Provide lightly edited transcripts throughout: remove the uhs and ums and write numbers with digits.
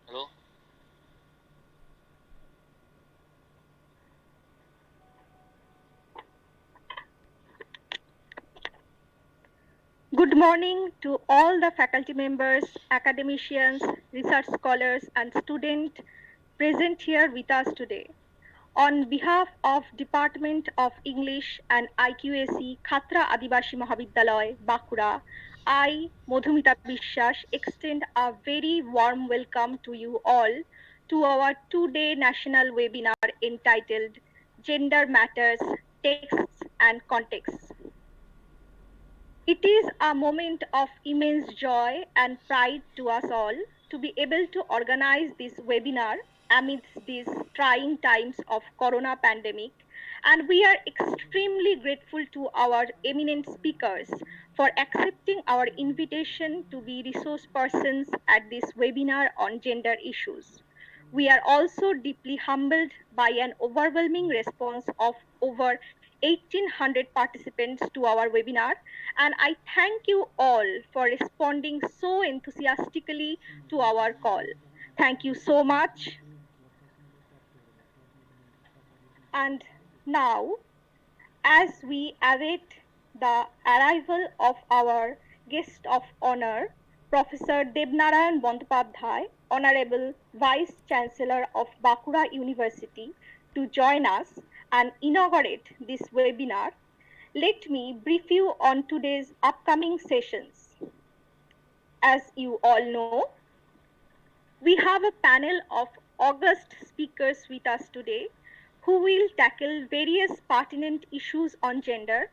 Hello? Good morning to all the faculty members, academicians, research scholars, and students present here with us today. On behalf of Department of English and IQAC, Khatra Adibasi Mahavidyalaya, Bakura, I, Madhumita Bishwas, extend a very warm welcome to you all to our two-day national webinar entitled Gender Matters, Texts and Contexts. It is a moment of immense joy and pride to us all to be able to organize this webinar amidst these trying times of corona pandemic, and we are extremely grateful to our eminent speakers for accepting our invitation to be resource persons at this webinar on gender issues. We are also deeply humbled by an overwhelming response of over 1,800 participants to our webinar, and I thank you all for responding so enthusiastically to our call. Thank you so much. And now, as we await the arrival of our guest of honor, Professor Debnarayan Bandyopadhyay, Honorable Vice Chancellor of Bakura University, to join us and inaugurate this webinar, let me brief you on today's upcoming sessions. As you all know, we have a panel of august speakers with us today who will tackle various pertinent issues on gender.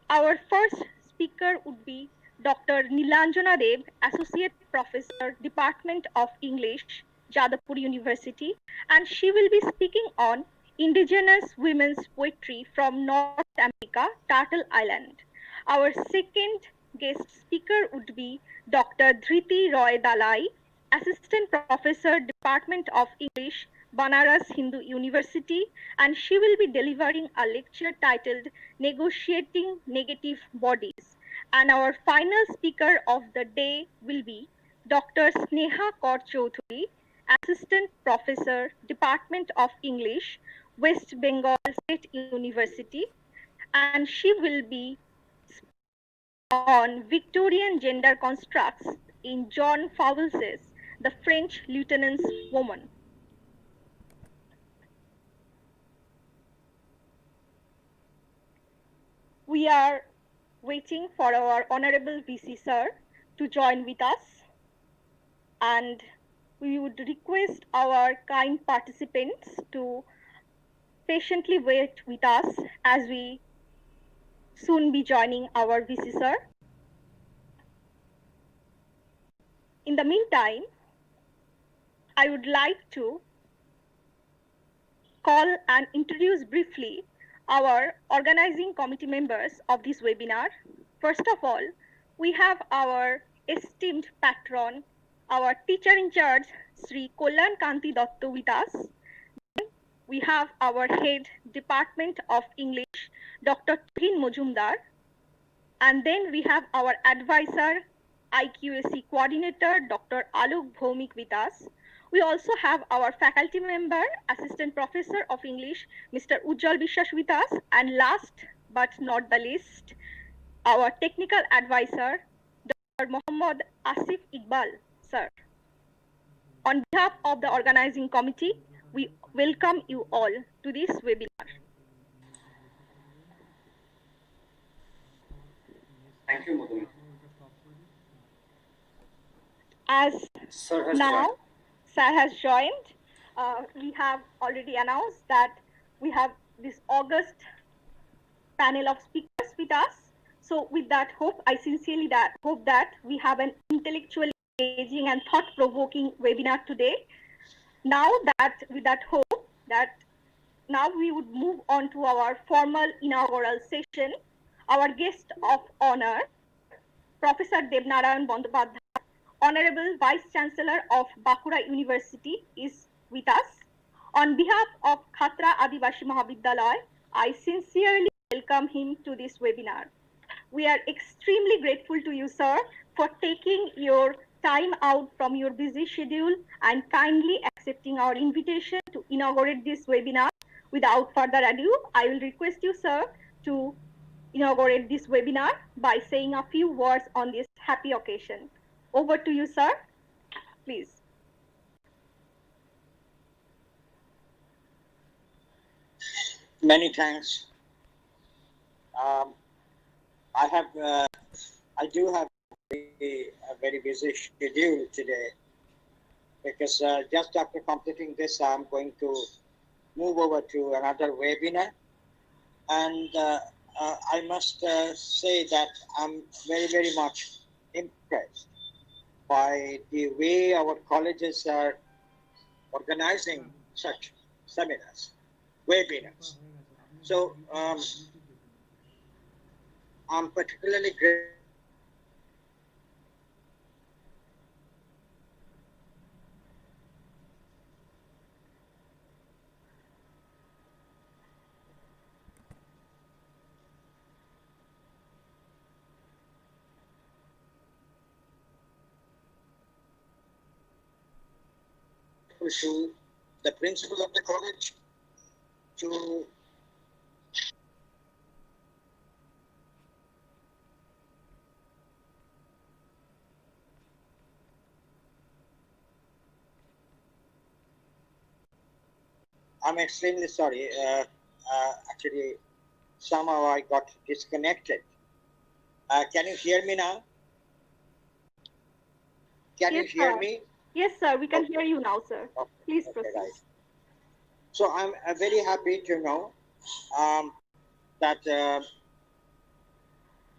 Our first speaker would be Dr. Nilanjana Dev, Associate Professor, Department of English, Jadavpur University, and she will be speaking on indigenous women's poetry from North America, Turtle Island. Our second guest speaker would be Dr. Dhriti Roy Dalai, Assistant Professor, Department of English, Banaras Hindu University, and she will be delivering a lecture titled Negotiating Negative Bodies. And our final speaker of the day will be Dr. Sneha Kaur Choudhury, Assistant Professor, Department of English, West Bengal State University, and she will be on Victorian gender constructs in John Fowles's The French Lieutenant's Woman. We are waiting for our Honorable VC Sir to join with us, and we would request our kind participants to patiently wait with us as we soon be joining our VC Sir. In the meantime, I would like to call and introduce briefly our organizing committee members of this webinar. First of all, we have our esteemed patron, our teacher in charge, Sri Kollan Kanti Dotto with us. We have our head Department of English, Dr. Tuhin Mojumdar. And then we have our advisor, IQAC coordinator, Dr. Alok Bhaumik with us. We also have our faculty member, Assistant Professor of English, Mr. Ujjwal Bishwas with us. And last but not the least, our technical advisor, Dr. Mohammad Asif Iqbal, sir. On behalf of the organizing committee, we welcome you all to this webinar. Thank you, Madhu. As Sir has now joined. Sir has joined, we have already announced that we have this August panel of speakers with us. So with that hope, I sincerely hope that we have an intellectually engaging and thought-provoking webinar today. Now that with that hope that now we would move on to our formal inaugural session. Our guest of honor, Professor Debnarayan Bandopadhyay, Honorable Vice Chancellor of Bankura University, is with us. On behalf of Khatra Adibasi Mahavidyalaya, I sincerely welcome him to this webinar. We are extremely grateful to you, sir, for taking your time out from your busy schedule and kindly accepting our invitation to inaugurate this webinar. Without further ado, I will request you, sir, to inaugurate this webinar by saying a few words on this happy occasion. Over to you, sir. Please. Many thanks. I have, I do have a very busy schedule today because just after completing this, I'm going to move over to another webinar, and I must say that I'm very much impressed by the way our colleges are organizing such seminars, webinars. So I'm particularly grateful to the principal of the college, to I'm extremely sorry. Actually, somehow I got disconnected. Can you hear me now? Can Yes, you hear sir. me? Yes, sir. We can Okay. hear you now, sir. Okay. Please Okay, proceed. right. So I'm very happy to know that a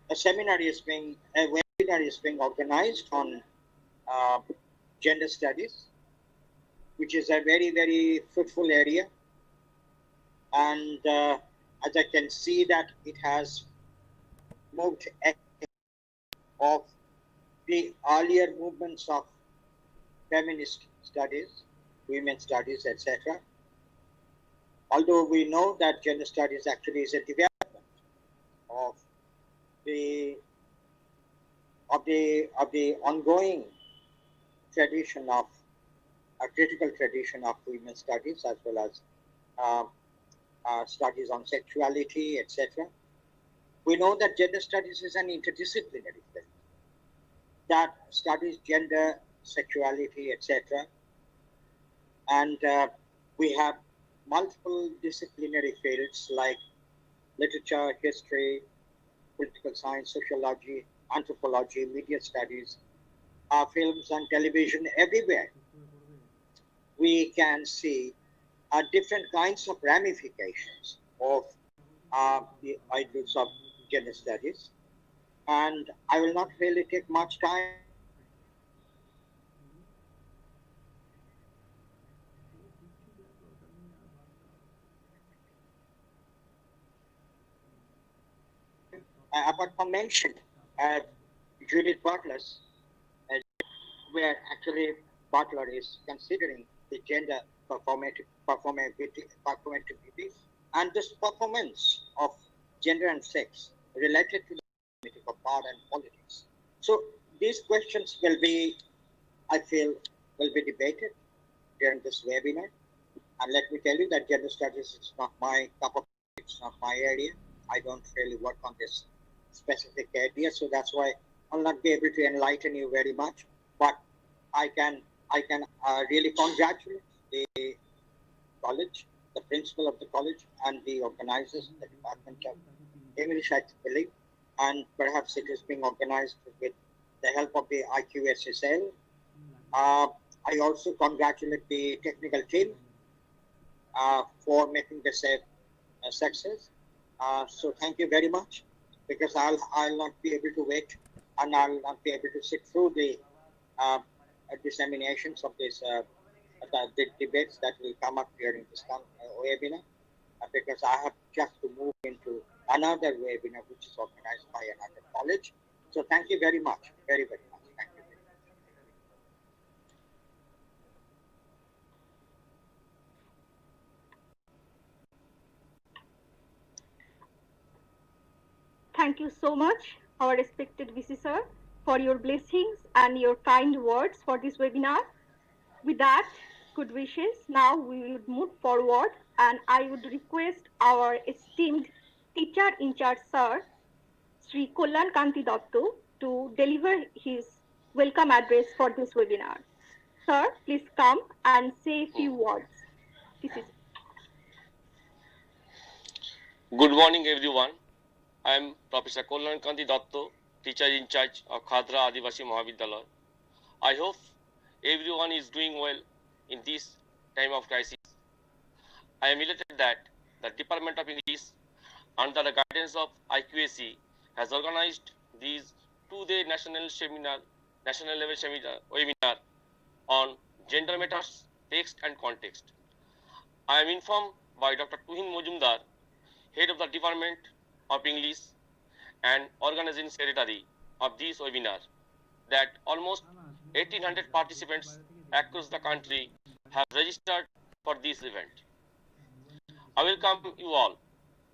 webinar is being organized on uh, gender studies, which is a very fruitful area. And as I can see that it has moved of the earlier movements of feminist studies, women's studies, etc. Although we know that gender studies actually is a development of the ongoing tradition of a critical tradition of women's studies as well as uh, studies on sexuality, etc. We know that gender studies is an interdisciplinary field that studies gender, sexuality, etc. And we have multiple disciplinary fields like literature, history, political science, sociology, anthropology, media studies, films and television. Everywhere we can see different kinds of ramifications of the ideals of gender studies. And I will not really take much time apart from mention Judith Butler's, where actually Butler is considering the gender performativity and this performance of gender and sex related to the of power and politics. So these questions will be, I feel, will be debated during this webinar. And let me tell you that gender studies is not my cup of tea, it's not my area. I don't really work on this specific area, so that's why I'll not be able to enlighten you very much. But I can really congratulate the college, the principal of the college, and the organizers, the Department of English, I believe, and perhaps it is being organized with the help of the IQSSL. I also congratulate the technical team for making this a success. So thank you very much, because I'll not be able to wait, and I'll not be able to sit through the disseminations of this the debates that will come up during this webinar, because I have just to move into another webinar which is organized by another college. So thank you very much, very much. Thank you. Thank you so much, our respected VC sir, for your blessings and your kind words for this webinar. With that, good wishes, now we would move forward, and I would request our esteemed teacher in charge sir, Sri Kollan Kanti Datto, to deliver his welcome address for this webinar. Sir, please come and say a few words. This is Good morning, everyone. I am Professor Kollan Kanti Datto, teacher in charge of Khatra Adibasi Mahavidyalaya. I hope everyone is doing well in this time of crisis. I am elated that the Department of English, under the guidance of IQAC, has organized these two-day national level seminar webinar on gender matters, text and context. I am informed by Dr. Tuhin Mojumdar, head of the Department of English and organizing secretary of this webinar, that almost 1800 participants across the country have registered for this event. I welcome you all.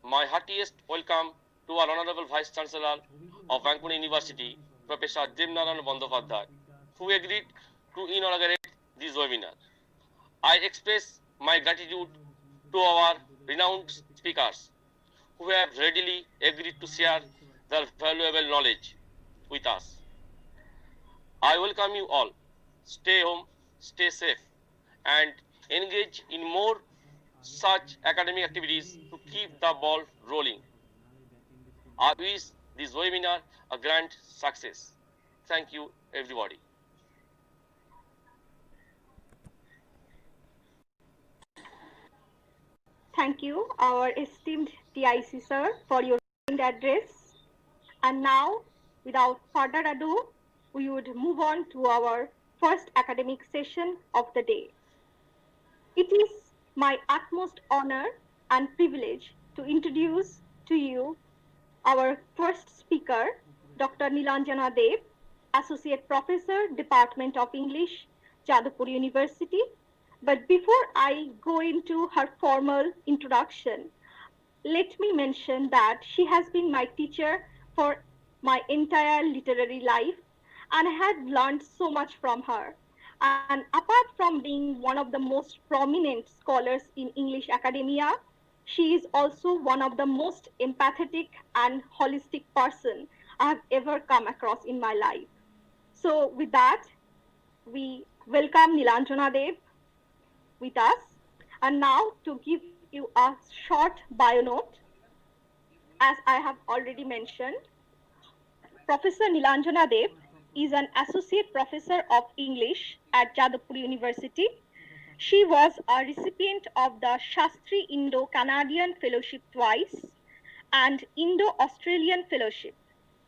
My heartiest welcome to our Honorable Vice Chancellor of Vancouver University, Professor Debnarayan Bandyopadhyay, who agreed to inaugurate this webinar. I express my gratitude to our renowned speakers, who have readily agreed to share their valuable knowledge with us. I welcome you all. Stay home, stay safe, and engage in more such academic activities to keep the ball rolling. I wish this webinar a grand success. Thank you, everybody. Thank you, our esteemed TIC sir, for your kind address. And now, without further ado, we would move on to our first academic session of the day. It is my utmost honor and privilege to introduce to you our first speaker, Dr. Nilanjana Deb, Associate Professor, Department of English, Jadavpur University. But before I go into her formal introduction, let me mention that she has been my teacher for my entire literary life, and I had learned so much from her. And apart from being one of the most prominent scholars in English academia, she is also one of the most empathetic and holistic person I have ever come across in my life. So with that, we welcome Nilanjana Deb with us. And now to give you a short bio note, as I have already mentioned, Professor Nilanjana Deb is an associate professor of English at Jadavpur University. She was a recipient of the Shastri Indo-Canadian Fellowship twice and Indo-Australian Fellowship.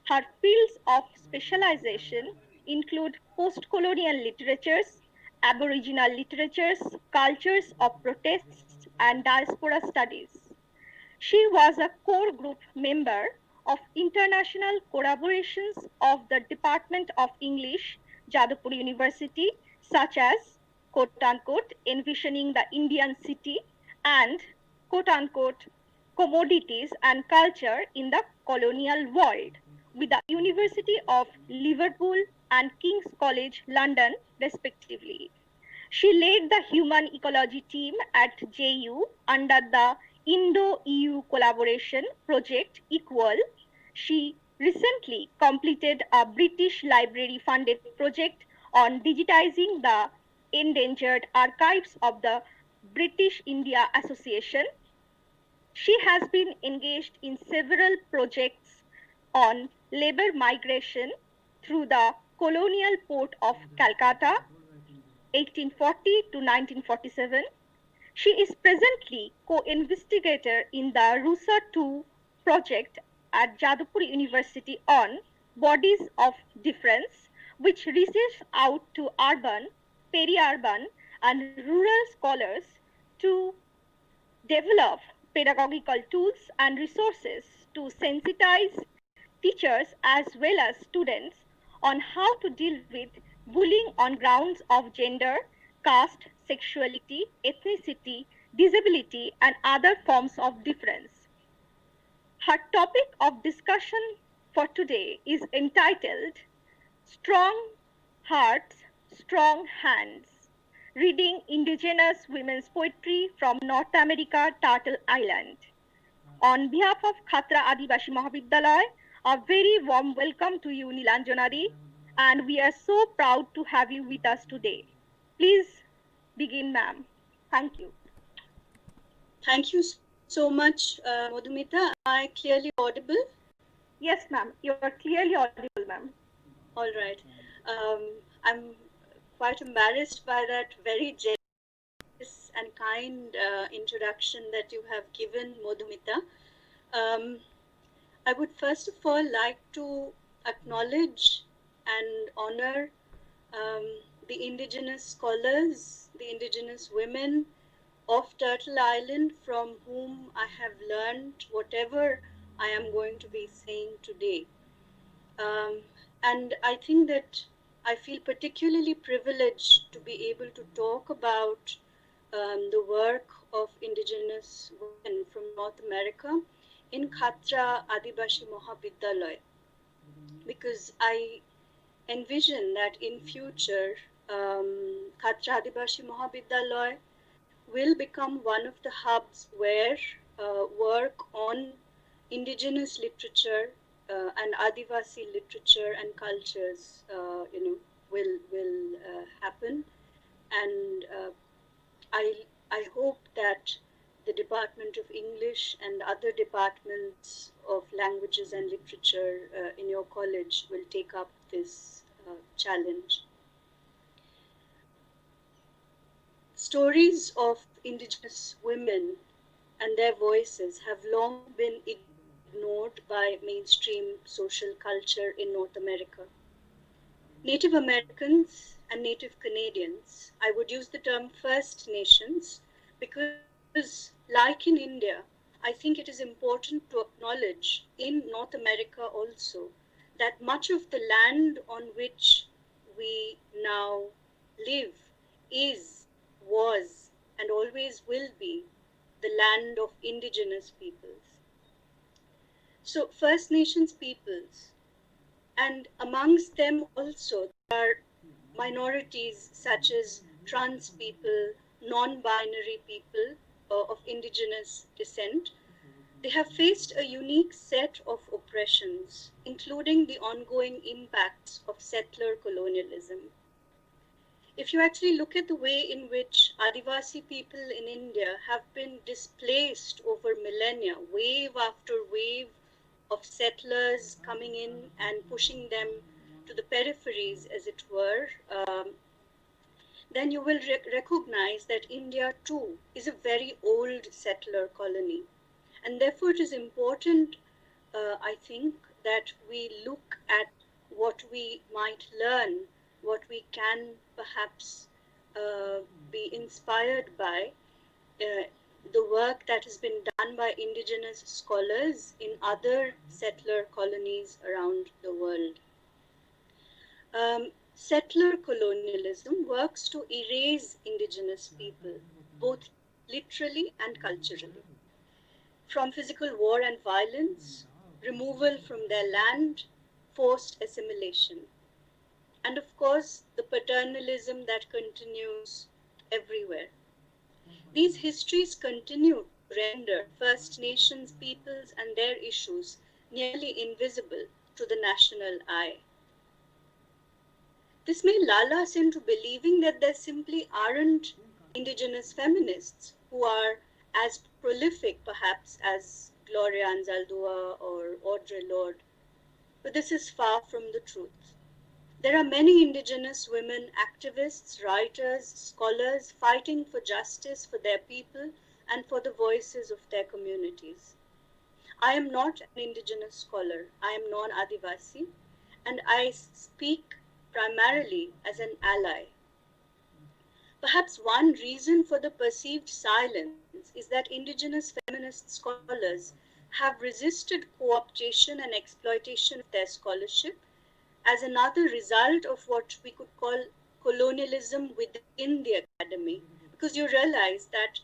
Her fields of specialization include post-colonial literatures, Aboriginal literatures, cultures of protests, and diaspora studies. She was a core group member of international collaborations of the Department of English, Jadavpur University, such as, quote-unquote, envisioning the Indian city and, quote-unquote, commodities and culture in the colonial world, with the University of Liverpool and King's College London, respectively. She led the Human Ecology team at JU under the Indo-EU collaboration project Equal. She recently completed a British Library funded project on digitizing the endangered archives of the British India Association. She has been engaged in several projects on labor migration through the colonial port of Calcutta, 1840 to 1947. She is presently co-investigator in the Rusa 2 project at Jadavpur University on bodies of difference, which reaches out to urban, peri-urban and rural scholars to develop pedagogical tools and resources to sensitize teachers as well as students on how to deal with bullying on grounds of gender, caste, sexuality, ethnicity, disability, and other forms of difference. Her topic of discussion for today is entitled Strong Hearts, Strong Hands, reading indigenous women's poetry from North America, Turtle Island. On behalf of Khatra Adibasi Mahavidyalaya, a very warm welcome to you, Nilanjanari, and we are so proud to have you with us today. Please begin, ma'am. Thank you. Thank you so much, Madhumita. Am I clearly audible? Yes, ma'am. You are clearly audible, ma'am. All right. I'm quite embarrassed by that very generous and kind introduction that you have given, Madhumita. I would first of all like to acknowledge and honor the indigenous scholars, the indigenous women of Turtle Island from whom I have learned whatever I am going to be saying today. And I think that I feel particularly privileged to be able to talk about the work of indigenous women from North America in Khatra Adibasi Mahavidyalaya, because I envision that in future Khatra Adibasi Mahavidyalaya will become one of the hubs where work on indigenous literature and Adivasi literature and cultures, will happen. And I hope that the Department of English and other departments of languages and literature in your college will take up this challenge. Stories of indigenous women and their voices have long been ignored by mainstream social culture in North America. Native Americans and Native Canadians, I would use the term First Nations because, like in India, I think it is important to acknowledge in North America also that much of the land on which we now live is, was, and always will be the land of indigenous peoples. So First Nations peoples, and amongst them also there are minorities such as trans people, non-binary people of indigenous descent. They have faced a unique set of oppressions, including the ongoing impacts of settler colonialism. If you actually look at the way in which Adivasi people in India have been displaced over millennia, wave after wave of settlers coming in and pushing them to the peripheries, as it were, then you will recognize that India too is a very old settler colony. And therefore it is important, I think, that we look at what we might learn, what we can perhaps be inspired by, the work that has been done by indigenous scholars in other settler colonies around the world. Settler colonialism works to erase indigenous people, both literally and culturally. From physical war and violence, removal from their land, forced assimilation, and of course the paternalism that continues everywhere. These histories continue to render First Nations peoples and their issues nearly invisible to the national eye. This may lull us into believing that there simply aren't indigenous feminists who are as prolific perhaps as Gloria Anzaldúa or Audre Lorde. but this is far from the truth. There are many indigenous women activists, writers, scholars fighting for justice for their people and for the voices of their communities. I am not an indigenous scholar. I am non-Adivasi, and I speak primarily as an ally. Perhaps one reason for the perceived silence is that indigenous feminist scholars have resisted co-optation and exploitation of their scholarship as another result of what we could call colonialism within the academy, because you realize that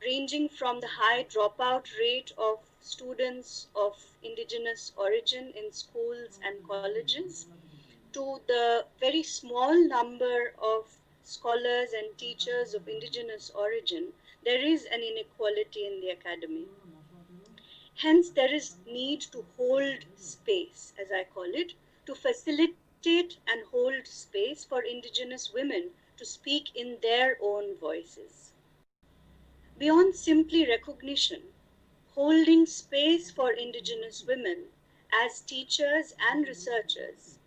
ranging from the high dropout rate of students of indigenous origin in schools and colleges to the very small number of scholars and teachers of indigenous origin, there is an inequality in the academy. Hence, there is need to hold space, as I call it, to facilitate and hold space for indigenous women to speak in their own voices. Beyond simply recognition, holding space for indigenous women as teachers and researchers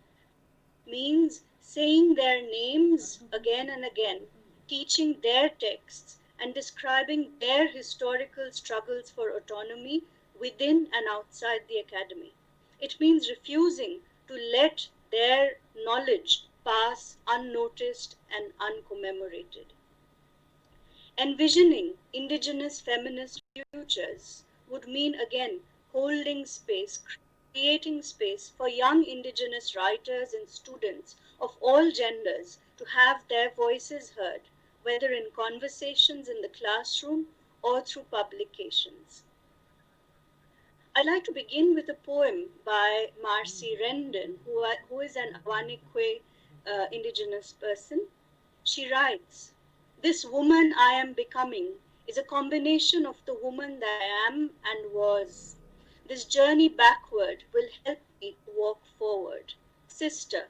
means saying their names again and again, teaching their texts, and describing their historical struggles for autonomy within and outside the academy. It means refusing to let their knowledge pass unnoticed and uncommemorated. Envisioning indigenous feminist futures would mean again holding space, creating space for young indigenous writers and students of all genders to have their voices heard, whether in conversations in the classroom or through publications. I'd like to begin with a poem by Marcy Rendon, who is an Awanikwe indigenous person. She writes, "This woman I am becoming is a combination of the woman that I am and was. This journey backward will help me to walk forward. Sister,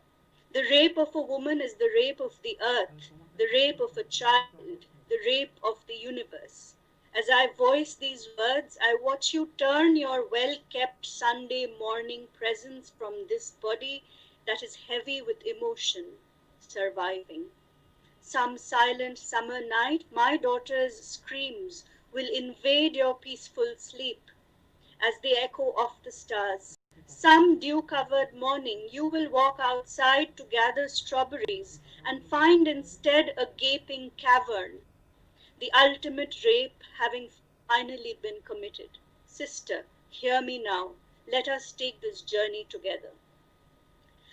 the rape of a woman is the rape of the earth, the rape of a child, the rape of the universe. As I voice these words, I watch you turn your well-kept Sunday morning presence from this body that is heavy with emotion, surviving. Some silent summer night, my daughter's screams will invade your peaceful sleep as they echo off the stars. Some dew-covered morning, you will walk outside to gather strawberries and find instead a gaping cavern, the ultimate rape having finally been committed. Sister, hear me now. Let us take this journey together."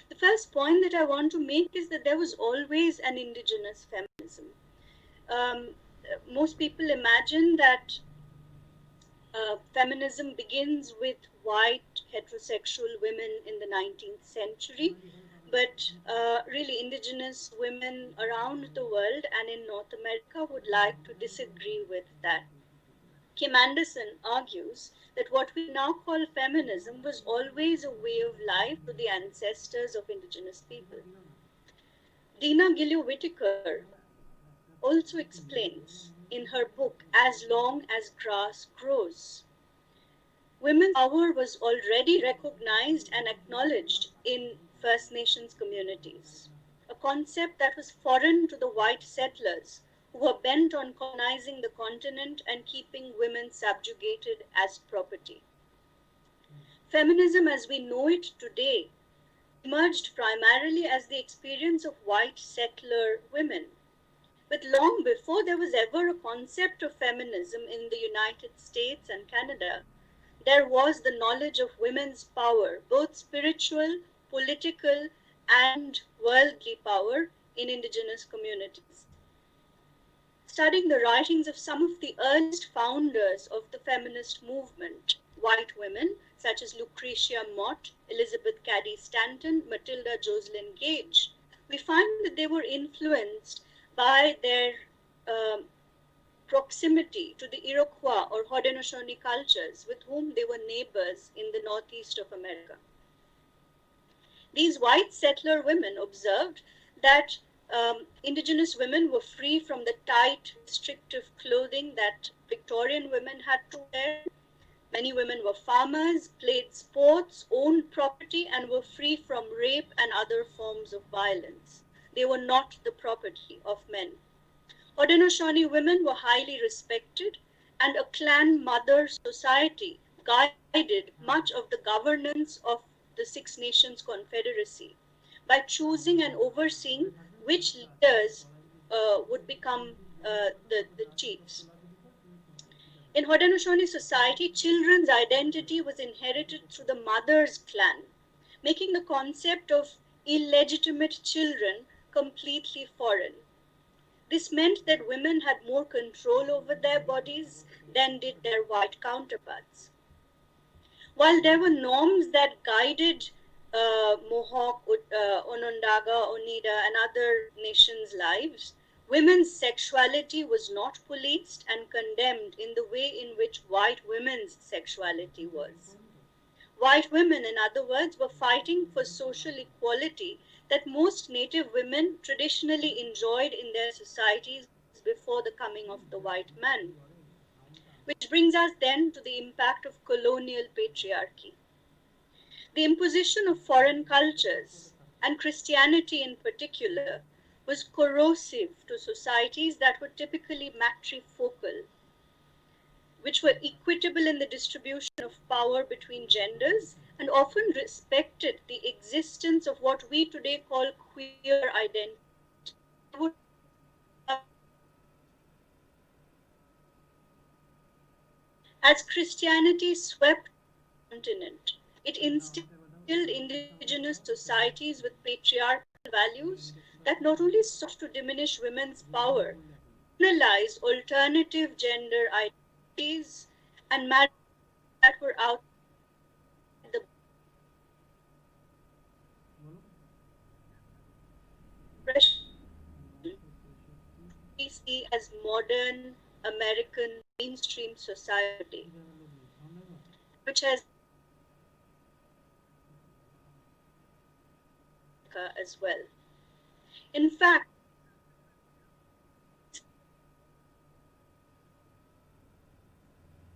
The first point that I want to make is that there was always an indigenous feminism. Most people imagine that feminism begins with white heterosexual women in the 19th century, but really indigenous women around the world and in North America would like to disagree with that. Kim Anderson argues that what we now call feminism was always a way of life to the ancestors of indigenous people. Dina Gilliu-Whitaker also explains in her book, As Long as Grass Grows, women's power was already recognized and acknowledged in First Nations communities, a concept that was foreign to the white settlers who were bent on colonizing the continent and keeping women subjugated as property. Feminism as we know it today emerged primarily as the experience of white settler women. But long before there was ever a concept of feminism in the United States and Canada, there was the knowledge of women's power, both spiritual, political, and worldly power in indigenous communities. Studying the writings of some of the earliest founders of the feminist movement, white women such as Lucretia Mott, Elizabeth Cady Stanton, Matilda Joslyn Gage, we find that they were influenced by their proximity to the Iroquois or Haudenosaunee cultures with whom they were neighbors in the northeast of America. These white settler women observed that indigenous women were free from the tight, restrictive clothing that Victorian women had to wear. Many women were farmers, played sports, owned property, and were free from rape and other forms of violence. They were not the property of men. Haudenosaunee women were highly respected, and a clan mother society guided much of the governance of the Six Nations Confederacy by choosing and overseeing which leaders would become the chiefs. In Haudenosaunee society, children's identity was inherited through the mother's clan, making the concept of illegitimate children completely foreign. This meant that women had more control over their bodies than did their white counterparts. While there were norms that guided Mohawk, Onondaga, Oneida, and other nations' lives, women's sexuality was not policed and condemned in the way in which white women's sexuality was. White women, in other words, were fighting for social equality that most Native women traditionally enjoyed in their societies before the coming of the white man. Which brings us then to the impact of colonial patriarchy. The imposition of foreign cultures, and Christianity in particular, was corrosive to societies that were typically matrifocal, which were equitable in the distribution of power between genders and often respected the existence of what we today call queer identity. As Christianity swept the continent, it instilled indigenous societies with patriarchal values that not only sought to diminish women's power, criminalize alternative gender identities and marriages that were outside the we see as modern American mainstream society, which has as well. In fact,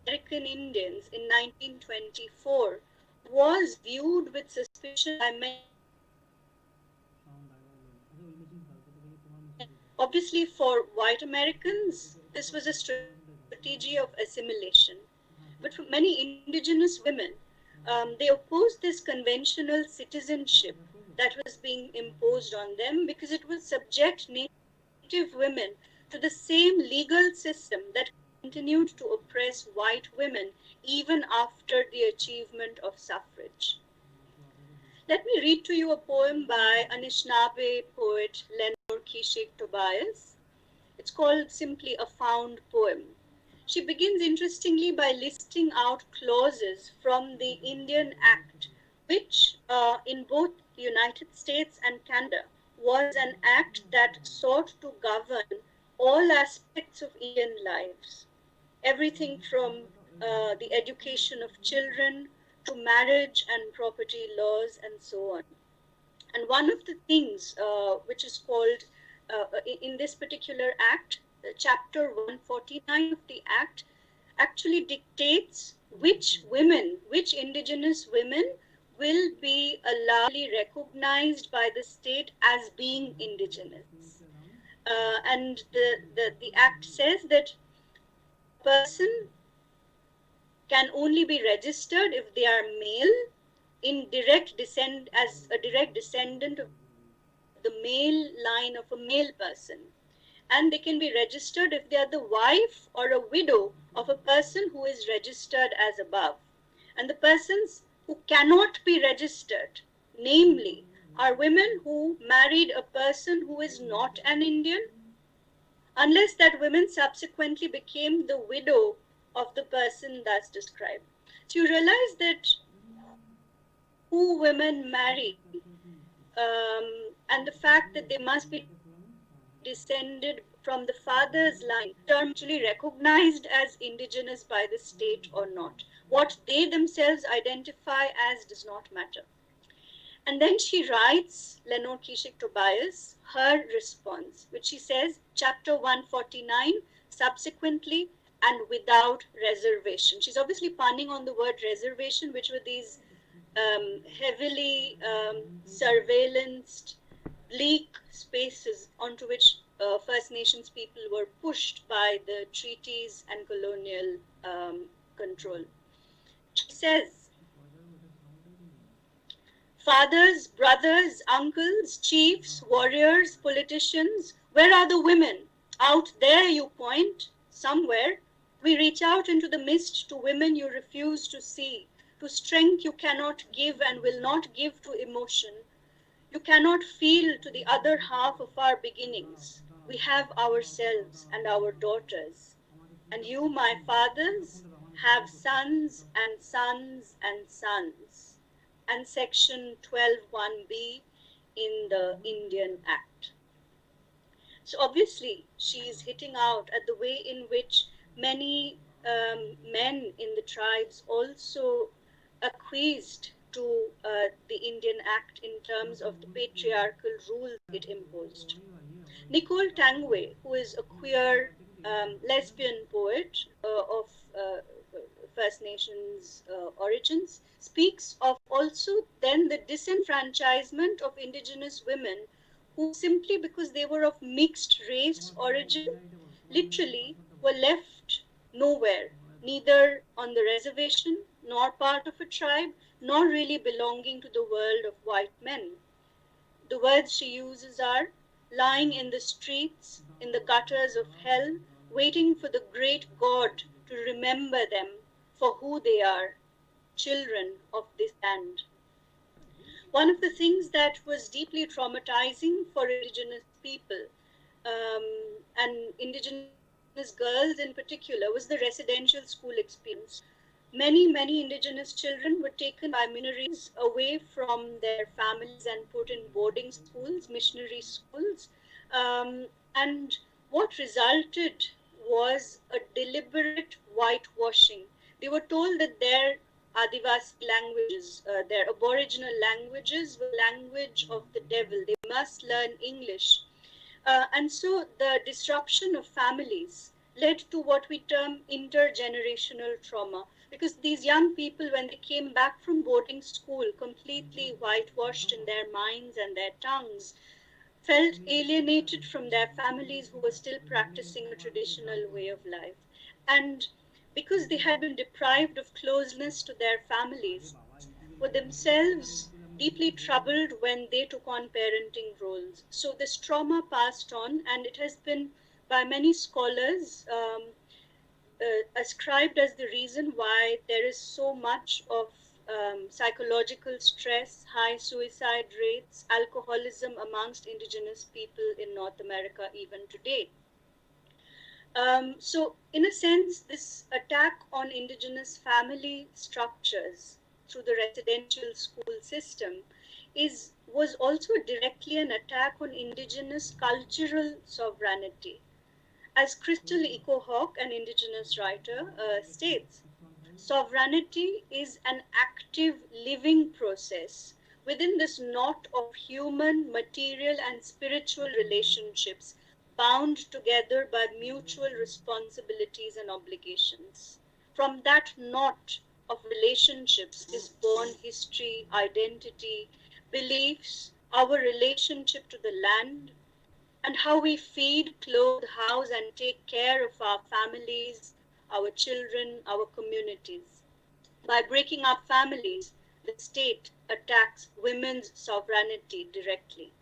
American Indians in 1924 was viewed with suspicion by many. Obviously, for white Americans, this was a strategy of assimilation. But for many indigenous women, they opposed this conventional citizenship that was being imposed on them because it would subject Native women to the same legal system that continued to oppress white women even after the achievement of suffrage. Let me read to you a poem by Anishinaabe poet Lenore Kishik Tobias. It's called simply A Found Poem. She begins interestingly by listing out clauses from the Indian Act, which in both the United States and Canada was an act that sought to govern all aspects of Indian lives. Everything from the education of children to marriage and property laws and so on. And one of the things which is called in this particular act, chapter 149 of the act, actually dictates which indigenous women will be allowedly recognized by the state as being indigenous. And the act says that a person can only be registered if they are male in as a direct descendant of the male line of a male person, and they can be registered if they are the wife or a widow of a person who is registered as above. And the persons who cannot be registered, namely, are women who married a person who is not an Indian, unless that woman subsequently became the widow of the person thus described. So you realize that who women marry and the fact that they must be descended from the father's line, term actually recognized as indigenous by the state or not. What they themselves identify as does not matter. And then she writes, Lenore Kishik Tobias, her response, which she says, chapter 149 subsequently and without reservation. She's obviously punning on the word reservation, which were these heavily surveillanced, bleak spaces onto which First Nations people were pushed by the treaties and colonial control. She says, fathers, brothers, uncles, chiefs, warriors, politicians, where are the women? Out there, you point, somewhere. We reach out into the mist to women you refuse to see, to strength you cannot give and will not give to emotion. You cannot feel to the other half of our beginnings. We have ourselves and our daughters. And you, my fathers, have sons and sons and sons. And section 12(1)(b) in the Indian Act. So obviously, she is hitting out at the way in which many men in the tribes also acquiesced to the Indian Act in terms of the patriarchal rule it imposed. Nicole Tangwe, who is a queer lesbian poet of First Nations origins, speaks of also then the disenfranchisement of indigenous women who, simply because they were of mixed race origin, literally were left nowhere, neither on the reservation, nor part of a tribe, nor really belonging to the world of white men. The words she uses are lying in the streets, in the gutters of hell, waiting for the great God to remember them for who they are, children of this land. One of the things that was deeply traumatizing for indigenous people and indigenous girls in particular was the residential school experience. Many indigenous children were taken by missionaries away from their families and put in boarding schools, missionary schools. And what resulted was a deliberate whitewashing. They were told that their Adibasi languages, their aboriginal languages, were language of the devil. They must learn English. And so the disruption of families led to what we term intergenerational trauma, because these young people, when they came back from boarding school, completely whitewashed in their minds and their tongues, felt alienated from their families who were still practicing a traditional way of life. And because they had been deprived of closeness to their families, were themselves deeply troubled when they took on parenting roles. So this trauma passed on, and it has been by many scholars ascribed as the reason why there is so much of psychological stress, high suicide rates, alcoholism amongst indigenous people in North America even today. So in a sense, this attack on indigenous family structures through the residential school system was also directly an attack on indigenous cultural sovereignty. As Crystal Ecohawk, an indigenous writer, states, sovereignty is an active living process within this knot of human, material, and spiritual relationships bound together by mutual responsibilities and obligations. From that knot of relationships is born history, identity, beliefs, our relationship to the land, and how we feed, clothe, house, and take care of our families, our children, our communities. By breaking up families, the state attacks women's sovereignty directly.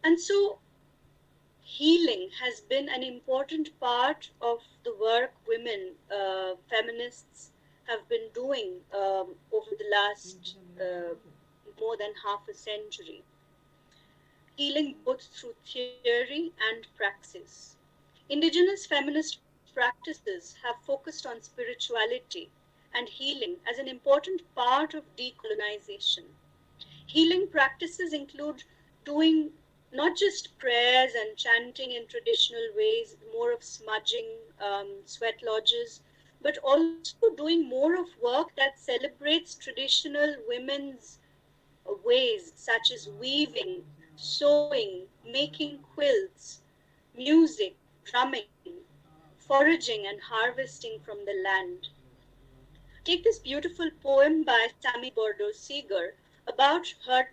And so healing has been an important part of the work women, feminists, have been doing over the last more than half a century. Healing both through theory and praxis. Indigenous feminist practices have focused on spirituality and healing as an important part of decolonization. Healing practices include doing not just prayers and chanting in traditional ways, more of smudging, sweat lodges, but also doing more of work that celebrates traditional women's ways, such as weaving, sewing, making quilts, music, drumming, foraging and harvesting from the land. Take this beautiful poem by Sammy Bordeaux Seeger about her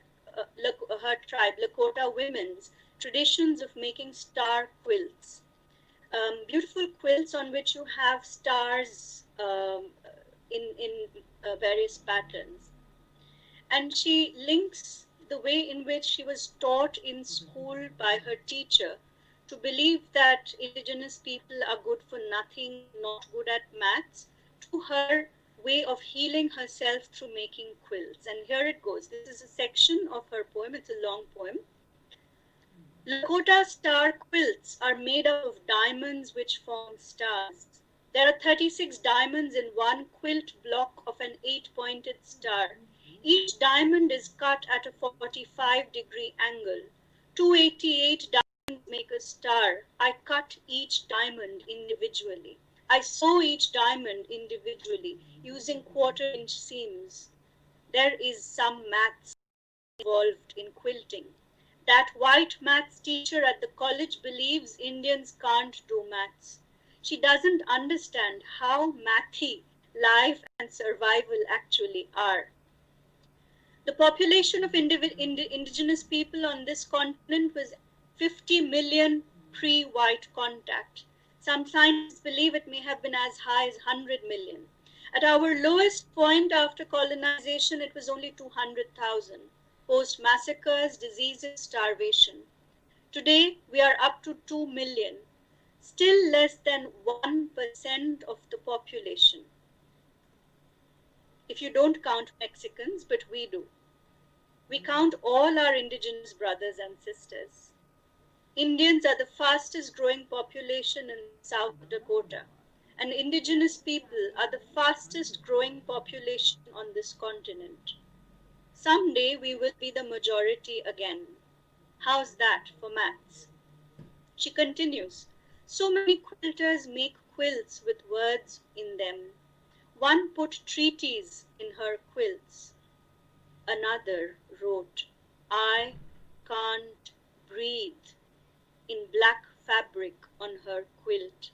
tribe, Lakota women's traditions of making star quilts. Beautiful quilts on which you have stars in various patterns. And she links the way in which she was taught in school by her teacher to believe that indigenous people are good for nothing, not good at maths, to her way of healing herself through making quilts. And here it goes. This is a section of her poem. It's a long poem. Lakota star quilts are made up of diamonds which form stars. There are 36 diamonds in one quilt block of an 8-pointed star. Each diamond is cut at a 45-degree angle. 288 diamonds make a star. I cut each diamond individually. I sew each diamond individually using quarter-inch seams. There is some maths involved in quilting. That white maths teacher at the college believes Indians can't do maths. She doesn't understand how mathy life and survival actually are. The population of indigenous people on this continent was 50 million pre-white contact. Some scientists believe it may have been as high as 100 million. At our lowest point after colonization, it was only 200,000. Post massacres, diseases, starvation. Today, we are up to 2 million, still less than 1% of the population. If you don't count Mexicans, but we do. We count all our indigenous brothers and sisters. Indians are the fastest growing population in South Dakota, and indigenous people are the fastest growing population on this continent. Someday we will be the majority again. How's that for maths? She continues, so many quilters make quilts with words in them. One put treaties in her quilts. Another wrote, I can't breathe, in black fabric on her quilt.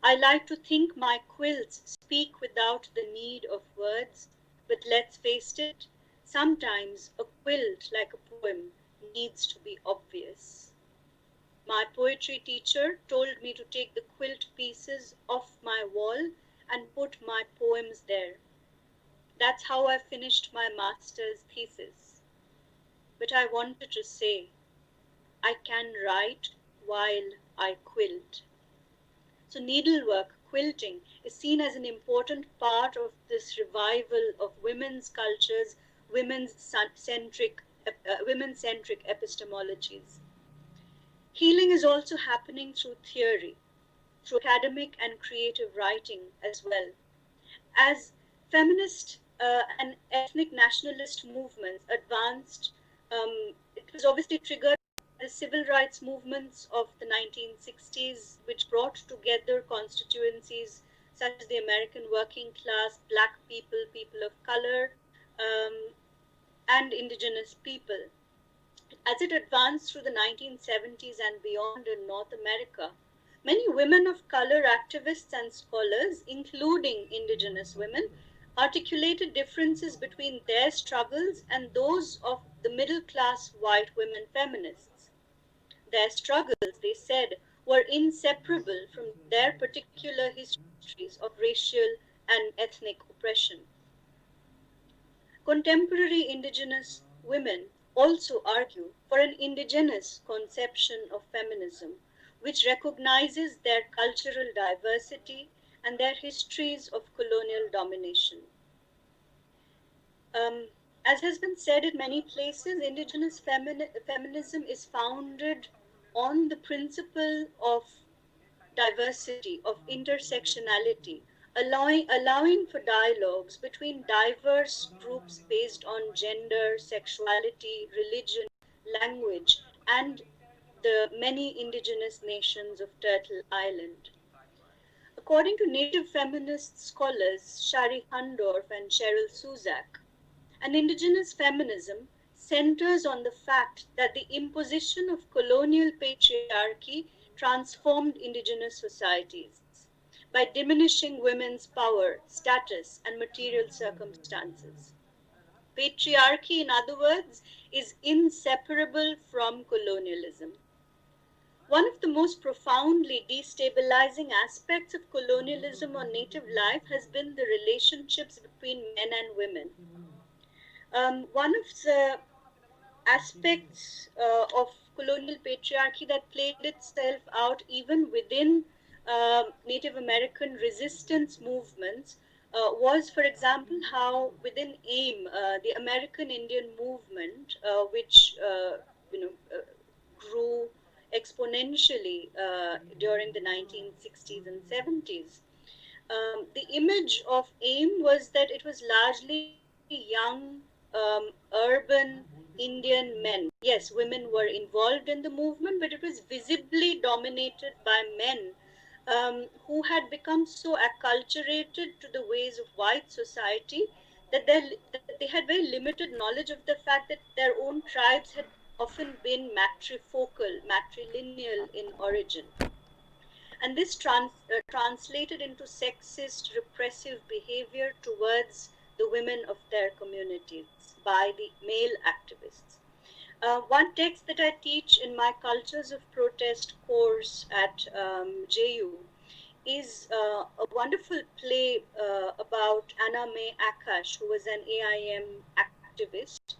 I like to think my quilts speak without the need of words, but let's face it, sometimes a quilt, like a poem, needs to be obvious. My poetry teacher told me to take the quilt pieces off my wall and put my poems there. That's how I finished my master's thesis. But I wanted to say, I can write while I quilt. So needlework, quilting, is seen as an important part of this revival of women's cultures, women-centric epistemologies. Healing is also happening through theory, through academic and creative writing as well. As feminist and ethnic nationalist movements advanced, it was obviously triggered by the civil rights movements of the 1960s, which brought together constituencies such as the American working class, black people, people of color, and indigenous people. As it advanced through the 1970s and beyond in North America, many women of color activists and scholars, including indigenous women, articulated differences between their struggles and those of the middle-class white women feminists. Their struggles, they said, were inseparable from their particular histories of racial and ethnic oppression. Contemporary indigenous women also argue for an indigenous conception of feminism, which recognizes their cultural diversity and their histories of colonial domination. As has been said in many places, indigenous feminism is founded on the principle of diversity, of intersectionality, allowing for dialogues between diverse groups based on gender, sexuality, religion, language, and the many indigenous nations of Turtle Island. According to native feminist scholars Shari Handorf and Cheryl Suzak, an indigenous feminism centers on the fact that the imposition of colonial patriarchy transformed indigenous societies. by diminishing women's power, status, and material circumstances. Patriarchy, in other words, is inseparable from colonialism. One of the most profoundly destabilizing aspects of colonialism on native life has been the relationships between men and women. One of the aspects of colonial patriarchy that played itself out even within Native American resistance movements was, for example, how within AIM, the American Indian movement, which grew exponentially during the 1960s and 70s. The image of AIM was that it was largely young, urban Indian men. Yes, women were involved in the movement, but it was visibly dominated by men who had become so acculturated to the ways of white society that they had very limited knowledge of the fact that their own tribes had often been matrifocal, matrilineal in origin. And this translated into sexist, repressive behavior towards the women of their communities by the male activists. One text that I teach in my Cultures of Protest course at JU is a wonderful play about Anna May Akash, who was an AIM activist.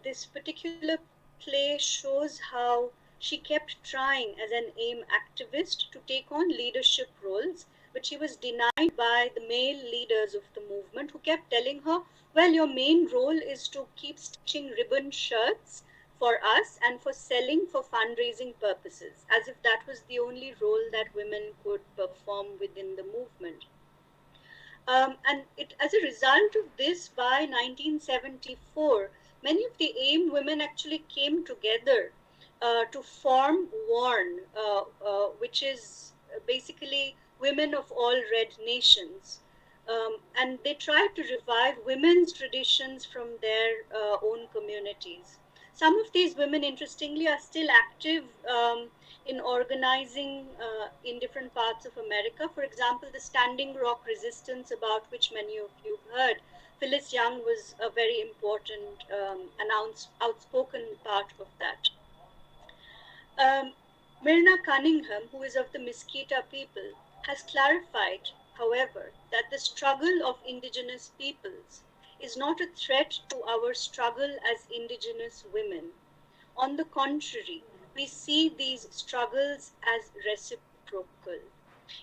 This particular play shows how she kept trying as an AIM activist to take on leadership roles, but she was denied by the male leaders of the movement who kept telling her, well, your main role is to keep stitching ribbon shirts for us and for selling for fundraising purposes, as if that was the only role that women could perform within the movement. As a result of this, by 1974, many of the AIM women actually came together to form WARN, which is basically Women of All Red Nations. And they tried to revive women's traditions from their own communities. Some of these women, interestingly, are still active in organizing in different parts of America. For example, the Standing Rock resistance, about which many of you have heard, Phyllis Young was a very important outspoken part of that. Myrna Cunningham, who is of the Mesquite people, has clarified, however, that the struggle of indigenous peoples is not a threat to our struggle as indigenous women. On the contrary, we see these struggles as reciprocal.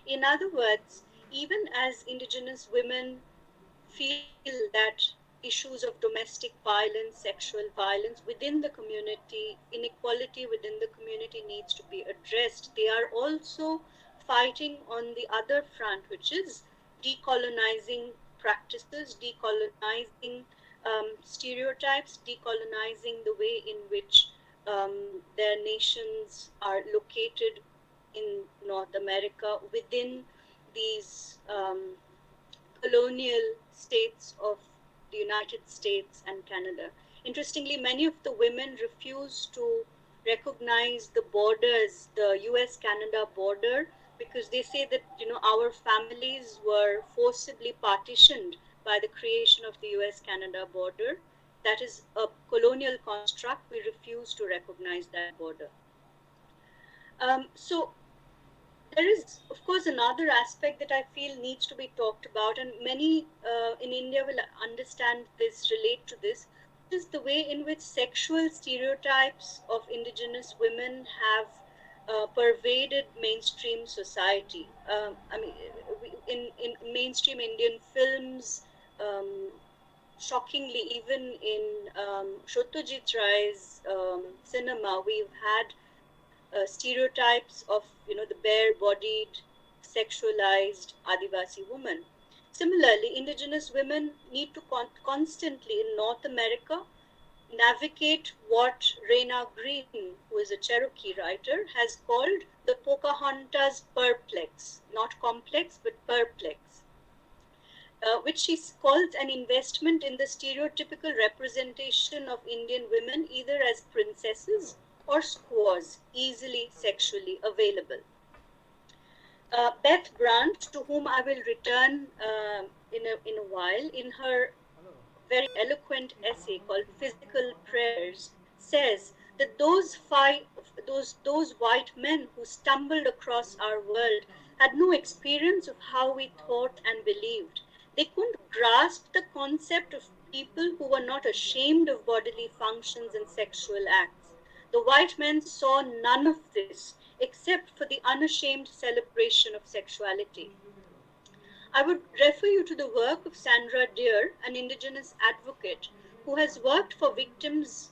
In other words, even as indigenous women feel that issues of domestic violence, sexual violence within the community, inequality within the community needs to be addressed, they are also fighting on the other front, which is decolonizing practices, decolonizing stereotypes, decolonizing the way in which their nations are located in North America within these colonial states of the United States and Canada. Interestingly, many of the women refuse to recognize the borders, the US-Canada border, because they say that our families were forcibly partitioned by the creation of the US-Canada border. That is a colonial construct. We refuse to recognize that border. So there is, of course, another aspect that I feel needs to be talked about, and many in India will understand this, relate to this, which is the way in which sexual stereotypes of indigenous women have pervaded mainstream society. In mainstream Indian films, shockingly, even in Satyajit Ray's cinema, we've had stereotypes of the bare-bodied, sexualized Adivasi woman. Similarly, indigenous women need to constantly in North America navigate what Raina Green, who is a Cherokee writer, has called the Pocahontas perplex, not complex but perplex, which she calls an investment in the stereotypical representation of Indian women either as princesses or squaws, easily sexually available. Beth Brandt, to whom I will return in a while, in her very eloquent essay called Physical Prayers, says that those white men who stumbled across our world had no experience of how we thought and believed. They couldn't grasp the concept of people who were not ashamed of bodily functions and sexual acts. The white men saw none of this except for the unashamed celebration of sexuality. I would refer you to the work of Sandra Deer, an indigenous advocate who has worked for victims'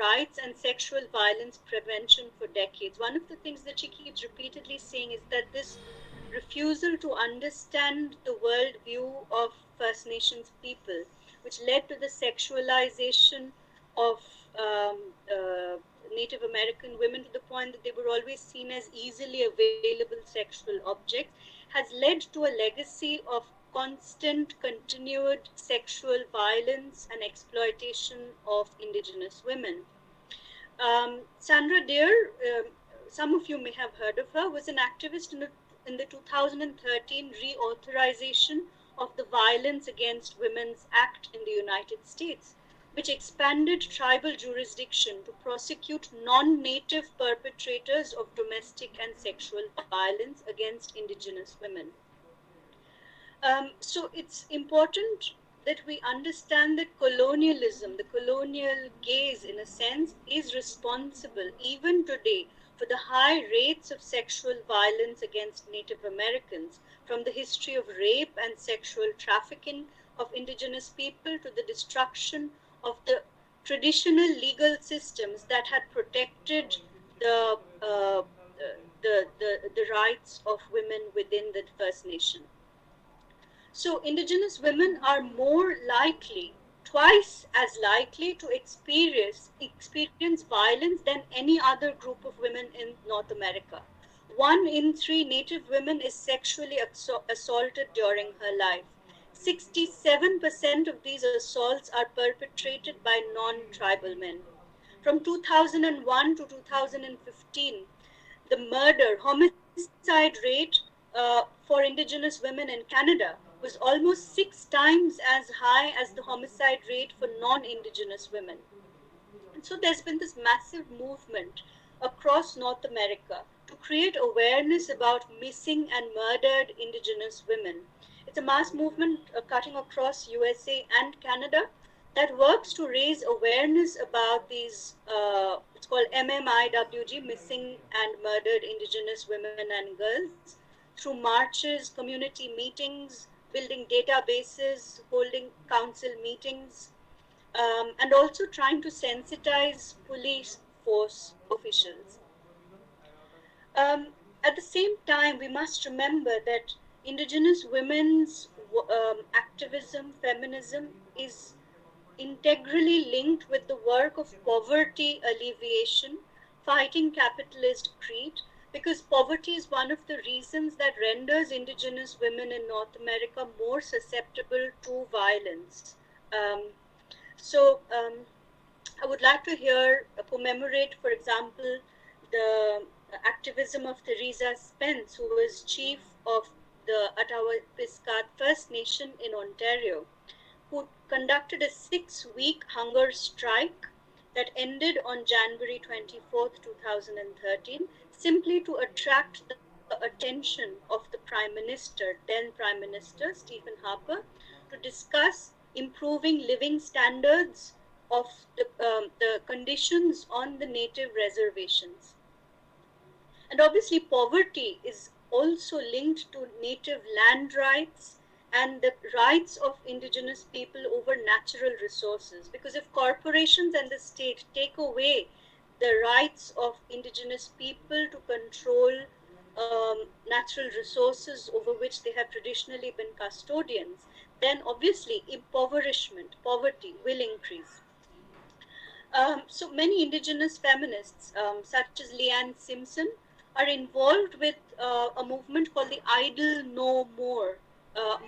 rights and sexual violence prevention for decades. One of the things that she keeps repeatedly saying is that this refusal to understand the worldview of First Nations people, which led to the sexualization of Native American women to the point that they were always seen as easily available sexual objects, has led to a legacy of constant, continued sexual violence and exploitation of indigenous women. Sandra Deer, some of you may have heard of her, was an activist in the 2013 reauthorization of the Violence Against Women's Act in the United States, which expanded tribal jurisdiction to prosecute non-native perpetrators of domestic and sexual violence against indigenous women. So it's important that we understand that colonialism, the colonial gaze in a sense, is responsible even today for the high rates of sexual violence against Native Americans, from the history of rape and sexual trafficking of indigenous people to the destruction of the traditional legal systems that had protected the rights of women within the First Nation. So indigenous women are more likely, twice as likely, to experience violence than any other group of women in North America. 1 in 3 Native women is sexually assaulted during her life. 67% of these assaults are perpetrated by non-tribal men. From 2001 to 2015, the homicide rate for indigenous women in Canada was almost 6 times as high as the homicide rate for non-indigenous women. And so there's been this massive movement across North America to create awareness about missing and murdered indigenous women. It's a mass movement cutting across USA and Canada that works to raise awareness about these, it's called MMIWG, Missing and Murdered Indigenous Women and Girls, through marches, community meetings, building databases, holding council meetings, and also trying to sensitize police force officials. At the same time, we must remember that indigenous women's activism, feminism, is integrally linked with the work of poverty alleviation, fighting capitalist greed, because poverty is one of the reasons that renders indigenous women in North America more susceptible to violence. I would like to commemorate, for example, the activism of Theresa Spence, who was chief of the Attawapiskat First Nation in Ontario, who conducted a 6-week hunger strike that ended on January 24th, 2013, simply to attract the attention of the then Prime Minister, Stephen Harper, to discuss improving living standards of the conditions on the native reservations. And obviously poverty is also linked to native land rights and the rights of indigenous people over natural resources. Because if corporations and the state take away the rights of indigenous people to control natural resources over which they have traditionally been custodians, then obviously poverty will increase. So many indigenous feminists, such as Leanne Simpson, are involved with a movement called the Idle No More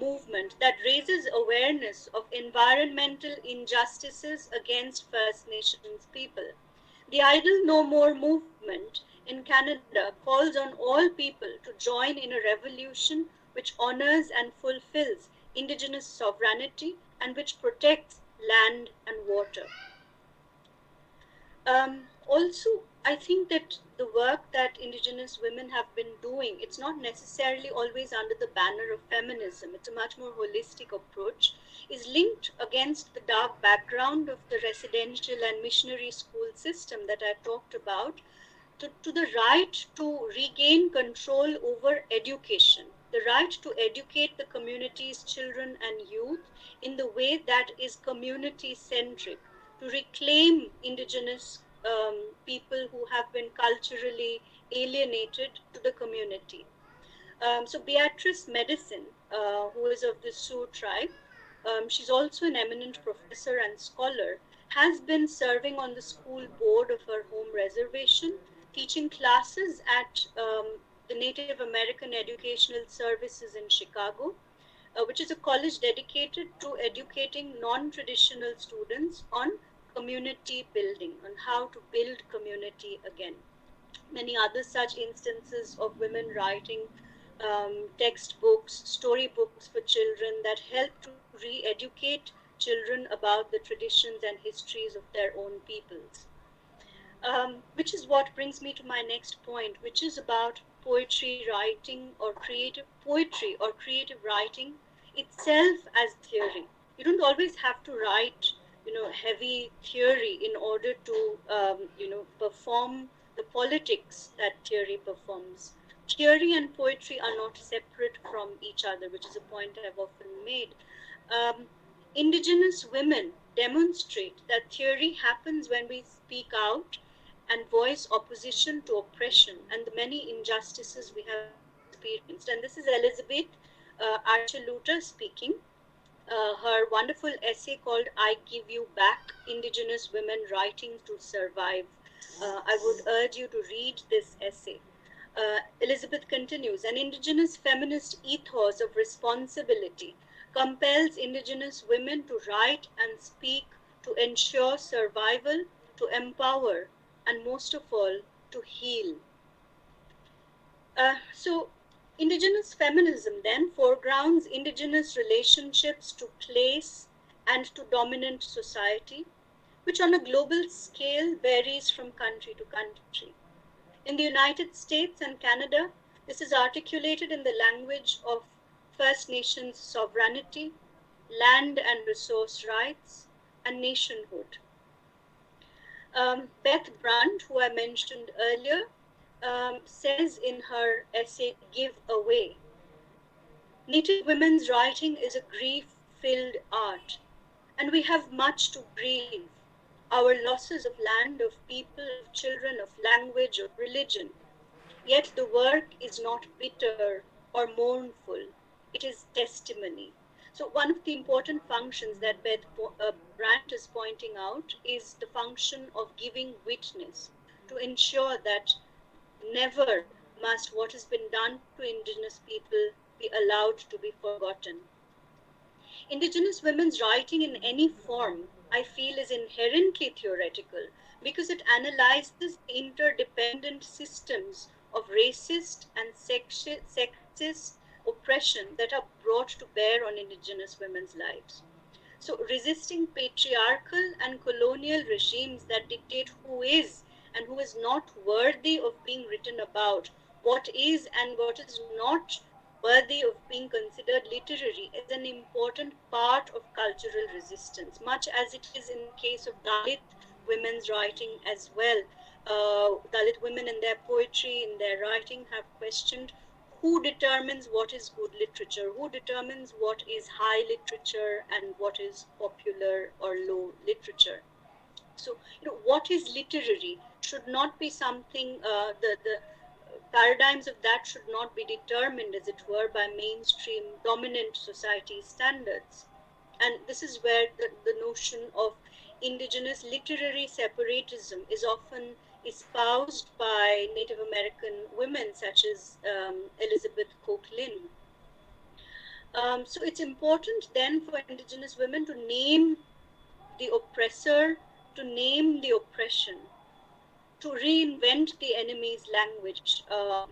movement that raises awareness of environmental injustices against First Nations people. The Idle No More movement in Canada calls on all people to join in a revolution which honors and fulfills Indigenous sovereignty and which protects land and water. Also, I think that the work that Indigenous women have been doing, it's not necessarily always under the banner of feminism. It's a much more holistic approach, is linked against the dark background of the residential and missionary school system that I talked about, to the right to regain control over education, the right to educate the community's children and youth in the way that is community centric, to reclaim Indigenous people who have been culturally alienated to the community. So Beatrice Medicine, who is of the Sioux tribe, she's also an eminent professor and scholar, has been serving on the school board of her home reservation, teaching classes at the Native American Educational Services in Chicago, which is a college dedicated to educating non-traditional students on community building, on how to build community again. Many other such instances of women writing textbooks, storybooks for children that help to re-educate children about the traditions and histories of their own peoples. Which is what brings me to my next point, which is about poetry writing or creative poetry or creative writing itself as theory. You don't always have to write, heavy theory in order to, perform the politics that theory performs. Theory and poetry are not separate from each other, which is a point I've often made. Indigenous women demonstrate that theory happens when we speak out and voice opposition to oppression and the many injustices we have experienced. And this is Elizabeth Archuluta speaking. Her wonderful essay called I Give You Back, Indigenous Women Writing to Survive. I would urge you to read this essay. Elizabeth continues, an Indigenous feminist ethos of responsibility compels Indigenous women to write and speak to ensure survival, to empower, and most of all, to heal. So, Indigenous feminism then foregrounds Indigenous relationships to place and to dominant society, which on a global scale varies from country to country. In the United States and Canada, this is articulated in the language of First Nations sovereignty, land and resource rights, and nationhood. Beth Brandt, who I mentioned earlier, says in her essay, Give Away, Native women's writing is a grief-filled art, and we have much to grieve. Our losses of land, of people, of children, of language, of religion. Yet the work is not bitter or mournful. It is testimony. So one of the important functions that Beth Brandt is pointing out is the function of giving witness to ensure that never must what has been done to Indigenous people be allowed to be forgotten. Indigenous women's writing in any form, I feel, is inherently theoretical because it analyzes the interdependent systems of racist and sexist oppression that are brought to bear on Indigenous women's lives. So resisting patriarchal and colonial regimes that dictate who is and who is not worthy of being written about, what is and what is not worthy of being considered literary, is an important part of cultural resistance, much as it is in the case of Dalit women's writing as well. Dalit women in their poetry, in their writing, have questioned who determines what is good literature, who determines what is high literature and what is popular or low literature. So, what is literary should not be something, the paradigms of that should not be determined, as it were, by mainstream dominant society standards. And this is where the notion of Indigenous literary separatism is often espoused by Native American women such as Elizabeth Coke-Lynn. So it's important then for Indigenous women to name the oppressor, to name the oppression, to reinvent the enemy's language.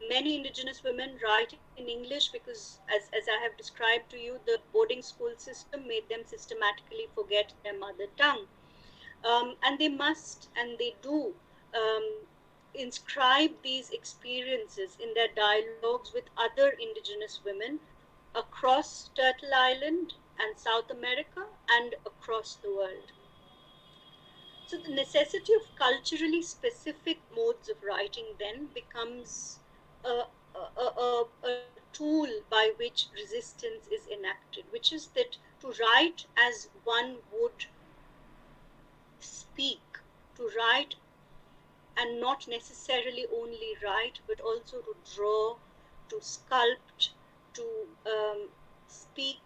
Many indigenous women write in English because, as I have described to you, the boarding school system made them systematically forget their mother tongue. And they must, and they do, inscribe these experiences in their dialogues with other indigenous women across Turtle Island and South America and across the world. So the necessity of culturally specific modes of writing then becomes a tool by which resistance is enacted, which is that to write as one would speak, to write and not necessarily only write, but also to draw, to sculpt, to speak,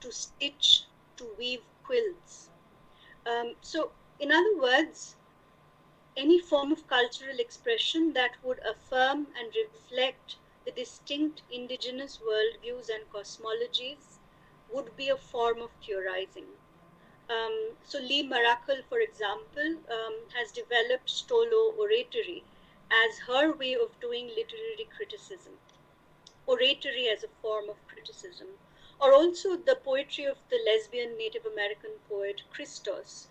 to stitch, to weave quilts. So, in other words, any form of cultural expression that would affirm and reflect the distinct indigenous worldviews and cosmologies would be a form of theorizing. So Lee Maracle, for example, has developed Stolo oratory as her way of doing literary criticism, oratory as a form of criticism, or also the poetry of the lesbian Native American poet Christos,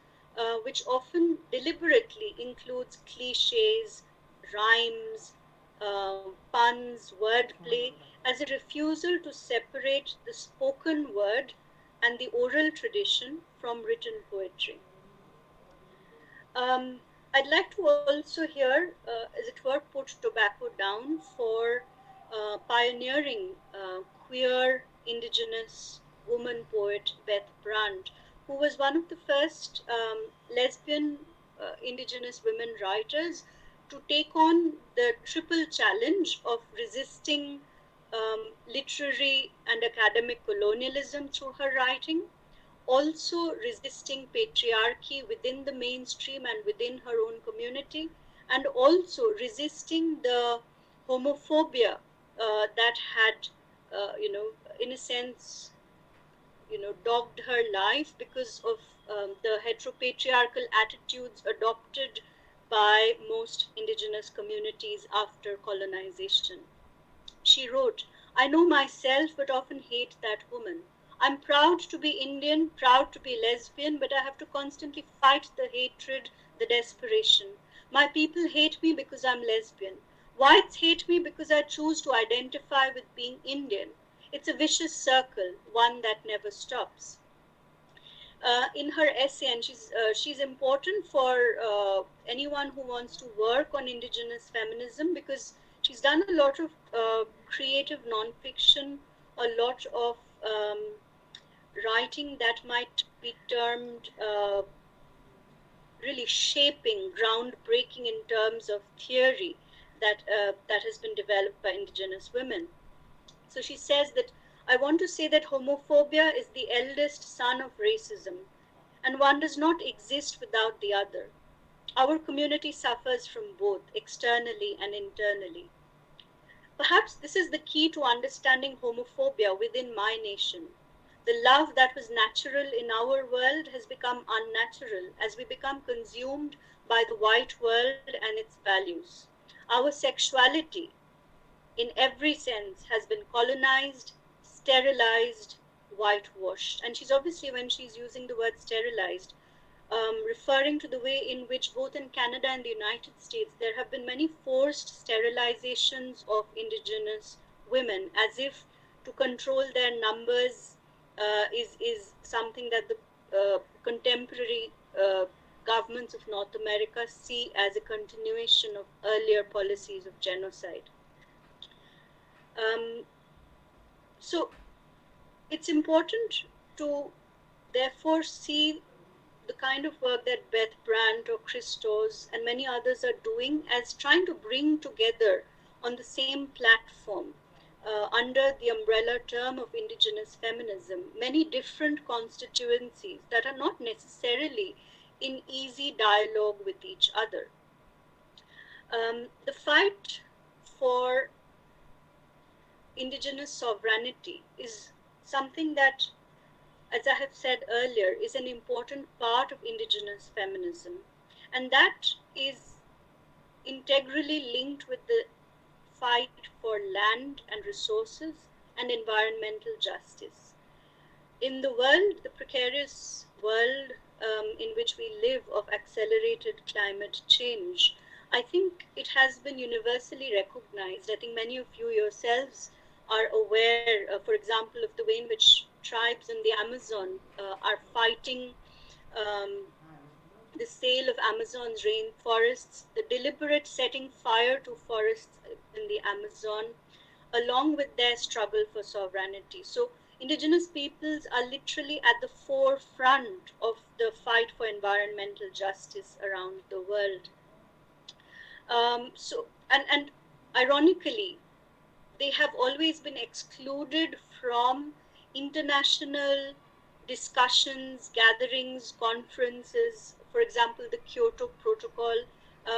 which often deliberately includes cliches, rhymes, puns, wordplay, as a refusal to separate the spoken word and the oral tradition from written poetry. I'd like to also here, as it were, put tobacco down for pioneering queer indigenous woman poet Beth Brandt, who was one of the first lesbian indigenous women writers to take on the triple challenge of resisting literary and academic colonialism through her writing, also resisting patriarchy within the mainstream and within her own community, and also resisting the homophobia that had, in a sense, dogged her life because of the heteropatriarchal attitudes adopted by most indigenous communities after colonization. She wrote, "I know myself but often hate that woman. I'm proud to be Indian, proud to be lesbian, but I have to constantly fight the hatred, the desperation. My people hate me because I'm lesbian. Whites hate me because I choose to identify with being Indian. It's a vicious circle, one that never stops." In her essay, and she's important for anyone who wants to work on indigenous feminism, because she's done a lot of creative nonfiction, a lot of writing that might be termed really shaping, groundbreaking in terms of theory that has been developed by indigenous women. So she says that, "I want to say that homophobia is the eldest son of racism, and one does not exist without the other. Our community suffers from both, externally and internally. Perhaps this is the key to understanding homophobia within my nation. The love that was natural in our world has become unnatural as we become consumed by the white world and its values. Our sexuality, in every sense, has been colonized, sterilized, whitewashed." And she's obviously, when she's using the word sterilized, referring to the way in which both in Canada and the United States there have been many forced sterilizations of indigenous women, as if to control their numbers is something that the contemporary governments of North America see as a continuation of earlier policies of genocide. So it's important to therefore see the kind of work that Beth Brandt or Christos and many others are doing as trying to bring together on the same platform, under the umbrella term of indigenous feminism, many different constituencies that are not necessarily in easy dialogue with each other. The fight for indigenous sovereignty is something that, as I have said earlier, is an important part of indigenous feminism. And that is integrally linked with the fight for land and resources and environmental justice. In the world, the precarious world in which we live of accelerated climate change, I think it has been universally recognized. I think many of you yourselves are aware, for example, of the way in which tribes in the Amazon are fighting the sale of Amazon's rainforests, the deliberate setting fire to forests in the Amazon, along with their struggle for sovereignty. So indigenous peoples are literally at the forefront of the fight for environmental justice around the world. And ironically, they have always been excluded from international discussions, gatherings, conferences. For example, the Kyoto Protocol.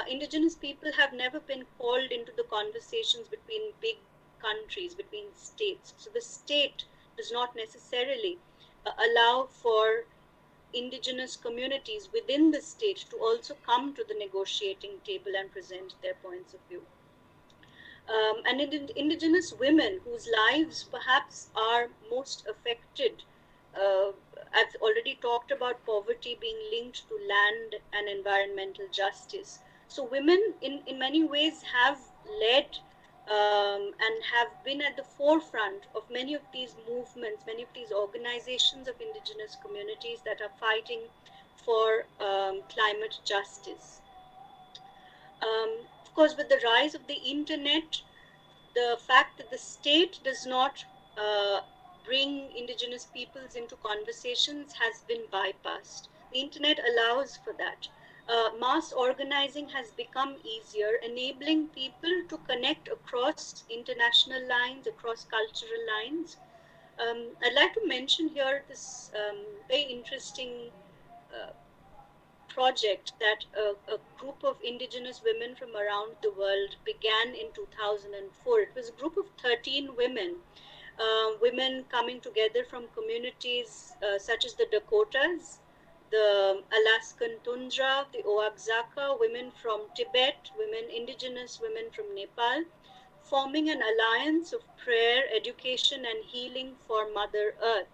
Indigenous people have never been called into the conversations between big countries, between states. So the state does not necessarily allow for indigenous communities within the state to also come to the negotiating table and present their points of view. And indigenous women whose lives perhaps are most affected. I've already talked about poverty being linked to land and environmental justice. So women in many ways have led and have been at the forefront of many of these movements, many of these organizations of indigenous communities that are fighting for climate justice. Of course, with the rise of the internet, the fact that the state does not bring indigenous peoples into conversations has been bypassed. The internet allows for that. Mass organizing has become easier, enabling people to connect across international lines, across cultural lines. I'd like to mention here this very interesting project that a group of indigenous women from around the world began in 2004. It was a group of 13 women, women coming together from communities such as the Dakotas, the Alaskan Tundra, the Oaxaca, women from Tibet, indigenous women from Nepal, forming an alliance of prayer, education, and healing for Mother Earth,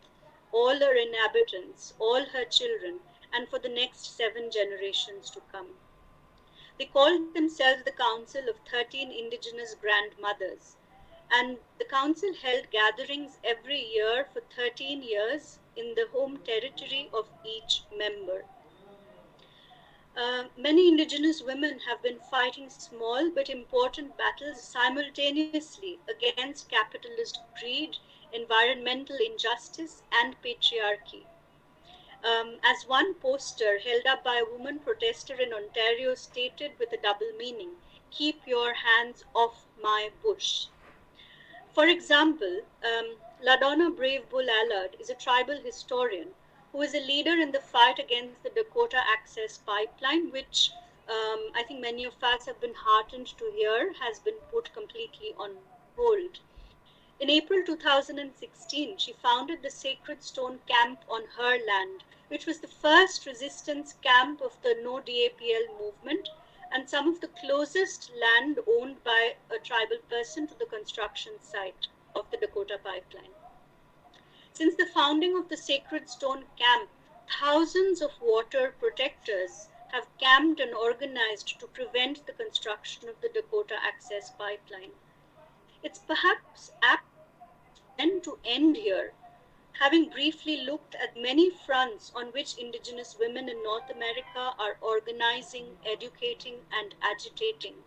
all her inhabitants, all her children, and for the next 7 generations to come. They called themselves the Council of 13 Indigenous Grandmothers, and the council held gatherings every year for 13 years in the home territory of each member. Many indigenous women have been fighting small but important battles simultaneously against capitalist greed, environmental injustice, and patriarchy. As one poster held up by a woman protester in Ontario stated with a double meaning, "Keep your hands off my bush." For example, LaDonna Brave Bull Allard is a tribal historian who is a leader in the fight against the Dakota Access Pipeline, which I think many of us have been heartened to hear has been put completely on hold. In April 2016, she founded the Sacred Stone Camp on her land, which was the first resistance camp of the No DAPL movement and some of the closest land owned by a tribal person to the construction site of the Dakota Pipeline. Since the founding of the Sacred Stone Camp, thousands of water protectors have camped and organized to prevent the construction of the Dakota Access Pipeline. It's perhaps apt then to end here, having briefly looked at many fronts on which indigenous women in North America are organizing, educating, and agitating,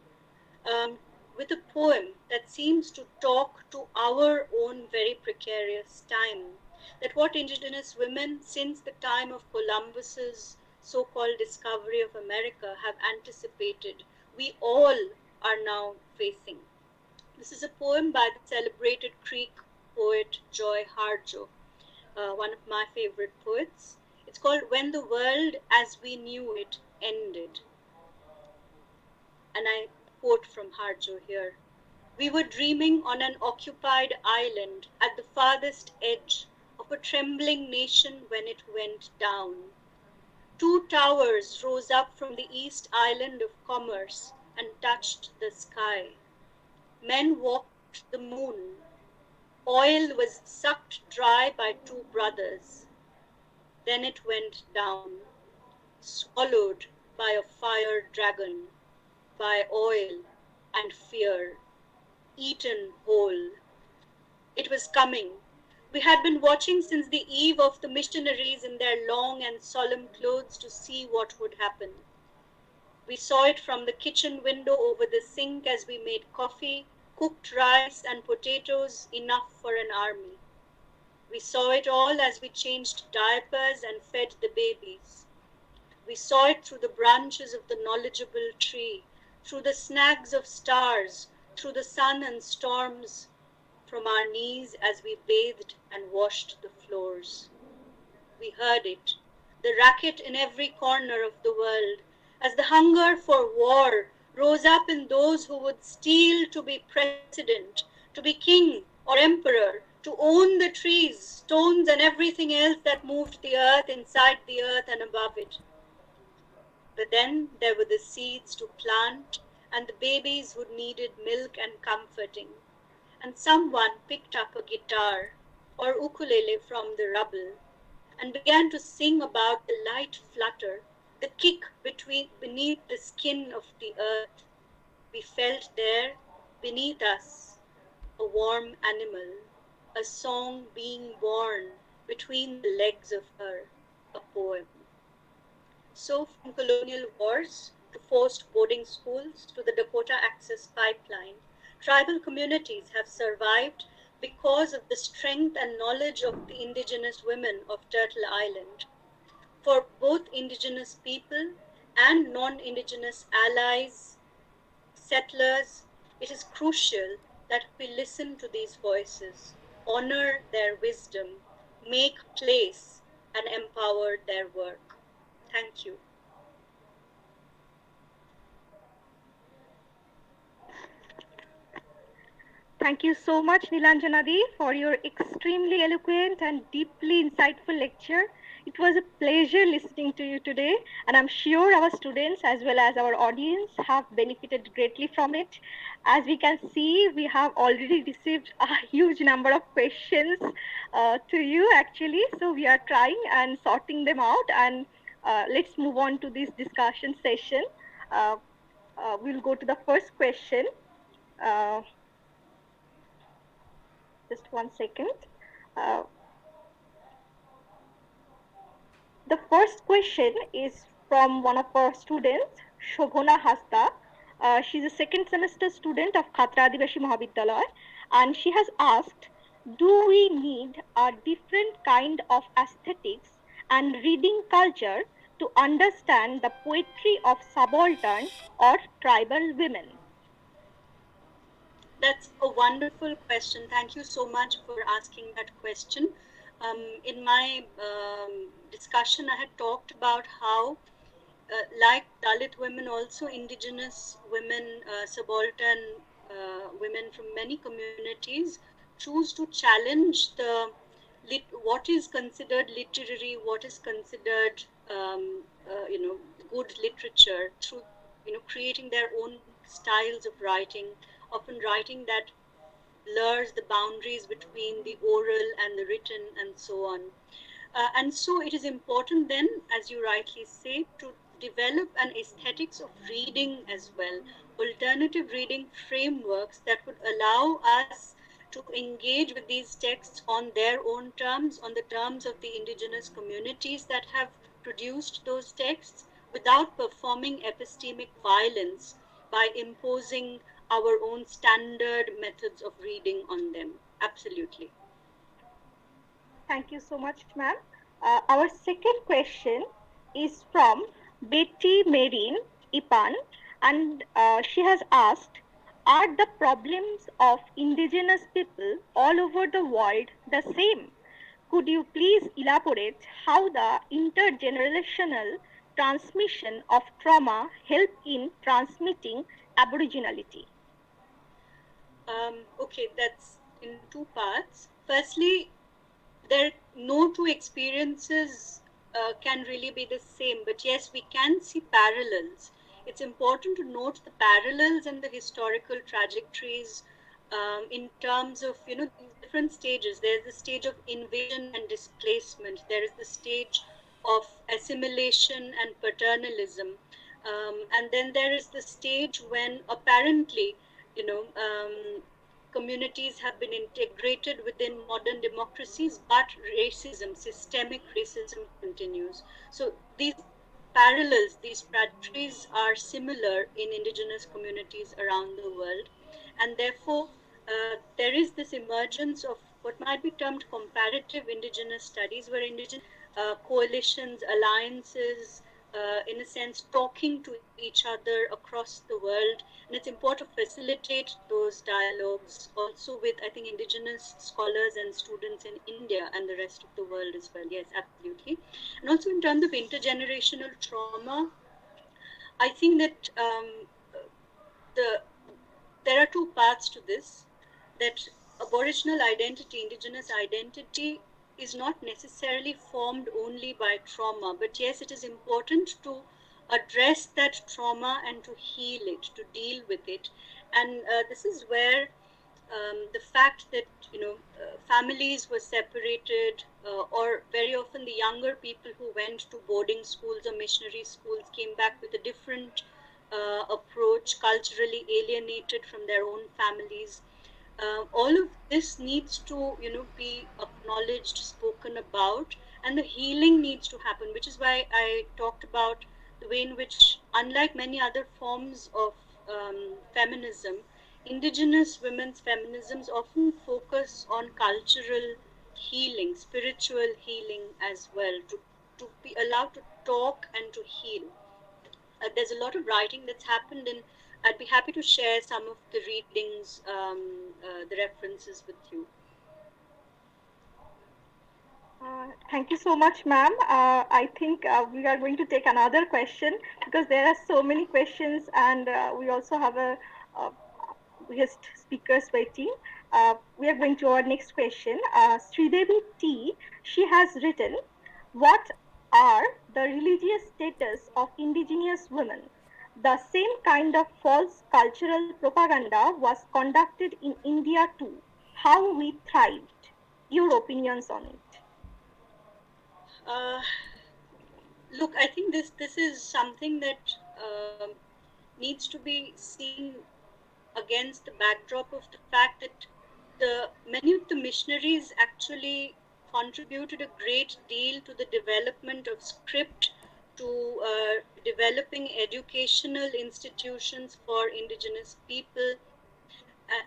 with a poem that seems to talk to our own very precarious time, that what indigenous women since the time of Columbus's so-called discovery of America have anticipated, we all are now facing. This is a poem by the celebrated Creek poet Joy Harjo, one of my favorite poets. It's called "When the World as We Knew It Ended." And I quote from Harjo here. "We were dreaming on an occupied island at the farthest edge of a trembling nation when it went down. 2 towers rose up from the east island of commerce and touched the sky. Men walked the moon. Oil was sucked dry by 2 brothers. Then it went down, swallowed by a fire dragon, by oil and fear, eaten whole. It was coming. We had been watching since the eve of the missionaries in their long and solemn clothes to see what would happen. We saw it from the kitchen window over the sink as we made coffee, cooked rice and potatoes, enough for an army. We saw it all as we changed diapers and fed the babies. We saw it through the branches of the knowledgeable tree, through the snags of stars, through the sun and storms, from our knees as we bathed and washed the floors. We heard it, the racket in every corner of the world, as the hunger for war rose up in those who would steal to be president, to be king or emperor, to own the trees, stones and everything else that moved the earth, inside the earth and above it. But then there were the seeds to plant and the babies who needed milk and comforting. And someone picked up a guitar or ukulele from the rubble and began to sing about the light flutter, the kick beneath the skin of the earth. We felt there, beneath us, a warm animal, a song being born between the legs of her, a poem. So from colonial wars to forced boarding schools to the Dakota Access Pipeline, tribal communities have survived because of the strength and knowledge of the indigenous women of Turtle Island. For both indigenous people and non-indigenous allies, settlers, it is crucial that we listen to these voices, honor their wisdom, make place, and empower their work. Thank you. Thank you so much, Nilanjanadi, for your extremely eloquent and deeply insightful lecture. It was a pleasure listening to you today, and I'm sure our students as well as our audience have benefited greatly from it. As we can see, we have already received a huge number of questions to you actually. So we are trying and sorting them out, and let's move on to this discussion session. We'll go to the first question. Just 1 second. The first question is from one of our students, Shobhana Hasta. She's a second semester student of Khatra Adibasi Mahavidyalaya, and she has asked, do we need a different kind of aesthetics and reading culture to understand the poetry of subaltern or tribal women? That's a wonderful question. Thank you so much for asking that question. In my discussion, I had talked about how, like Dalit women, also indigenous women, subaltern women from many communities choose to challenge the what is considered literary, what is considered good literature through creating their own styles of writing, often writing that blurs the boundaries between the oral and the written and so on. And so it is important then, as you rightly say, to develop an aesthetics of reading as well, alternative reading frameworks that would allow us to engage with these texts on their own terms, on the terms of the indigenous communities that have produced those texts, without performing epistemic violence by imposing our own standard methods of reading on them. Absolutely. Thank you so much, ma'am. Our second question is from Betty Marine Ipan, and she has asked, are the problems of indigenous people all over the world the same? Could you please elaborate how the intergenerational transmission of trauma help in transmitting aboriginality? Okay, that's in 2 parts. Firstly, no two experiences can really be the same, but yes, we can see parallels. It's important to note the parallels and the historical trajectories in terms of these different stages. There's the stage of invasion and displacement. There is the stage of assimilation and paternalism, and then there is the stage when apparently communities have been integrated within modern democracies, but racism, systemic racism continues. So these parallels, these trajectories are similar in indigenous communities around the world. And therefore, there is this emergence of what might be termed comparative indigenous studies, where indigenous coalitions, alliances, in a sense, talking to each other across the world. And it's important to facilitate those dialogues also with, I think, indigenous scholars and students in India and the rest of the world as well. Yes, absolutely. And also in terms of intergenerational trauma, I think that there are two paths to this, that Aboriginal identity, indigenous identity, is not necessarily formed only by trauma, but yes, it is important to address that trauma and to heal it, to deal with it. And this is where the fact that families were separated, or very often the younger people who went to boarding schools or missionary schools came back with a different approach, culturally alienated from their own families. All of this needs to be acknowledged, spoken about, and the healing needs to happen, which is why I talked about the way in which, unlike many other forms of feminism, indigenous women's feminisms often focus on cultural healing, spiritual healing as well, to be allowed to talk and to heal. There's a lot of writing that's happened, and I'd be happy to share some of the readings, the references with you. Thank you so much, ma'am. I think we are going to take another question, because there are so many questions, and we also have a guest speakers waiting. We are going to our next question. Sridevi T, she has written, what are the religious status of indigenous women? The same kind of false cultural propaganda was conducted in India too. How we thrived? Your opinions on it? Look, I think this is something that needs to be seen against the backdrop of the fact that many of the missionaries actually contributed a great deal to the development of script, to developing educational institutions for indigenous people.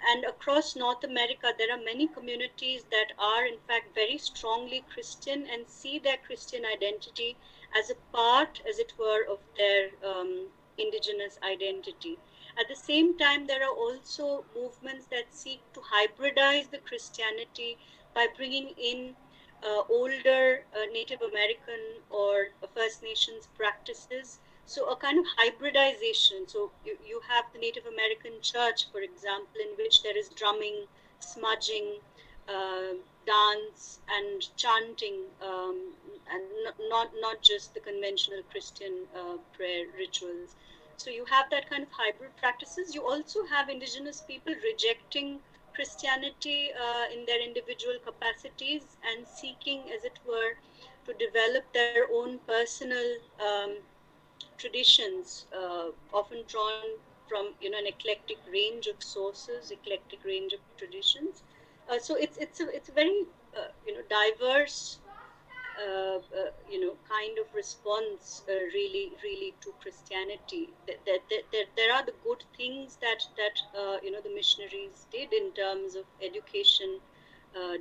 And across North America, there are many communities that are in fact very strongly Christian and see their Christian identity as a part, as it were, of their indigenous identity. At the same time, there are also movements that seek to hybridize the Christianity by bringing in older Native American or First Nations practices. So a kind of hybridization. So you have the Native American church, for example, in which there is drumming, smudging, dance, and chanting, and not just the conventional Christian prayer rituals. So you have that kind of hybrid practices. You also have indigenous people rejecting Christianity in their individual capacities and seeking, as it were, to develop their own personal traditions, often drawn from an eclectic range of sources, eclectic range of traditions. So it's a very diverse kind of response, really to Christianity. There are the good things that the missionaries did in terms of education,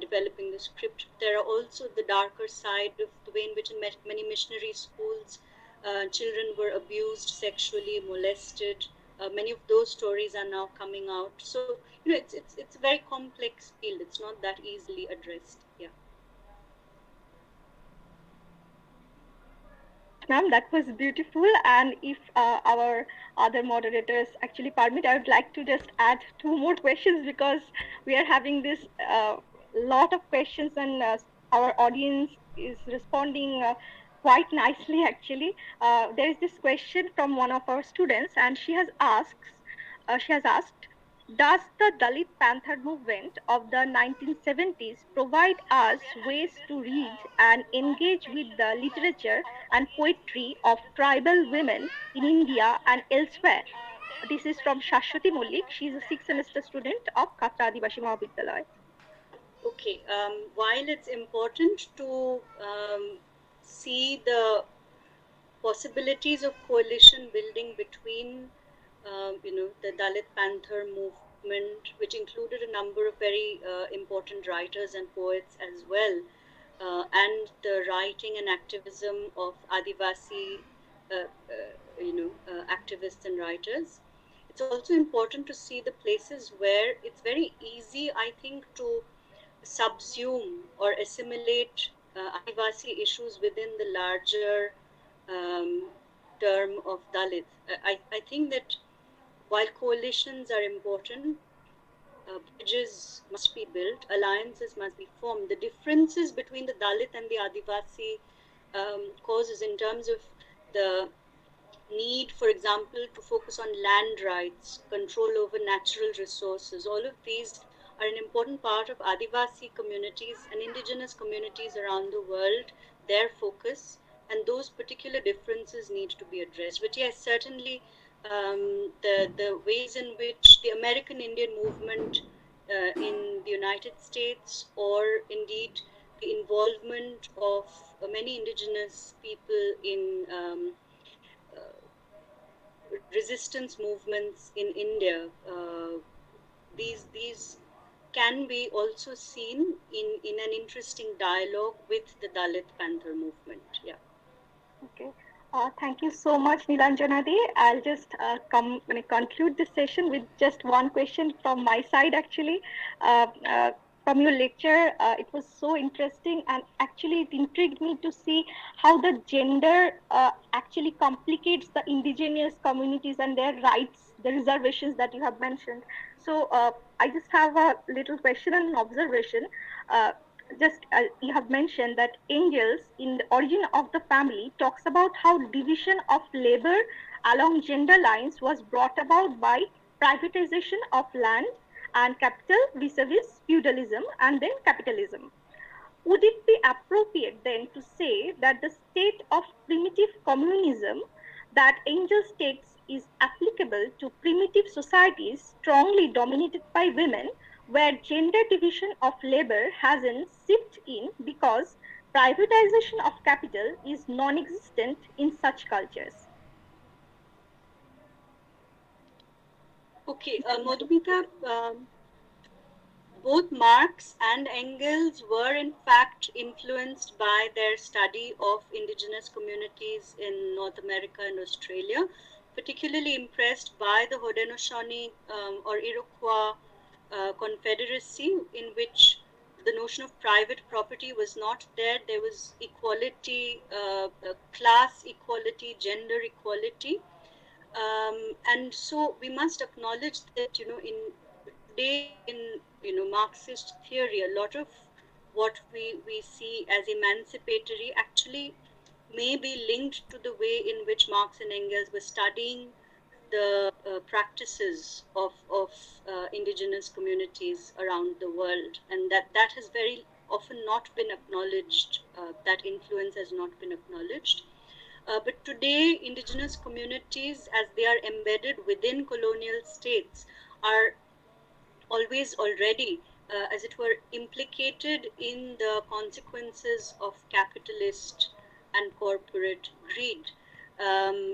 developing the script. There are also the darker side of the way in which in many missionary schools children were abused, sexually molested. Many of those stories are now coming out. So it's a very complex field. It's not that easily addressed. Yeah. Ma'am, that was beautiful. And if our other moderators actually permit, I would like to just add two more questions, because we are having this lot of questions, and our audience is responding quite nicely actually. There is this question from one of our students, and she has asked, does the Dalit Panther movement of the 1970s provide us ways to read and engage with the literature and poetry of tribal women in India and elsewhere? This is from Shashwati Mullik. She is a sixth semester student of Khatra Adibasi Mahavidyalaya. Okay, while it's important to see the possibilities of coalition building between, the Dalit Panther movement, which included a number of very important writers and poets as well, and the writing and activism of Adivasi, activists and writers. It's also important to see the places where it's very easy, I think, to subsume or assimilate Adivasi issues within the larger um, term of Dalit. I think that while coalitions are important, bridges must be built, alliances must be formed. The differences between the Dalit and the Adivasi causes in terms of the need, for example, to focus on land rights, control over natural resources, all of these are an important part of Adivasi communities and indigenous communities around the world, their focus, and those particular differences need to be addressed. But yes, certainly the ways in which the American Indian movement in the United States, or indeed the involvement of many indigenous people in resistance movements in India, these can be also seen in an interesting dialogue with the Dalit Panther movement. Yeah. Okay. Thank you so much, Nilanjanadi. I'll just conclude this session with just one question from my side, actually. From your lecture, it was so interesting, and actually it intrigued me to see how the gender actually complicates the indigenous communities and their rights, the reservations that you have mentioned. So I just have a little question and an observation. Just you have mentioned that Engels in the origin of the family talks about how division of labor along gender lines was brought about by privatization of land and capital vis-a-vis feudalism and then capitalism. Would it be appropriate then to say that the state of primitive communism that Engels takes is applicable to primitive societies strongly dominated by women, where gender division of labor hasn't seeped in because privatization of capital is non-existent in such cultures? Okay, Madhumita, both Marx and Engels were in fact influenced by their study of indigenous communities in North America and Australia, particularly impressed by the Haudenosaunee or Iroquois confederacy, in which the notion of private property was not there. There was equality, class equality, gender equality. And so we must acknowledge that, in today in Marxist theory, a lot of what we see as emancipatory actually may be linked to the way in which Marx and Engels were studying the practices of indigenous communities around the world, and that has very often not been acknowledged. That influence has not been acknowledged. But today, indigenous communities, as they are embedded within colonial states, are always already, as it were, implicated in the consequences of capitalist and corporate greed.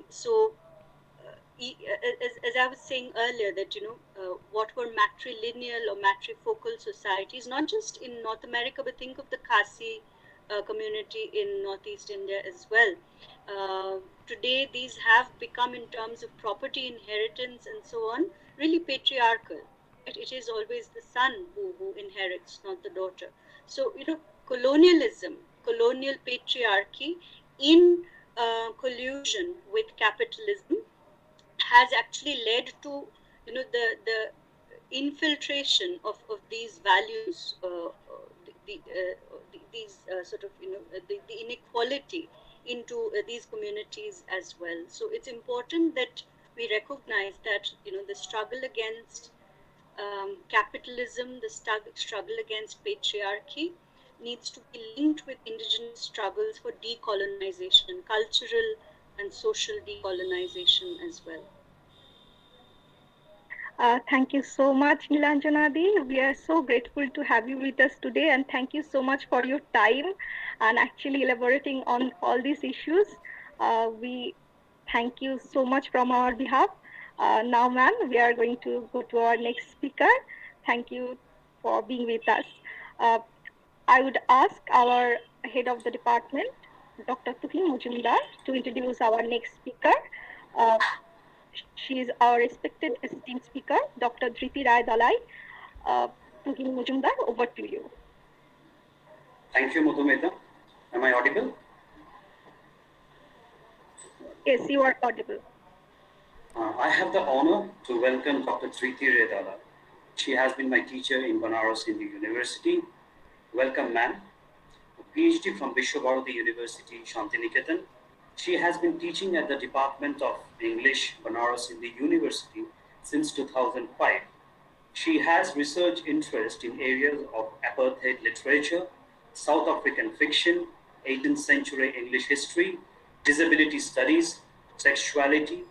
So, as I was saying earlier, that what were matrilineal or matrifocal societies, not just in North America, but think of the Khasi community in Northeast India as well. Today, these have become, in terms of property inheritance and so on, really patriarchal. It is always the son who inherits, not the daughter. So, colonialism, colonial patriarchy in collusion with capitalism has actually led to, the infiltration of these values, these sort of, the inequality into these communities as well. So it's important that we recognize that, the struggle against capitalism, the struggle against patriarchy needs to be linked with indigenous struggles for decolonization, cultural and social decolonization as well. Thank you so much, Nilanjanadi. We are so grateful to have you with us today, and thank you so much for your time and actually elaborating on all these issues. We thank you so much from our behalf. Now, ma'am, we are going to go to our next speaker. Thank you for being with us. I would ask our head of the department, Dr. Tuhin Mujumdar, to introduce our next speaker. She is our respected esteemed speaker, Dr. Dhriti Rai Dalai. Tuhin Mujumdar, over to you. Thank you, Madhumeta. Am I audible? Yes, you are audible. I have the honor to welcome Dr. Dhriti Rai Dalai. She has been my teacher in Banaras Hindu University. Welcome, ma'am. A PhD from Vishwabharati University, Shantiniketan. She has been teaching at the Department of English, Banaras Hindu University since 2005. She has research interest in areas of apartheid literature, South African fiction, 18th century English history, disability studies, sexuality,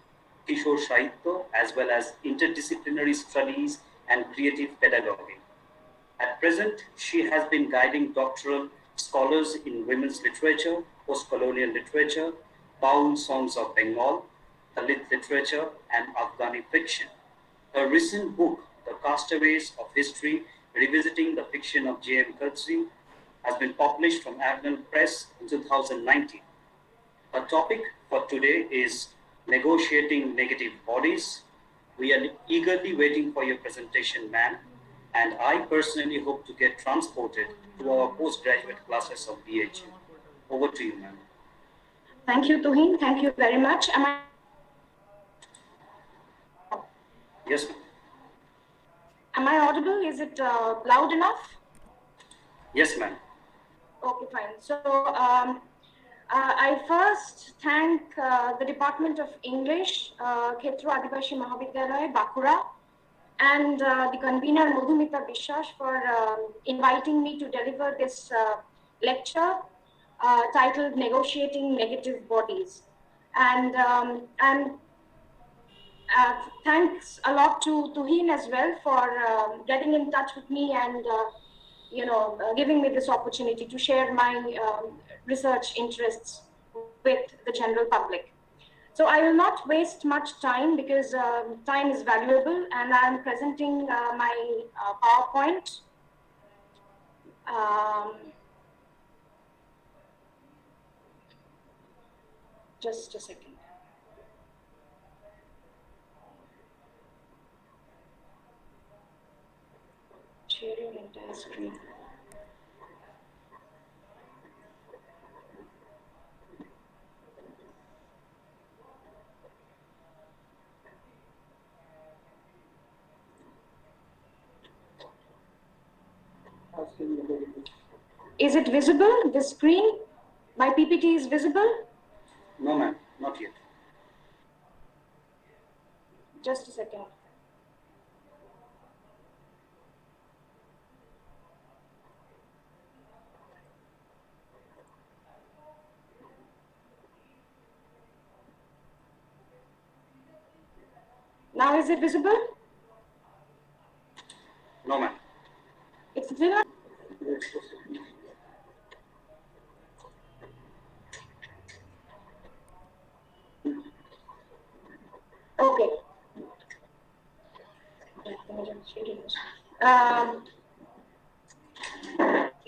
Kishore Sahitya, as well as interdisciplinary studies and creative pedagogy. At present, she has been guiding doctoral scholars in women's literature, post-colonial literature, Baul songs of Bengal, Dalit literature, and Afghani fiction. Her recent book, The Castaways of History, Revisiting the Fiction of J.M. Coetzee, has been published from Avnon Press in 2019. Our topic for today is Negotiating Negative Bodies. We are eagerly waiting for your presentation, ma'am, and I personally hope to get transported to our postgraduate classes of BHU. Over to you, ma'am. Thank you, Tuhin. Thank you very much. Yes, ma'am. Am I audible? Is it loud enough? Yes, ma'am. Okay, fine. So I first thank the Department of English, Khatra Adibasi Mahavidyalaya, Bakura, and the convener Madhumita Bishwas for inviting me to deliver this lecture titled Negotiating Negative Bodies. And thanks a lot to Tuhin as well for getting in touch with me and giving me this opportunity to share my research interests with the general public. So I will not waste much time because time is valuable, and I'm presenting my PowerPoint. Just a second. Share your entire screen. Is it visible, the screen? My PPT is visible? No, ma'am, not yet. Just a second. Now is it visible? No, ma'am. It's visible? Okay.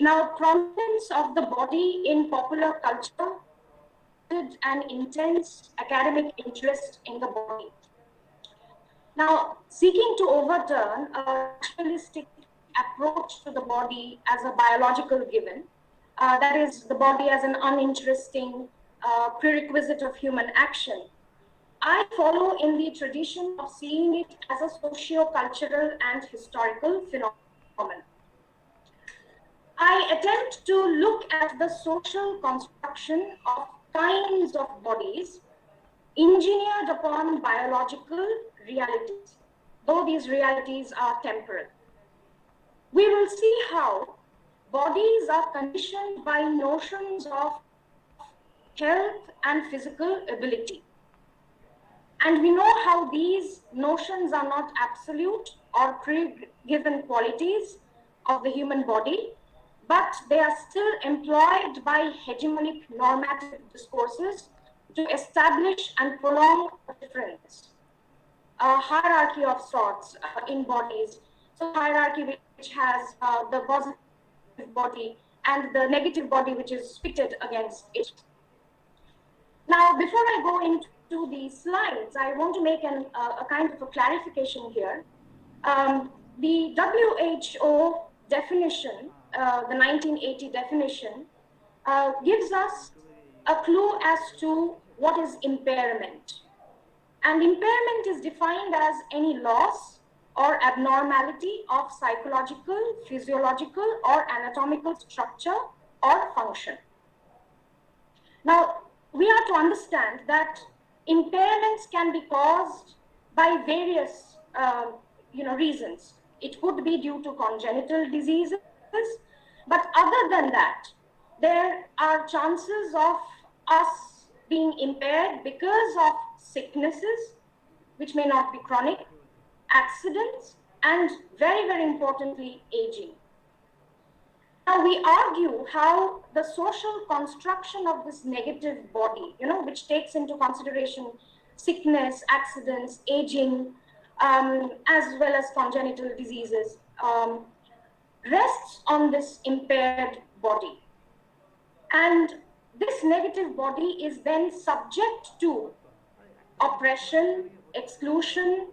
Now, prominence of the body in popular culture an intense academic interest in the body. Now, seeking to overturn a naturalistic approach to the body as a biological given, that is, the body as an uninteresting prerequisite of human action, I follow in the tradition of seeing it as a socio-cultural and historical phenomenon. I attempt to look at the social construction of kinds of bodies engineered upon biological realities, though these realities are temporal. We will see how bodies are conditioned by notions of health and physical ability. And we know how these notions are not absolute or pre-given qualities of the human body, but they are still employed by hegemonic normative discourses to establish and prolong a difference, a hierarchy of sorts in bodies. So hierarchy which has the positive body and the negative body which is pitted against it. Now, before I go into the slides, I want to make a kind of a clarification here. The WHO definition, the 1980 definition, gives us a clue as to what is impairment. And impairment is defined as any loss or abnormality of psychological, physiological, or anatomical structure or function. Now, we are to understand that impairments can be caused by various reasons. It could be due to congenital diseases, but other than that, there are chances of us being impaired because of sicknesses, which may not be chronic, accidents, and very, very importantly, aging. Now we argue how the social construction of this negative body, which takes into consideration sickness, accidents, aging, as well as congenital diseases, rests on this impaired body. And this negative body is then subject to oppression, exclusion,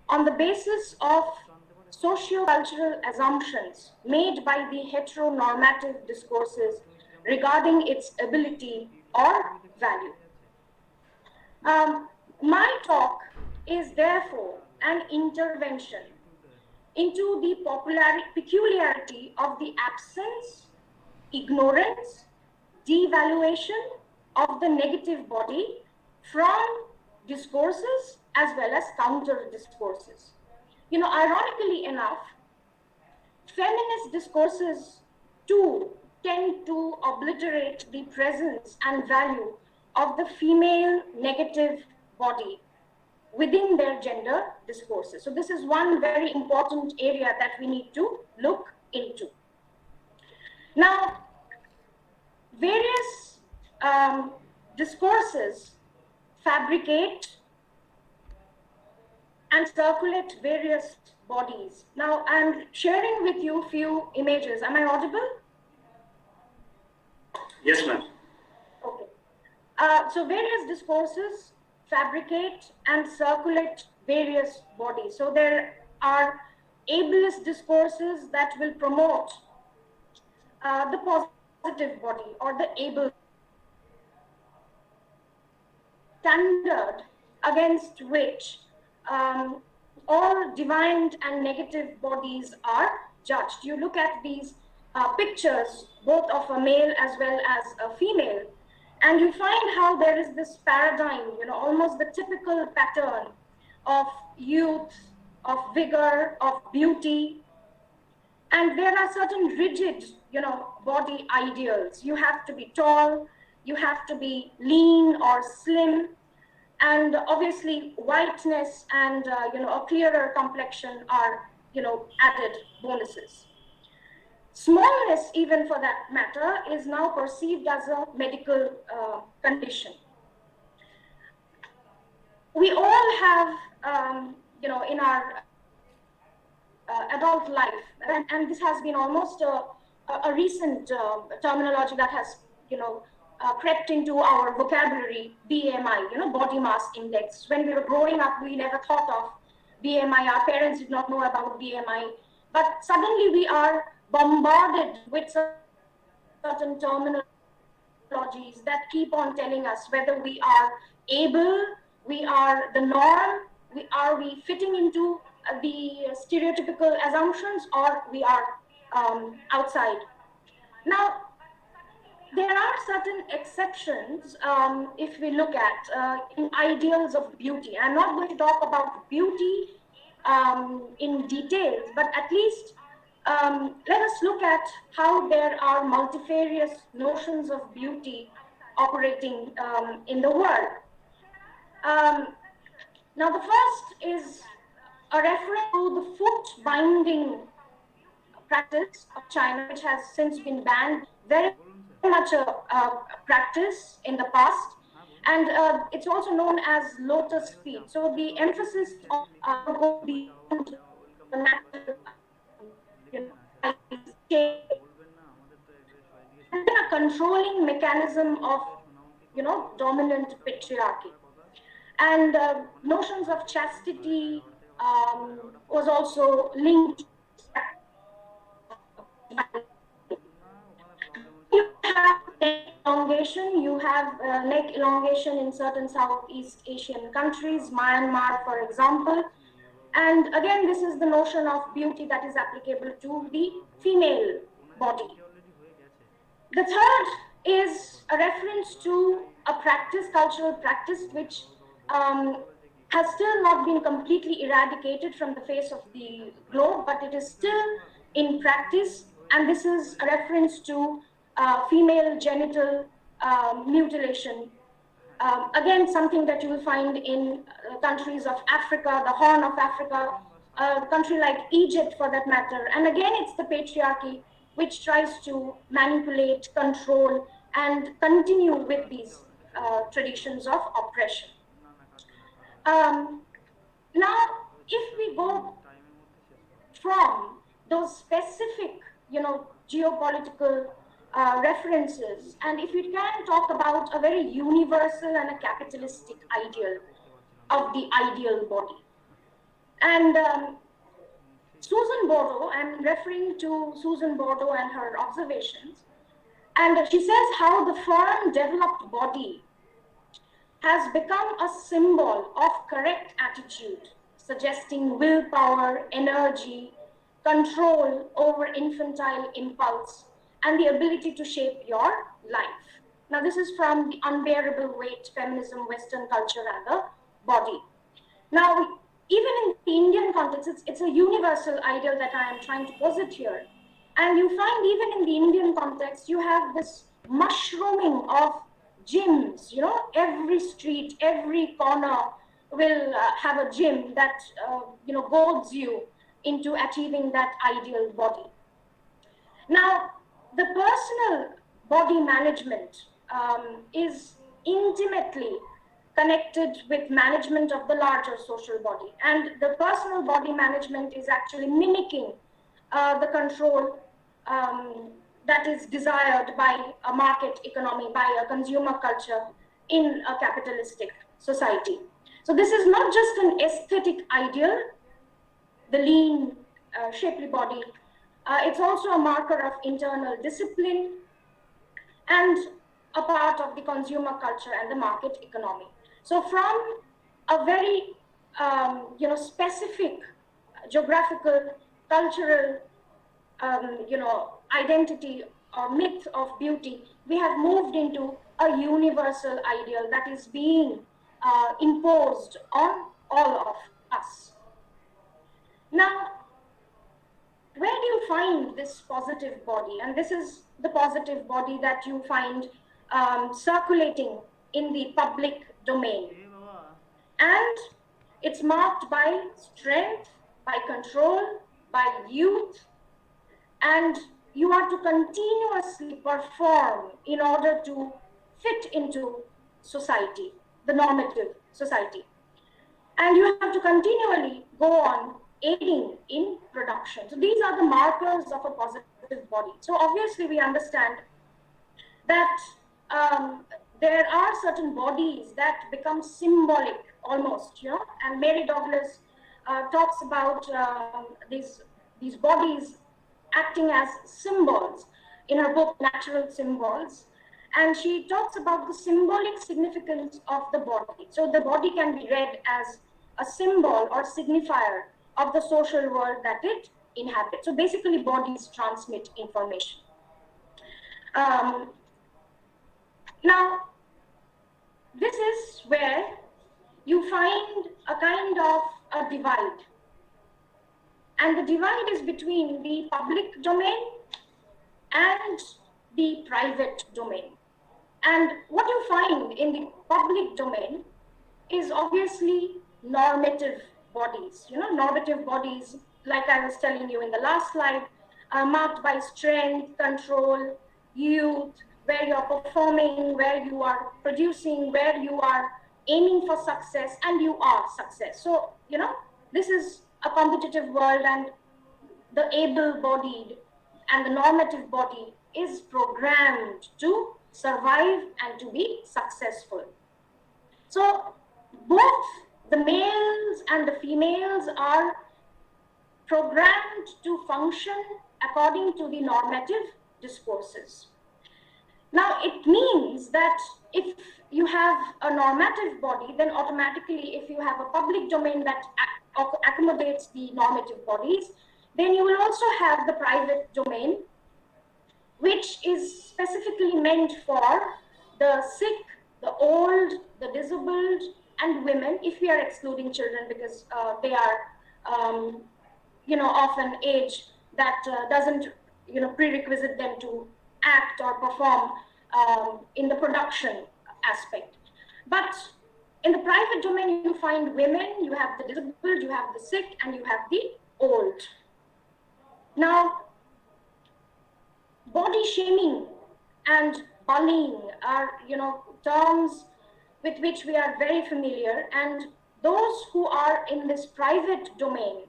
on the basis of socio-cultural assumptions made by the heteronormative discourses regarding its ability or value. My talk is therefore an intervention into the peculiarity of the absence, ignorance, devaluation of the negative body from discourses as well as counter discourses. Ironically enough, feminist discourses too tend to obliterate the presence and value of the female negative body within their gender discourses. So this is one very important area that we need to look into. Now, various discourses fabricate and circulate various bodies. Now, I'm sharing with you a few images. Am I audible? Yes, ma'am. Okay. So various discourses fabricate and circulate various bodies. So there are ableist discourses that will promote the positive body or the able standard against which all divine and negative bodies are judged. You look at these pictures, both of a male as well as a female, and you find how there is this paradigm, almost the typical pattern of youth, of vigor, of beauty. And there are certain rigid, body ideals. You have to be tall, you have to be lean or slim, and obviously whiteness and a clearer complexion are added bonuses. Smallness, even for that matter, is now perceived as a medical condition. We all have in our adult life, and this has been almost a recent terminology that has crept into our vocabulary, BMI, body mass index. When we were growing up, we never thought of BMI. Our parents did not know about BMI. But suddenly we are bombarded with certain terminologies that keep on telling us whether we are able, we are the norm, are we fitting into the stereotypical assumptions, or we are outside. Now, there are certain exceptions if we look at in ideals of beauty. I'm not going to talk about beauty in details, but at least let us look at how there are multifarious notions of beauty operating in the world. Now, the first is a reference to the foot binding practice of China, which has since been banned, very much a practice in the past. And it's also known as lotus feet. So the emphasis on go beyond the natural shape, and then a controlling mechanism of dominant patriarchy. And notions of chastity was also linked. You have neck elongation. You have neck elongation in certain Southeast Asian countries, Myanmar, for example. And again, this is the notion of beauty that is applicable to the female body. The third is a reference to a practice, cultural practice, which has still not been completely eradicated from the face of the globe, but it is still in practice. And this is a reference to female genital mutilation. Again, something that you will find in countries of Africa, the Horn of Africa, a country like Egypt for that matter. And again, it's the patriarchy which tries to manipulate, control, and continue with these traditions of oppression. Now, if we go from those specific, geopolitical references, and if we can talk about a very universal and a capitalistic ideal of the ideal body. And Susan Bordeaux, I'm referring to Susan Bordeaux and her observations, and she says how the firm developed body has become a symbol of correct attitude, suggesting willpower, energy, control over infantile impulse, and the ability to shape your life. Now, this is from The Unbearable Weight, Feminism, Western Culture, and the Body. Now, even in the Indian context, it's a universal ideal that I am trying to posit here. And you find even in the Indian context, you have this mushrooming of gyms, every street, every corner will have a gym that, goads you into achieving that ideal body. Now, the personal body management is intimately connected with management of the larger social body. And the personal body management is actually mimicking the control that is desired by a market economy, by a consumer culture in a capitalistic society. So this is not just an aesthetic ideal, the lean, shapely body. It's also a marker of internal discipline and a part of the consumer culture and the market economy. So from a very, specific geographical, cultural, identity or myth of beauty, we have moved into a universal ideal that is being imposed on all of us. Now, where do you find this positive body? And this is the positive body that you find circulating in the public domain. And it's marked by strength, by control, by youth, and you are to continuously perform in order to fit into society, the normative society. And you have to continually go on aiding in production. So these are the markers of a positive body. So obviously we understand that there are certain bodies that become symbolic almost, and Mary Douglas talks about these bodies acting as symbols in her book, Natural Symbols. And she talks about the symbolic significance of the body. So the body can be read as a symbol or signifier of the social world that it inhabits. So basically, bodies transmit information. Now, this is where you find a kind of a divide. And the divide is between the public domain and the private domain. And what you find in the public domain is obviously normative bodies. Normative bodies, like I was telling you in the last slide, are marked by strength, control, youth, where you are performing, where you are producing, where you are aiming for success, and you are success. So, this is a competitive world, and the able-bodied and the normative body is programmed to survive and to be successful. So both the males and the females are programmed to function according to the normative discourses. Now, it means that if you have a normative body, then automatically, if you have a public domain that accommodates the normative bodies, then you will also have the private domain, which is specifically meant for the sick, the old, the disabled, and women, if we are excluding children, because they are, often age that doesn't, prerequisite them to act or perform in the production aspect. But in the private domain, you find women, you have the disabled, you have the sick, and you have the old. Now, body shaming and bullying are, terms with which we are very familiar, and those who are in this private domain,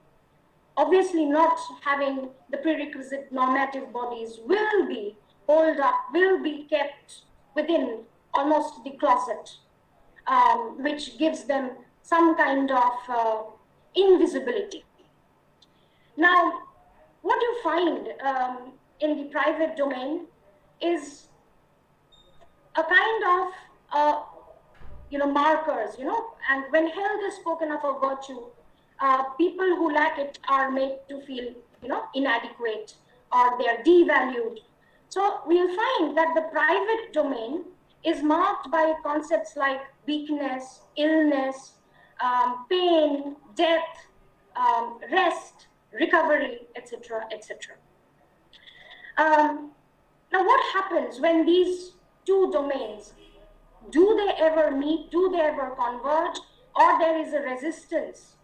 obviously not having the prerequisite normative bodies, will be holed up, will be kept within almost the closet, which gives them some kind of invisibility. Now, what you find in the private domain is a kind of markers, and when health is spoken of a virtue, people who lack it are made to feel, inadequate, or they are devalued. So we'll find that the private domain is marked by concepts like weakness, illness, pain, death, rest, recovery, etc., etc. Now, what happens when these two domains, do they ever meet, do they ever converge, or there is a resistance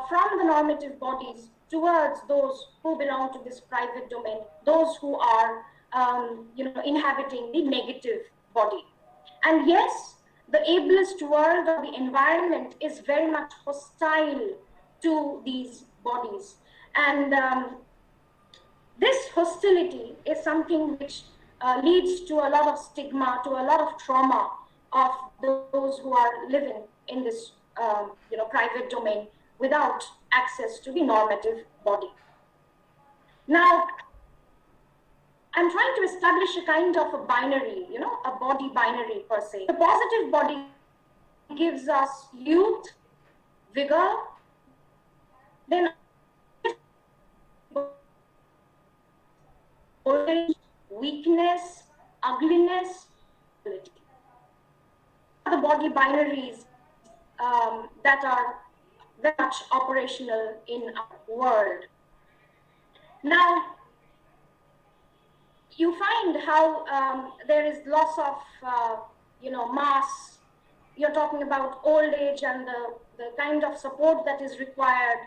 from the normative bodies towards those who belong to this private domain, those who are inhabiting the negative body? And yes, the ableist world or the environment is very much hostile to these bodies. And this hostility is something which leads to a lot of stigma, to a lot of trauma of those who are living in this private domain without access to the normative body. Now, I'm trying to establish a kind of a binary, a body binary per se. The positive body gives us youth, vigor, then weakness, ugliness, ability. The body binaries that are very much operational in our world. Now, you find how there is loss of, mass. You're talking about old age and the kind of support that is required.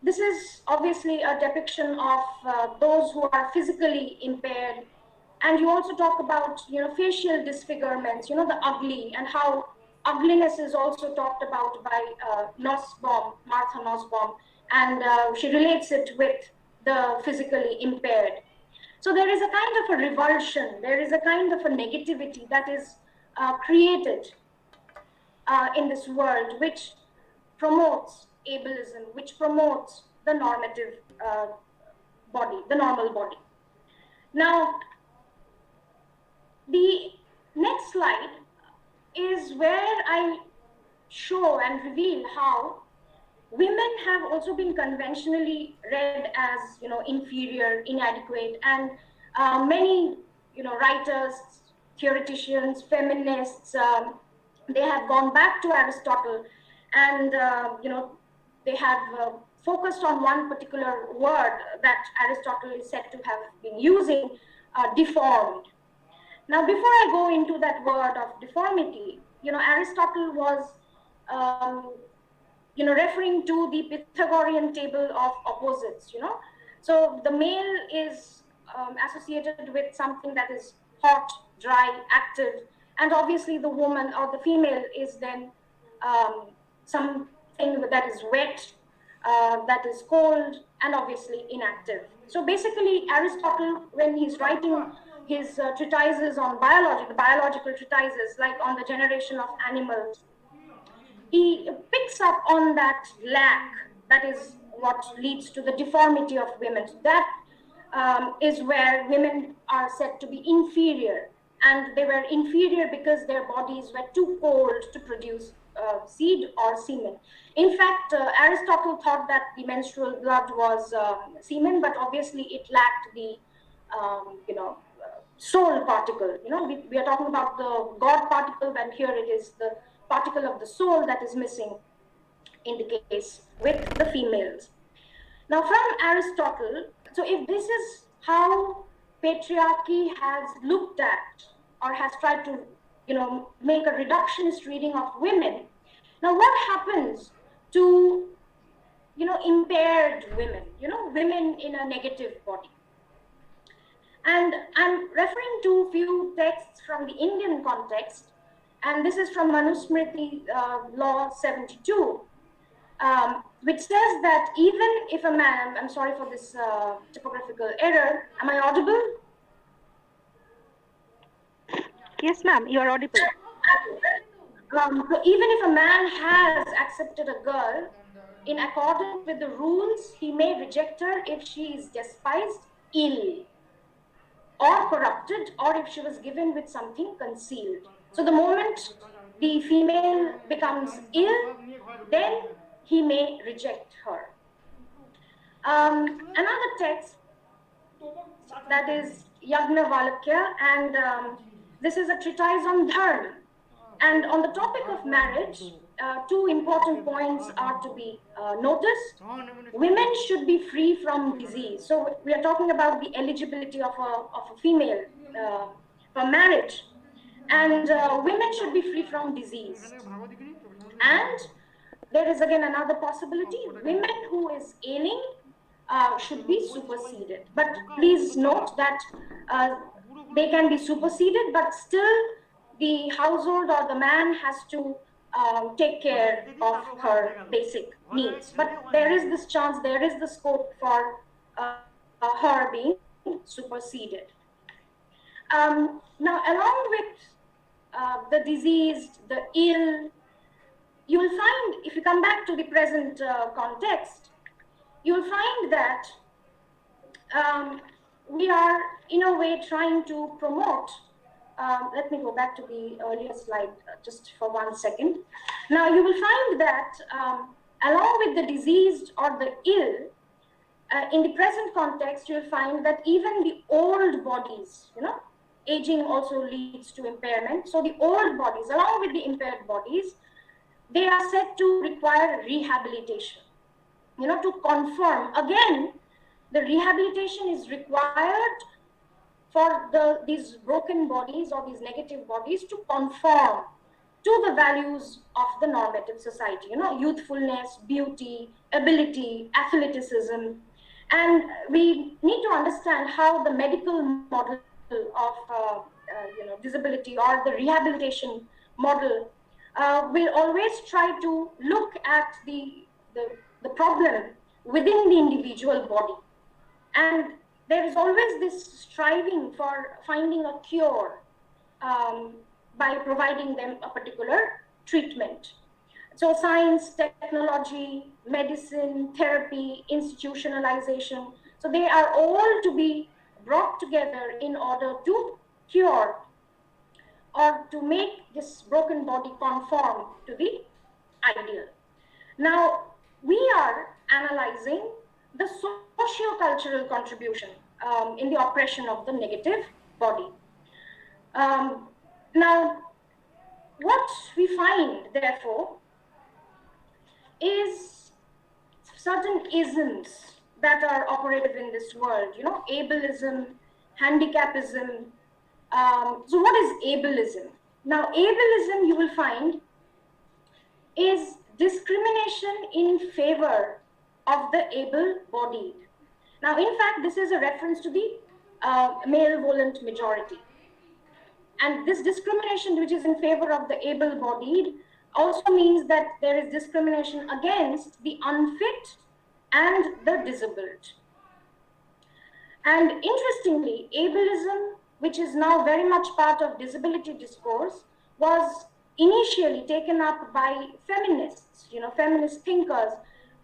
This is obviously a depiction of those who are physically impaired. And you also talk about, facial disfigurements, the ugly, and how ugliness is also talked about by Martha Nussbaum, and she relates it with the physically impaired. So there is a kind of a revulsion, there is a kind of a negativity that is created in this world, which promotes ableism, which promotes the normative body, the normal body. Now, the next slide is where I show and reveal how women have also been conventionally read as, inferior, inadequate, and many, writers, theoreticians, feminists, they have gone back to Aristotle, and they have focused on one particular word that Aristotle is said to have been using, deformed. Now, before I go into that word of deformity, Aristotle was, referring to the Pythagorean table of opposites. So the male is associated with something that is hot, dry, active, and obviously the woman or the female is then something that is wet, that is cold, and obviously inactive. So basically, Aristotle, when he's writing his treatises on biology, the biological treatises, like on the generation of animals, he picks up on that lack that is what leads to the deformity of women. That is where women are said to be inferior, and they were inferior because their bodies were too cold to produce seed or semen. In fact, Aristotle thought that the menstrual blood was semen, but obviously it lacked the soul particle. We are talking about the God particle, and here it is the particle of the soul that is missing in the case with the females. Now, from Aristotle, so if this is how patriarchy has looked at or has tried to, make a reductionist reading of women, now what happens to, impaired women, women in a negative body? And I'm referring to a few texts from the Indian context, and this is from Manusmriti Law 72, which says that even if a man, I'm sorry for this typographical error, am I audible? Yes, ma'am, you are audible. So even if a man has accepted a girl, in accordance with the rules, he may reject her if she is despised, ill, or corrupted, or if she was given with something concealed. So the moment the female becomes ill, then he may reject her. Another text that is Yagnavalkya, and this is a treatise on dharma. And on the topic of marriage, two important points are to be noticed. Women should be free from disease. So we are talking about the eligibility of a female for marriage. And women should be free from disease. And there is again another possibility. Women who is ailing should be superseded. But please note that they can be superseded, but still the household or the man has to take care of her basic needs. But there is this chance, there is the scope for her being superseded. Now, along with the diseased, the ill, you will find, if you come back to the present context, you will find that we are, in a way, trying to promote. Let me go back to the earlier slide just for 1 second. Now, you will find that along with the diseased or the ill, in the present context, you'll find that even the old bodies, aging also leads to impairment. So the old bodies, along with the impaired bodies, they are said to require rehabilitation, to confirm. Again, the rehabilitation is required for these broken bodies or these negative bodies to conform to the values of the normative society, youthfulness, beauty, ability, athleticism. And we need to understand how the medical model of disability or the rehabilitation model will always try to look at the problem within the individual body. And there is always this striving for finding a cure by providing them a particular treatment. So science, technology, medicine, therapy, institutionalization, so they are all to be brought together in order to cure or to make this broken body conform to the ideal. Now, we are analyzing the socio-cultural contribution in the oppression of the negative body. Now, what we find, therefore, is certain isms that are operative in this world, ableism, handicapism. So what is ableism? Now, ableism, you will find, is discrimination in favor of the able-bodied. Now, in fact, this is a reference to the male-volant majority. And this discrimination, which is in favor of the able-bodied, also means that there is discrimination against the unfit and the disabled. And interestingly, ableism, which is now very much part of disability discourse, was initially taken up by feminists, feminist thinkers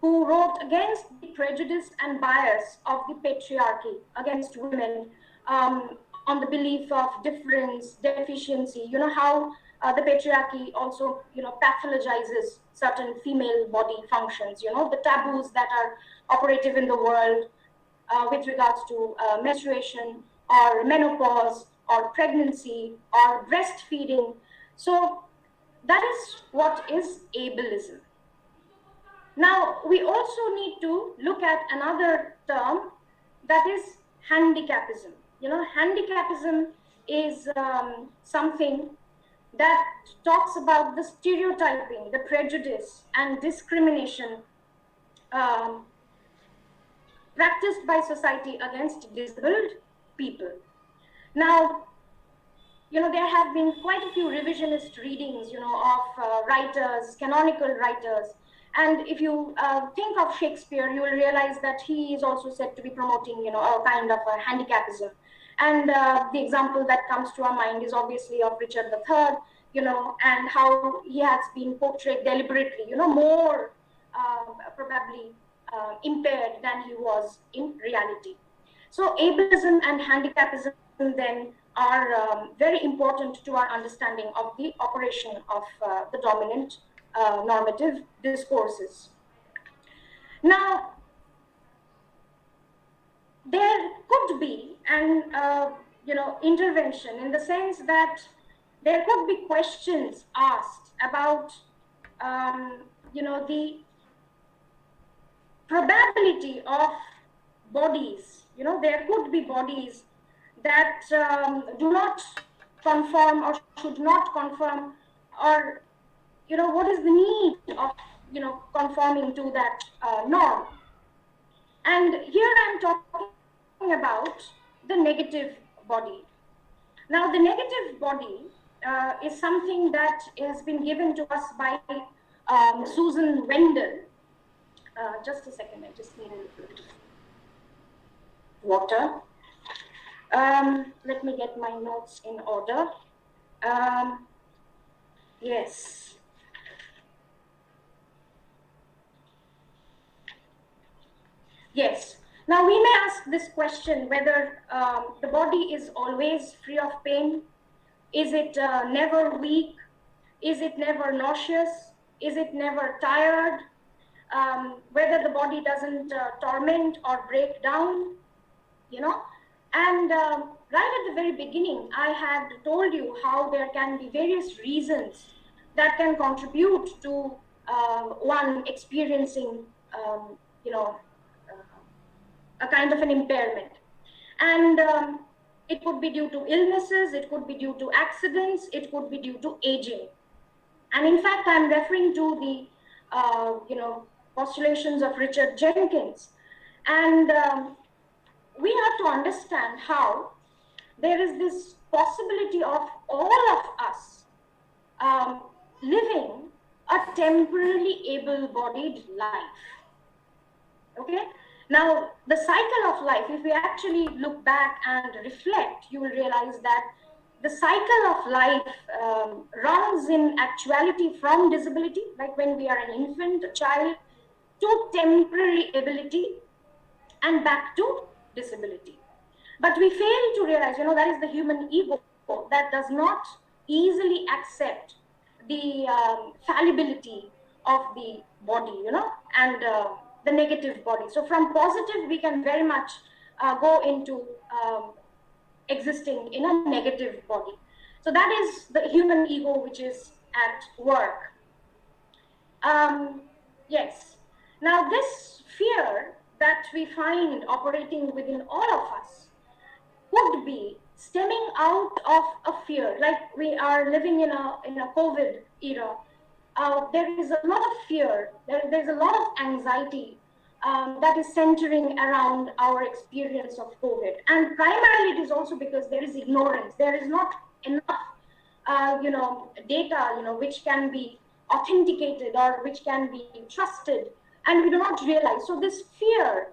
who wrote against the prejudice and bias of the patriarchy against women, on the belief of difference, deficiency, how the patriarchy also, pathologizes certain female body functions, the taboos that are operative in the world with regards to menstruation or menopause or pregnancy or breastfeeding. So that is what is ableism. Now, we also need to look at another term, that is handicapism. Handicapism is something that talks about the stereotyping, the prejudice and discrimination practiced by society against disabled people. Now, there have been quite a few revisionist readings, of writers, canonical writers. And if you think of Shakespeare, you will realize that he is also said to be promoting, a kind of a handicapism. And the example that comes to our mind is obviously of Richard III, and how he has been portrayed deliberately, more probably impaired than he was in reality. So ableism and handicapism then are very important to our understanding of the operation of the dominant normative discourses. Now, there could be an intervention in the sense that there could be questions asked about the probability of bodies. There could be bodies that do not conform or should not conform, or what is the need of conforming to that norm. And here I'm talking about the negative body. Now, the negative body is something that has been given to us by Susan Wendell. Just a second, I just need a little bit of water. Let me get my notes in order. Yes. Yes. Now we may ask this question whether the body is always free of pain. Is it never weak? Is it never nauseous? Is it never tired? Whether the body doesn't torment or break down, And right at the very beginning, I had told you how there can be various reasons that can contribute to one experiencing, a kind of an impairment. And it could be due to illnesses, it could be due to accidents, it could be due to aging. And in fact, I'm referring to the, postulations of Richard Jenkins. And we have to understand how there is this possibility of all of us living a temporarily able-bodied life. Okay? Now, the cycle of life, if we actually look back and reflect, you will realize that the cycle of life runs in actuality from disability, like when we are an infant, a child, to temporary ability and back to disability. But we fail to realize, that is the human ego that does not easily accept the fallibility of the body, and the negative body. So from positive, we can very much go into existing in a negative body. So that is the human ego which is at work. Yes. Now this fear that we find operating within all of us could be stemming out of a fear, like we are living in a COVID era. There is a lot of fear, there's a lot of anxiety that is centering around our experience of COVID. And primarily it is also because there is ignorance. There is not enough data, which can be authenticated or which can be trusted, and we do not realize. So this fear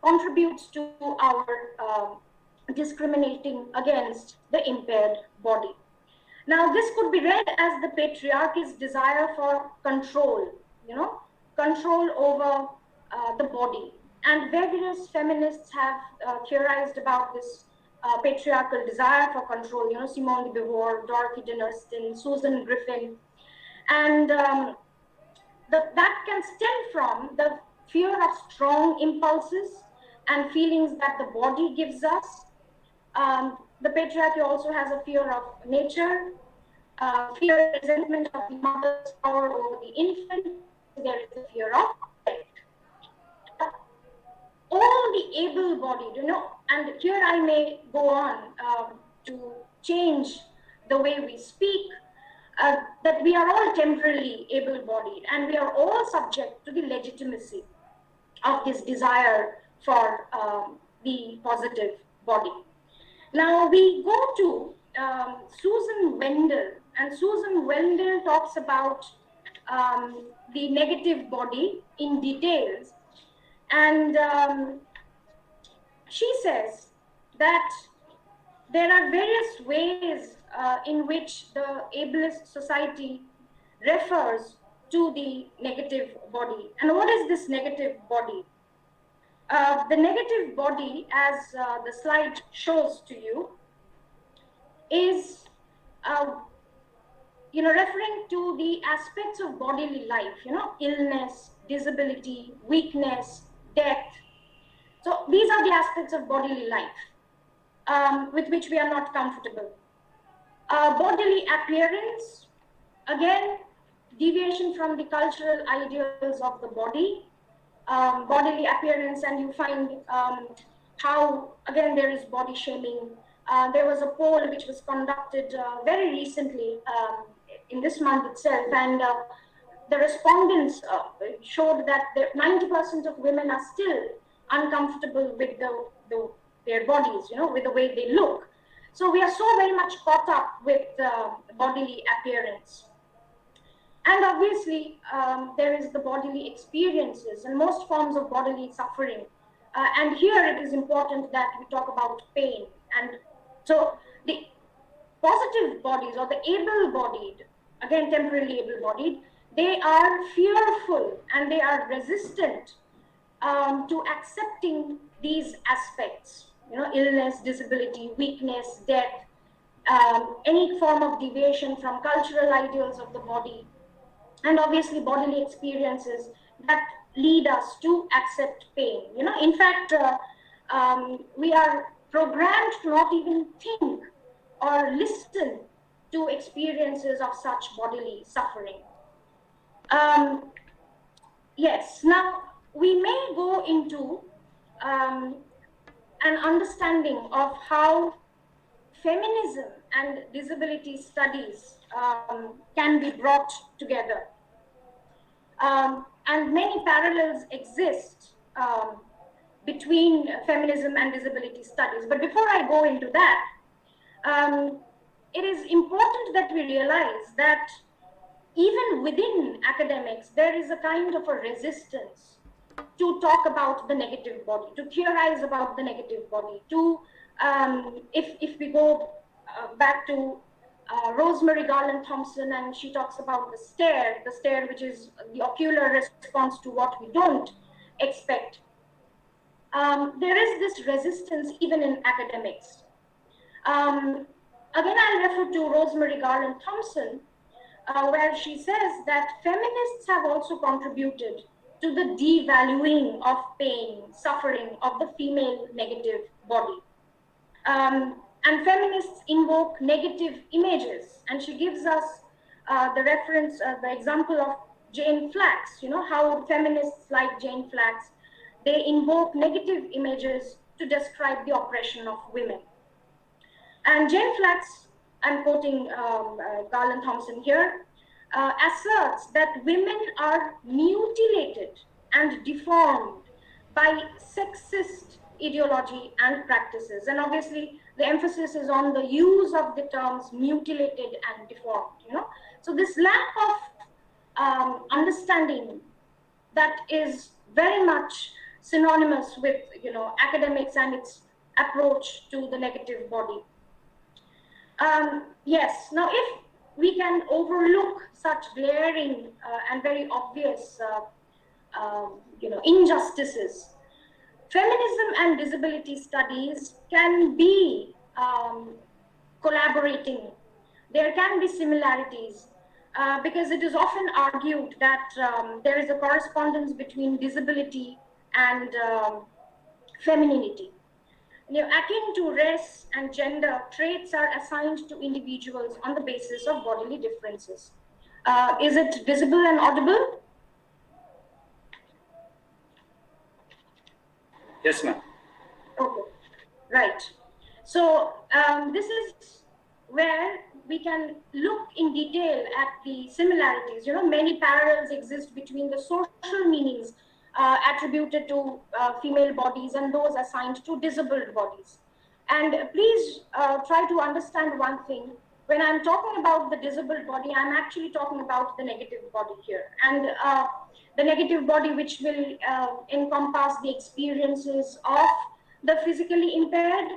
contributes to our discriminating against the impaired body. Now, this could be read as the patriarchy's desire for control, control over the body. And various feminists have theorized about this patriarchal desire for control, Simone de Beauvoir, Dorothy Dinnerstein, Susan Griffin. And that can stem from the fear of strong impulses and feelings that the body gives us. The patriarchy also has a fear of nature, fear, resentment of the mother's power over the infant. There is a fear of death. All the able-bodied, and here I may go on to change the way we speak, that we are all temporarily able-bodied, and we are all subject to the legitimacy of this desire for the positive body. Now we go to Susan Wendell, and Susan Wendell talks about the negative body in details. And she says that there are various ways in which the ableist society refers to the negative body. And what is this negative body? The negative body, as the slide shows to you, is referring to the aspects of bodily life, illness, disability, weakness, death. So these are the aspects of bodily life with which we are not comfortable. Bodily appearance, again, deviation from the cultural ideals of the body, bodily appearance, and you find how, again, there is body shaming. There was a poll which was conducted very recently in this month itself, and the respondents showed that 90% of women are still uncomfortable with their bodies, with the way they look. So we are so very much caught up with bodily appearance. And obviously, there is the bodily experiences and most forms of bodily suffering. And here it is important that we talk about pain. And so the positive bodies, or the able-bodied, again temporarily able-bodied, they are fearful and they are resistant to accepting these aspects, illness, disability, weakness, death, any form of deviation from cultural ideals of the body, and obviously bodily experiences that lead us to accept pain. In fact, we are programmed to not even think or listen to experiences of such bodily suffering. Yes, now we may go into an understanding of how feminism and disability studies can be brought together. And many parallels exist between feminism and disability studies. But before I go into that, it is important that we realize that even within academics, there is a kind of a resistance to talk about the negative body, to theorize about the negative body, to, if we go back to Rosemary Garland Thompson, and she talks about the stare which is the ocular response to what we don't expect. There is this resistance even in academics. Again, I'll refer to Rosemary Garland Thompson, where she says that feminists have also contributed to the devaluing of pain, suffering of the female negative body. And feminists invoke negative images. And she gives us the reference, the example of Jane Flax, how feminists like Jane Flax, they invoke negative images to describe the oppression of women. And Jane Flax, I'm quoting Garland Thompson here, asserts that women are mutilated and deformed by sexist ideology and practices. And obviously, the emphasis is on the use of the terms mutilated and deformed. So this lack of understanding that is very much synonymous with academics and its approach to the negative body. Yes, now if we can overlook such glaring and very obvious injustices, feminism and disability studies can be collaborating. There can be similarities because it is often argued that there is a correspondence between disability and femininity. Akin to race and gender, traits are assigned to individuals on the basis of bodily differences. Is it visible and audible? Yes, ma'am. Okay, right. So this is where we can look in detail at the similarities. Many parallels exist between the social meanings attributed to female bodies and those assigned to disabled bodies. And please try to understand one thing. When I'm talking about the disabled body, I'm actually talking about the negative body here. And the negative body, which will encompass the experiences of the physically impaired,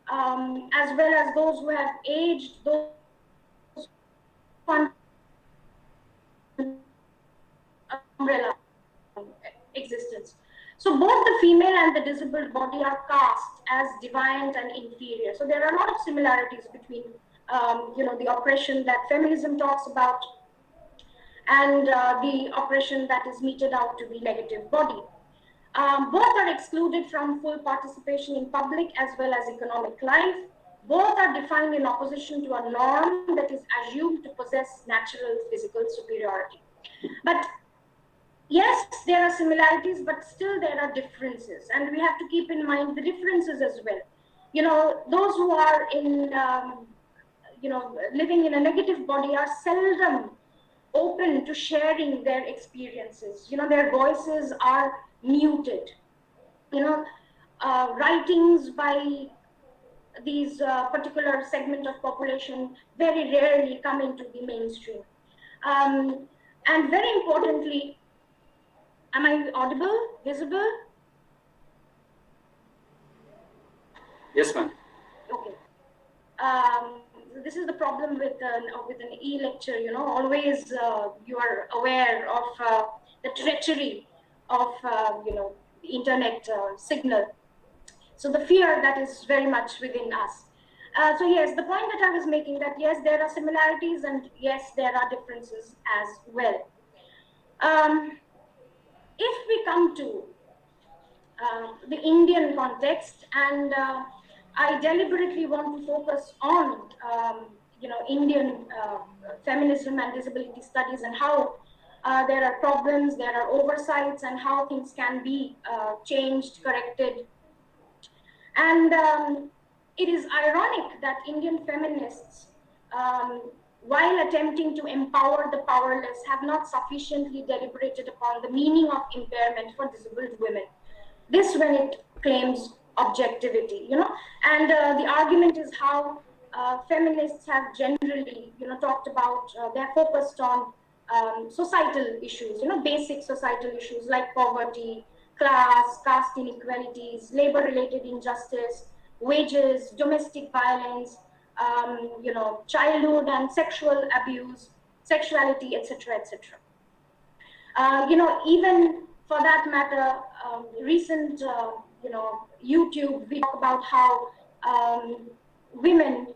as well as those who have aged, those umbrella existence. So both the female and the disabled body are cast as deviant and inferior. So there are a lot of similarities between the oppression that feminism talks about and the oppression that is meted out to the negative body. Both are excluded from full participation in public as well as economic life. Both are defined in opposition to a norm that is assumed to possess natural physical superiority. But yes, there are similarities, but still there are differences. And we have to keep in mind the differences as well. Those who are in, living in a negative body are seldom open to sharing their experiences. Their voices are muted. Writings by these particular segment of population very rarely come into the mainstream. And very importantly, am I audible, visible? Yes, ma'am. Okay. This is the problem with an e-lecture. Always you are aware of the treachery of the internet signal. So the fear that is very much within us. So yes, the point that I was making, that yes, there are similarities and yes, there are differences as well. If we come to the Indian context, and I deliberately want to focus on Indian feminism and disability studies, and how there are problems, there are oversights, and how things can be changed, corrected. And it is ironic that Indian feminists, while attempting to empower the powerless, have not sufficiently deliberated upon the meaning of impairment for disabled women. This when it claims objectivity, and the argument is how feminists have generally, talked about, they're focused on societal issues, basic societal issues like poverty, class, caste inequalities, labor-related injustice, wages, domestic violence, childhood and sexual abuse, sexuality, etc., etc. Even for that matter, recent, YouTube, we talk about how women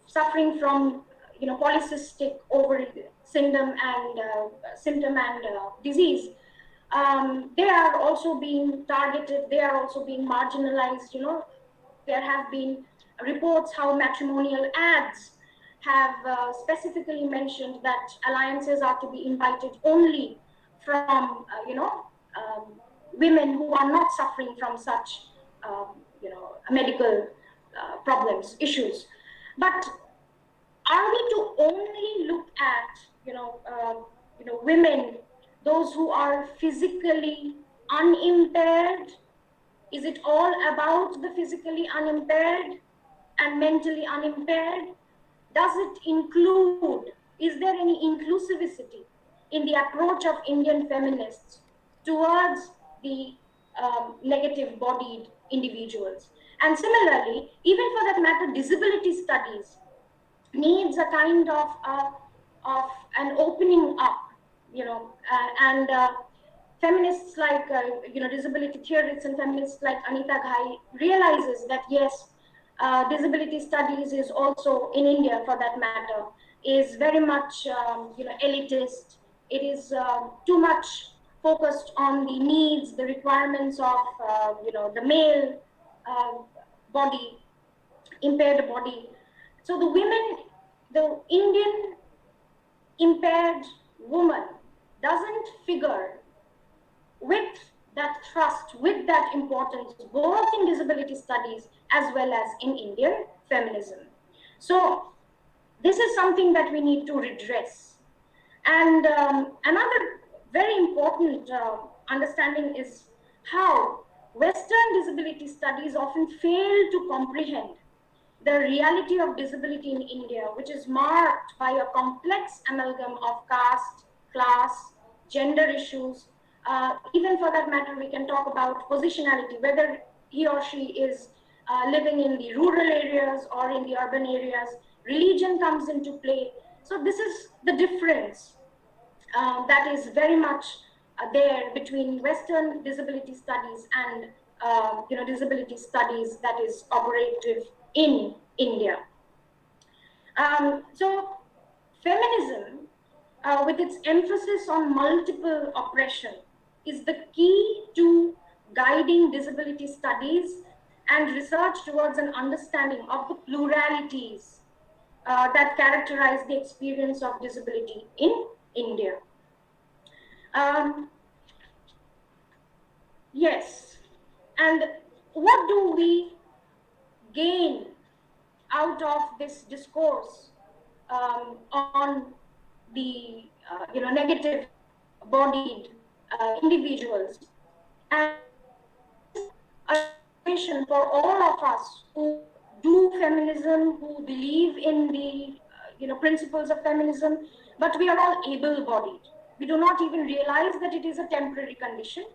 suffering from, polycystic ovary syndrome and disease, they are also being targeted. They are also being marginalized. There have been reports how matrimonial ads have specifically mentioned that alliances are to be invited only from, women who are not suffering from such, medical problems, issues. But are we to only look at, women, those who are physically unimpaired? Is it all about the physically unimpaired and mentally unimpaired? Does it include, is there any inclusivity in the approach of Indian feminists towards the negative bodied individuals? And similarly, even for that matter, disability studies needs a kind of an opening up, and feminists like, disability theorists and feminists like Anita Ghai realizes that yes, disability studies is also in India, for that matter, is very much, elitist. It is too much focused on the needs, the requirements of, the male body, impaired body. So the women, the Indian impaired woman doesn't figure with that thrust, with that importance, both in disability studies as well as in Indian feminism. So this is something that we need to redress. And another very important understanding is how Western disability studies often fail to comprehend the reality of disability in India, which is marked by a complex amalgam of caste, class, gender issues. Even for that matter, we can talk about positionality, whether he or she is living in the rural areas or in the urban areas. Religion comes into play. So this is the difference that is very much there between Western disability studies and disability studies that is operative in India. So feminism, with its emphasis on multiple oppression, is the key to guiding disability studies and research towards an understanding of the pluralities that characterize the experience of disability in India. Yes, and what do we gain out of this discourse on the negative bodied individuals? And this is a situation for all of us who do feminism, who believe in the principles of feminism, but we are all able-bodied. We do not even realize that it is a temporary condition.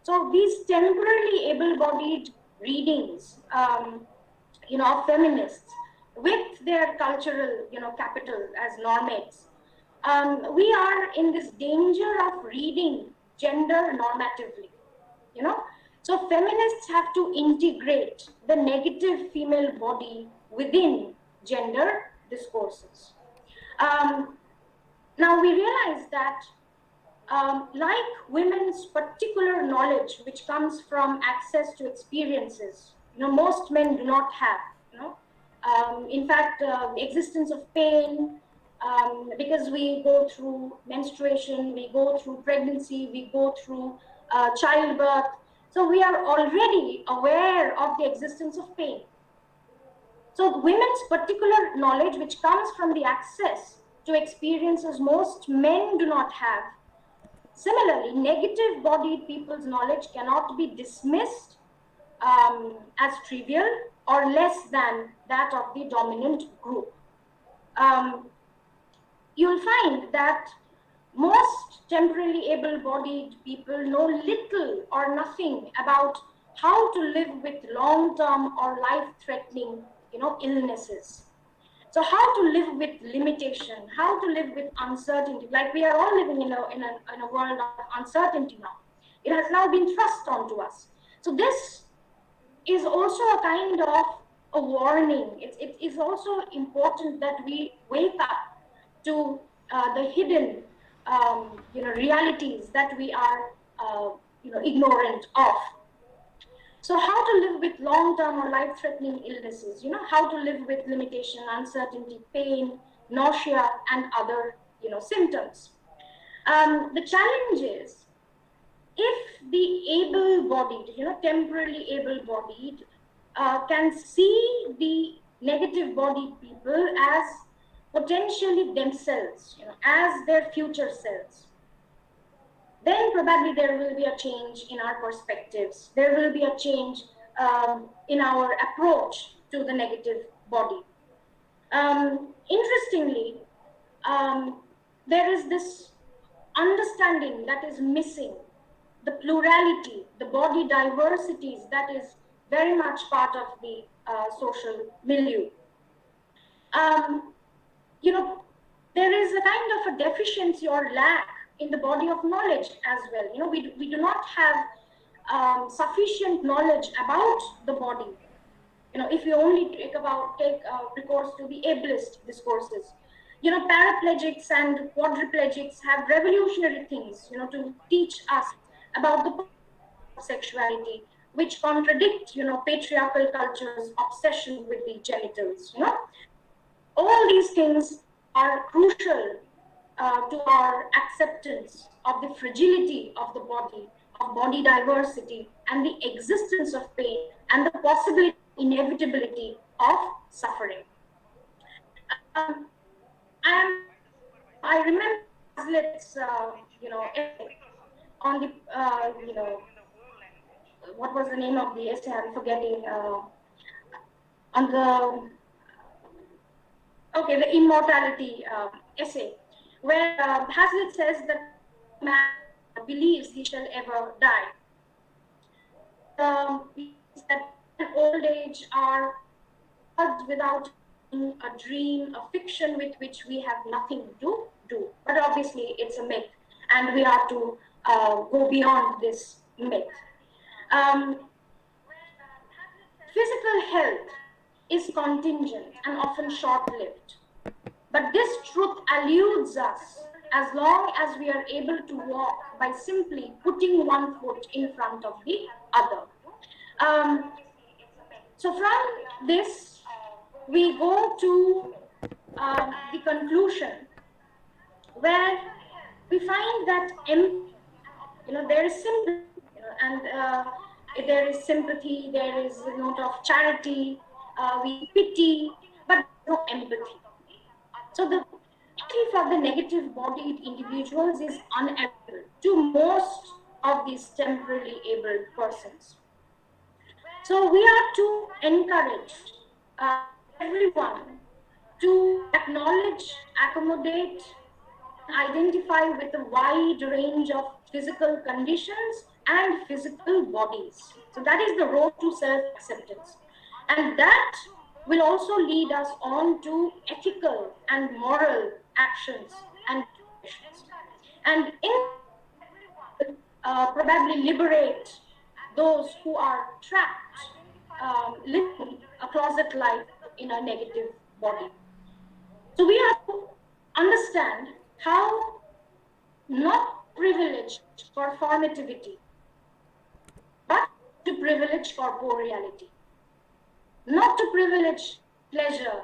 So these temporarily able-bodied readings, of feminists, with their cultural, capital as normates, we are in this danger of reading gender normatively, So feminists have to integrate the negative female body within gender discourses. Now we realize that like women's particular knowledge, which comes from access to experiences, most men do not have, in fact, the existence of pain, because we go through menstruation, we go through pregnancy, we go through childbirth. So we are already aware of the existence of pain. So women's particular knowledge, which comes from the access to experiences most men do not have. Similarly, negative bodied people's knowledge cannot be dismissed as trivial or less than that of the dominant group. You'll find that most temporarily able-bodied people know little or nothing about how to live with long-term or life-threatening, illnesses. So how to live with limitation, how to live with uncertainty. Like we are all living in a world of uncertainty now. It has now been thrust onto us. So this is also a kind of a warning. It is also important that we wake up to the hidden, realities that we are, ignorant of. So how to live with long-term or life-threatening illnesses, how to live with limitation, uncertainty, pain, nausea, and other, symptoms. The challenge is, if the able-bodied, temporarily able-bodied, can see the negative-bodied people as potentially themselves, as their future selves, then probably there will be a change in our perspectives. There will be a change in our approach to the negative body. Interestingly, there is this understanding that is missing, the plurality, the body diversities that is very much part of the social milieu. You know, there is a kind of a deficiency or lack in the body of knowledge as well. We do not have sufficient knowledge about the body. If you only take recourse to the ableist discourses, paraplegics and quadriplegics have revolutionary things, to teach us about the of sexuality, which contradict, patriarchal culture's obsession with the genitals. All these things are crucial to our acceptance of the fragility of the body, of body diversity, and the existence of pain, and the possibility, inevitability of suffering. I remember Hazlitt's, essay on the, what was the name of the essay? I'm forgetting. On the immortality essay, where Hazlitt says that man believes he shall ever die. That old age are words without a dream, a fiction with which we have nothing to do. But obviously, it's a myth, and we have to go beyond this myth. Physical health is contingent and often short-lived. But this truth eludes us as long as we are able to walk by simply putting one foot in front of the other. So from this, we go to the conclusion, where we find that there is sympathy, and there is sympathy, there is a note of charity, we pity, but no empathy. So the empathy for the negative-bodied individuals is unavailable to most of these temporarily able persons. So we are to encourage everyone to acknowledge, accommodate, identify with a wide range of physical conditions and physical bodies. So that is the road to self-acceptance. And that will also lead us on to ethical and moral actions and decisions. And in probably liberate those who are trapped, living a closet life in a negative body. So we have to understand how not privilege performativity, but to privilege corporeality. Not to privilege pleasure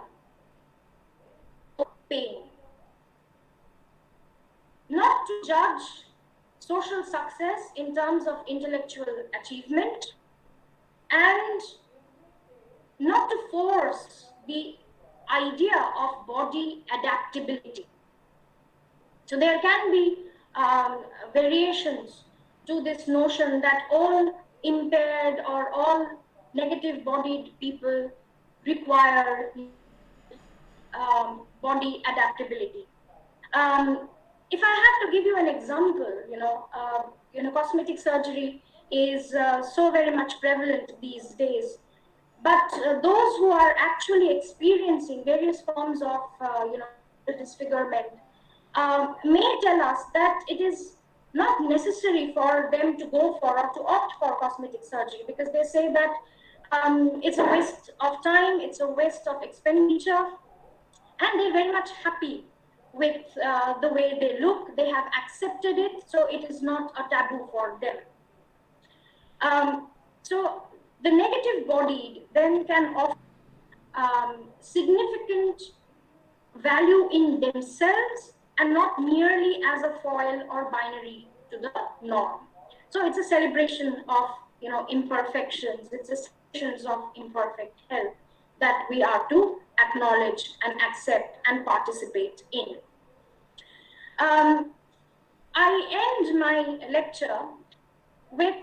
or pain. Not to judge social success in terms of intellectual achievement, and not to force the idea of body adaptability. So there can be variations to this notion that all impaired or all negative-bodied people require body adaptability. If I have to give you an example, cosmetic surgery is so very much prevalent these days. But those who are actually experiencing various forms of, disfigurement may tell us that it is not necessary for them to go for or to opt for cosmetic surgery, because they say that it's a waste of time, it's a waste of expenditure, and they're very much happy with the way they look. They have accepted it, so it is not a taboo for them. So the negative bodied then can offer significant value in themselves and not merely as a foil or binary to the norm. So it's a celebration of imperfections. It's a celebration of imperfect health that we are to acknowledge and accept and participate in. I end my lecture with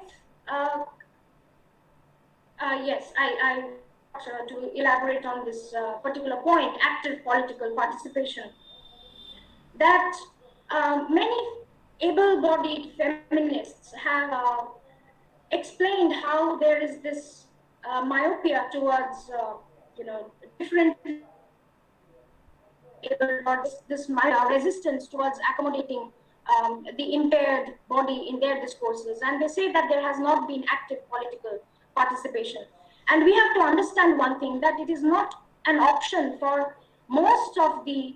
yes, I to elaborate on this particular point, active political participation, that many able-bodied feminists have explained how there is this myopia towards different or this resistance towards accommodating the impaired body in their discourses, and they say that there has not been active political participation. And we have to understand one thing, that it is not an option for most of the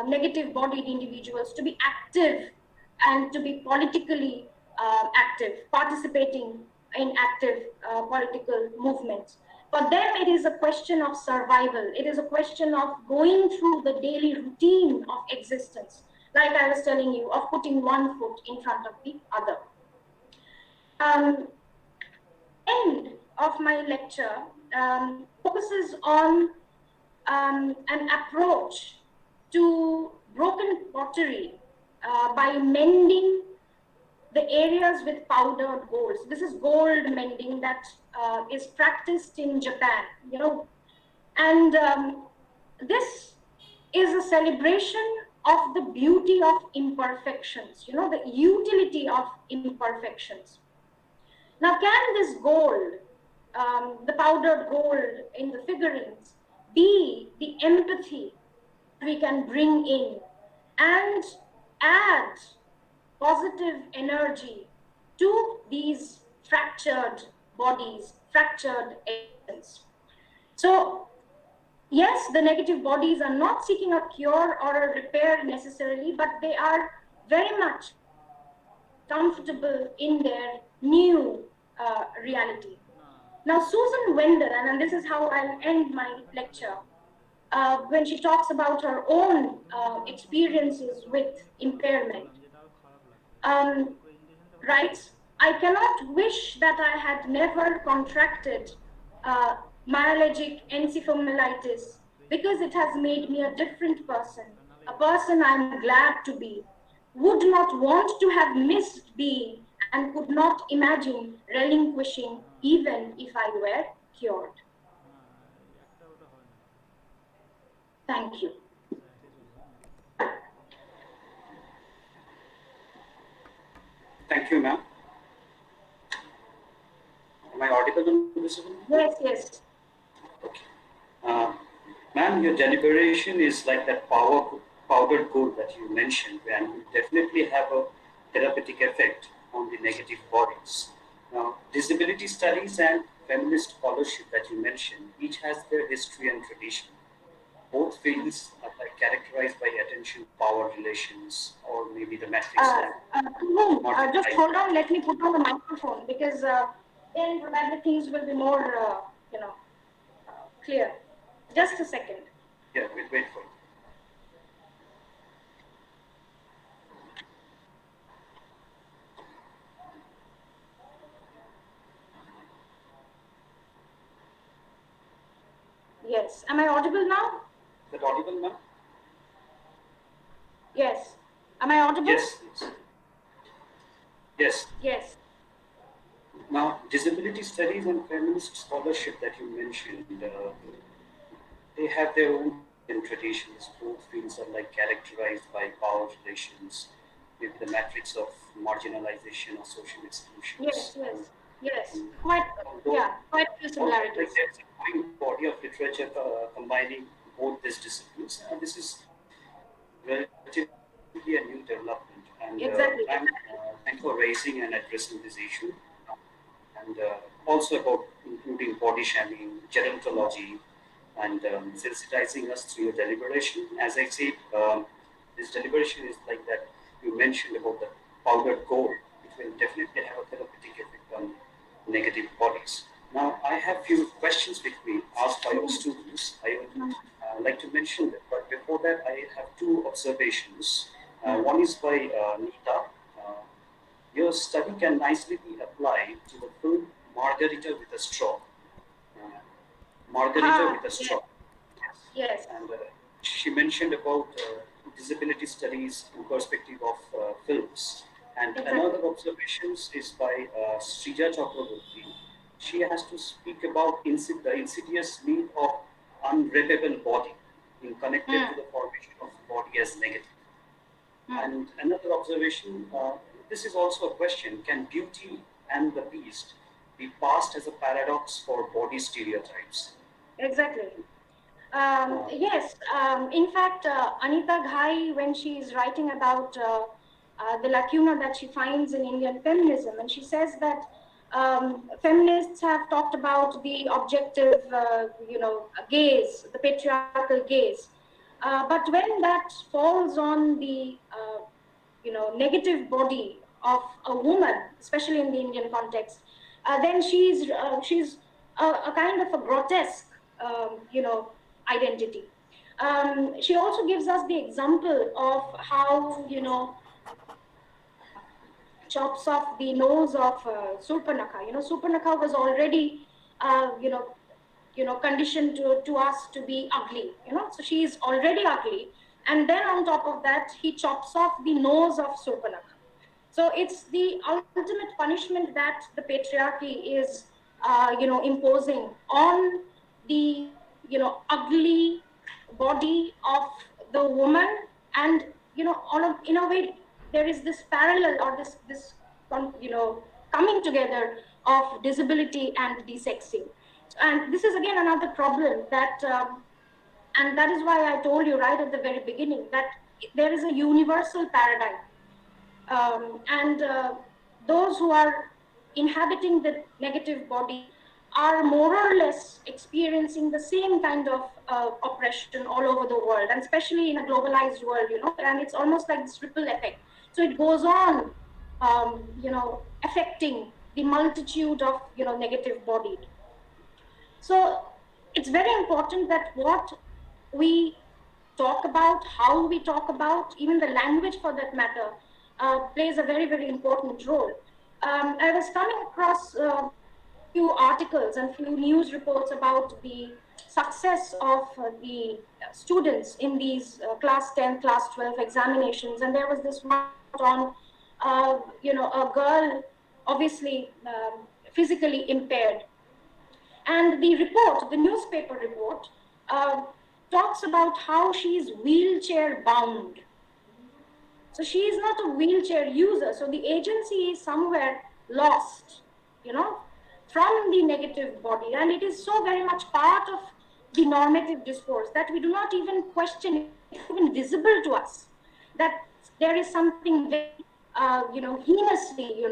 negative bodied individuals to be active and to be politically active, participating in active political movements. For them, it is a question of survival. It is a question of going through the daily routine of existence, like I was telling you, of putting one foot in front of the other. End of my lecture focuses on an approach to broken pottery by mending the areas with powdered gold. So this is gold mending that is practiced in Japan, and this is a celebration of the beauty of imperfections, the utility of imperfections. Now, can this gold, the powdered gold in the figurines, be the empathy we can bring in and add positive energy to these fractured bodies, fractured existence? So, yes, the negative bodies are not seeking a cure or a repair necessarily, but they are very much comfortable in their new reality. Now, Susan Wender, and this is how I'll end my lecture, when she talks about her own experiences with impairment, writes, I cannot wish that I had never contracted myalgic encephalomyelitis, because it has made me a different person, a person I'm glad to be, would not want to have missed being, and could not imagine relinquishing even if I were cured. Thank you. Thank you, ma'am. Am I audible and visible? Yes, yes. Okay. Ma'am, your deliberation is like that powdered gold that you mentioned, and will definitely have a therapeutic effect on the negative bodies. Now, disability studies and feminist scholarship that you mentioned, each has their history and tradition. Both fields are characterized by attention power relations, or maybe the matrix. Just hold on, let me put on the microphone, because then probably things will be more, clear. Just a second. Yeah, we'll wait for it. Yes. Am I audible now? Is that audible, ma'am? Yes. Am I audible? Yes, please. Yes. Yes. Now, disability studies and feminist scholarship that you mentioned, they have their own traditions. Both fields are characterized by power relations, maybe the matrix of marginalization or social exclusion. Yes, yes, yes. Quite few similarities. There's a growing body of literature combining both these disciplines, and this is relatively a new development. And exactly. Thanks for raising and addressing this issue. And also about including body shaming, gerontology, and sensitizing us through your deliberation. As I said, this deliberation is like that you mentioned about the powdered gold. It will definitely have a therapeutic effect on negative bodies. Now, I have few questions with me asked by our students. I would like to mention that, but before that, I have two observations. One is by Nita. Uh, your study can nicely be applied to the film Margarita with a Straw. Uh, Margarita with a Straw. Yes. And she mentioned about disability studies in perspective of films. And another observation is by Srija Chakraborty. She has to speak about the insidious need of unwrappable body in connected to the formation of body as negative. And another observation, this is also a question, can beauty and the beast be passed as a paradox for body stereotypes? Exactly. Yes, in fact, Anita Ghai, when she is writing about the lacuna that she finds in Indian feminism, and she says that feminists have talked about the objective, gaze, the patriarchal gaze. But when that falls on the, negative body of a woman, especially in the Indian context, then she's a kind of a grotesque, identity. She also gives us the example of how, chops off the nose of Surpanakha. Surpanakha was already, conditioned to us to be ugly. So she is already ugly, and then on top of that, he chops off the nose of Surpanakha. So it's the ultimate punishment that the patriarchy is, imposing on the, ugly body of the woman, and in a way, there is this parallel or this coming together of disability and desexing. And this is again another problem that, and that is why I told you right at the very beginning that there is a universal paradigm, and those who are inhabiting the negative body are more or less experiencing the same kind of oppression all over the world, and especially in a globalized world, and it's almost like this ripple effect. So it goes on, affecting the multitude of, negative bodied. So it's very important that what we talk about, how we talk about, even the language for that matter, plays a very, very important role. I was coming across few articles and few news reports about the success of the students in these class 10, class 12 examinations. And there was this one on, a girl, obviously physically impaired. And the report, the newspaper report, talks about how she's wheelchair bound. So she is not a wheelchair user. So the agency is somewhere lost, from the negative body. And it is so very much part of the normative discourse that we do not even question it, even visible to us, that there is something very, heinously,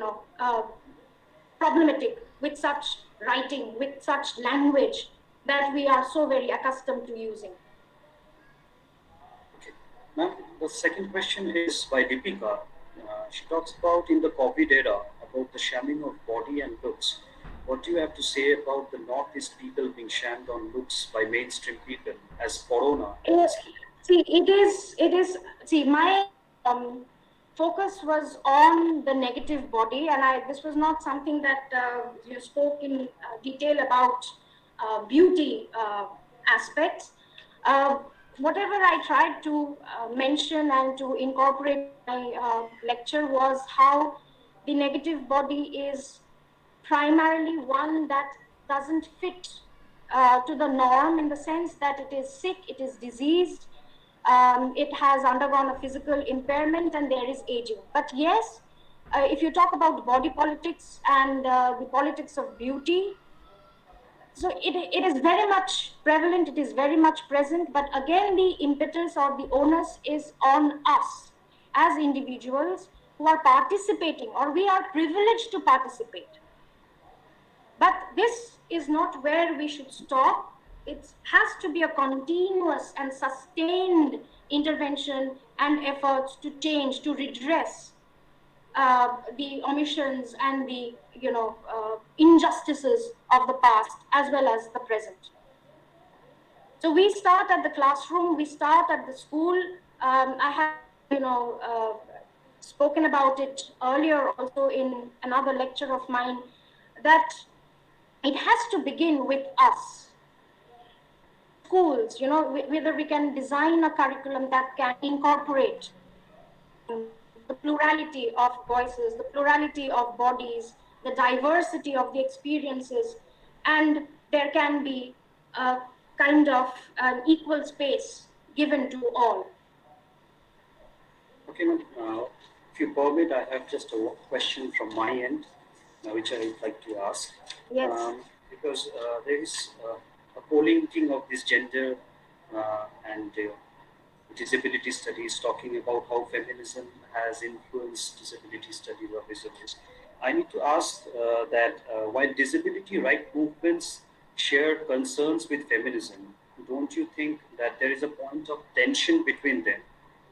problematic with such writing, with such language that we are so very accustomed to using. Okay. Ma'am, the second question is by Deepika. She talks about in the COVID era about the shaming of body and looks. What do you have to say about the Northeast people being shamed on looks by mainstream people as corona? See, my focus was on the negative body, and this was not something that you spoke in detail about beauty aspects. Whatever I tried to mention and to incorporate in my lecture was how the negative body is primarily one that doesn't fit to the norm, in the sense that it is sick, it is diseased, it has undergone a physical impairment, and there is aging. But yes, if you talk about body politics and the politics of beauty, so it is very much prevalent, it is very much present, but again, the impetus or the onus is on us as individuals who are participating, or we are privileged to participate. But this is not where we should stop. It has to be a continuous and sustained intervention and efforts to change, to redress the omissions and the injustices of the past as well as the present. So we start at the classroom, we start at the school. I have spoken about it earlier also in another lecture of mine, that it has to begin with us. Schools, whether we can design a curriculum that can incorporate the plurality of voices, the plurality of bodies, the diversity of the experiences, and there can be a kind of an equal space given to all. Okay, ma'am. If you permit, I have just a question from my end, which I would like to ask. Yes. Because there is a co-linking of this gender and disability studies, talking about how feminism has influenced disability studies or disabilities. I need to ask that while disability right movements share concerns with feminism, don't you think that there is a point of tension between them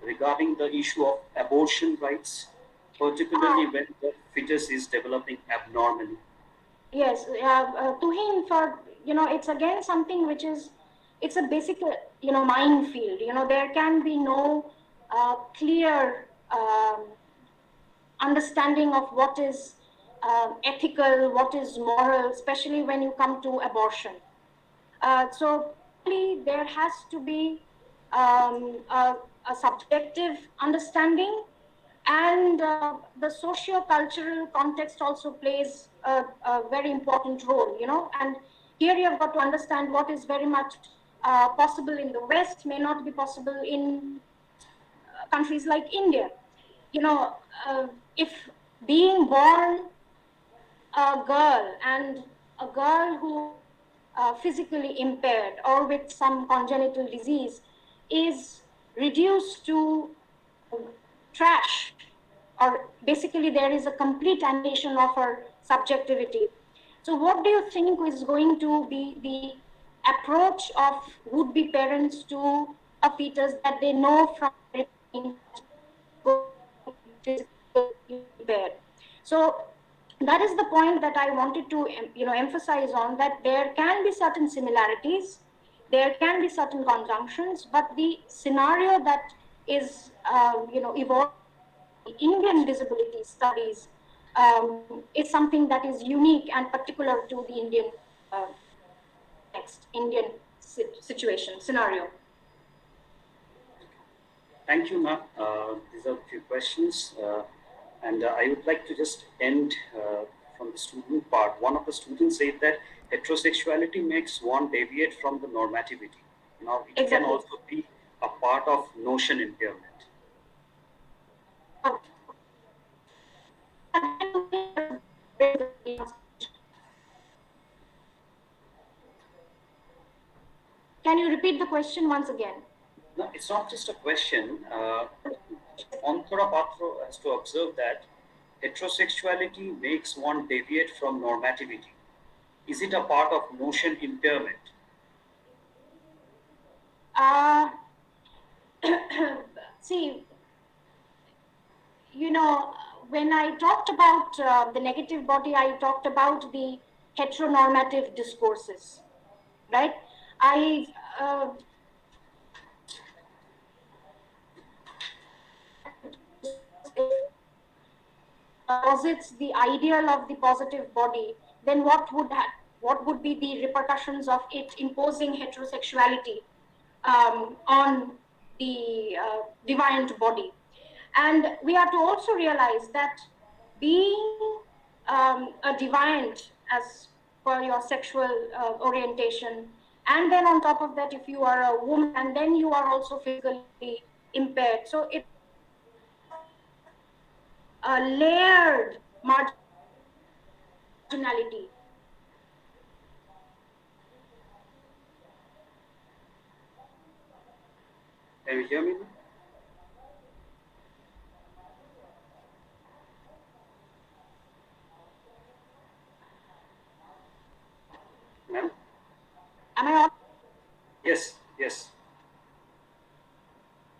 regarding the issue of abortion rights, particularly when the fetus is developing abnormally? Yes, Tuhin, for it's again something which is, it's a basic minefield. There can be no clear understanding of what is ethical, what is moral, especially when you come to abortion. So there has to be a subjective understanding, and the socio-cultural context also plays a very important role, and here you've got to understand what is very much possible in the West may not be possible in countries like India. If being born a girl, and a girl who physically impaired or with some congenital disease is reduced to trash, or basically there is a complete annihilation of her subjectivity. So what do you think is going to be the approach of would-be parents to a fetus that they know from physically impaired? So that is the point that I wanted to emphasize on, that there can be certain similarities, there can be certain conjunctions, but the scenario that is evolving Indian disability studies is something that is unique and particular to the Indian Indian situation scenario. Thank you, ma'am. These are a few questions. And I would like to just end from the student part. One of the students said that heterosexuality makes one deviate from the normativity. Now, it can also be a part of notion impairment. Can you repeat the question once again? No, it's not just a question. Khatra Adibasi has to observe that heterosexuality makes one deviate from normativity. Is it a part of notion impairment? See, when I talked about the negative body, I talked about the heteronormative discourses, right? I posits the ideal of the positive body, then what would be the repercussions of it imposing heterosexuality on the deviant body? And we have to also realize that being a deviant as per your sexual orientation, and then on top of that, if you are a woman, and then you are also physically impaired, so it's a layered marginality. Can you hear me? Ma'am? Am I on? Yes, yes.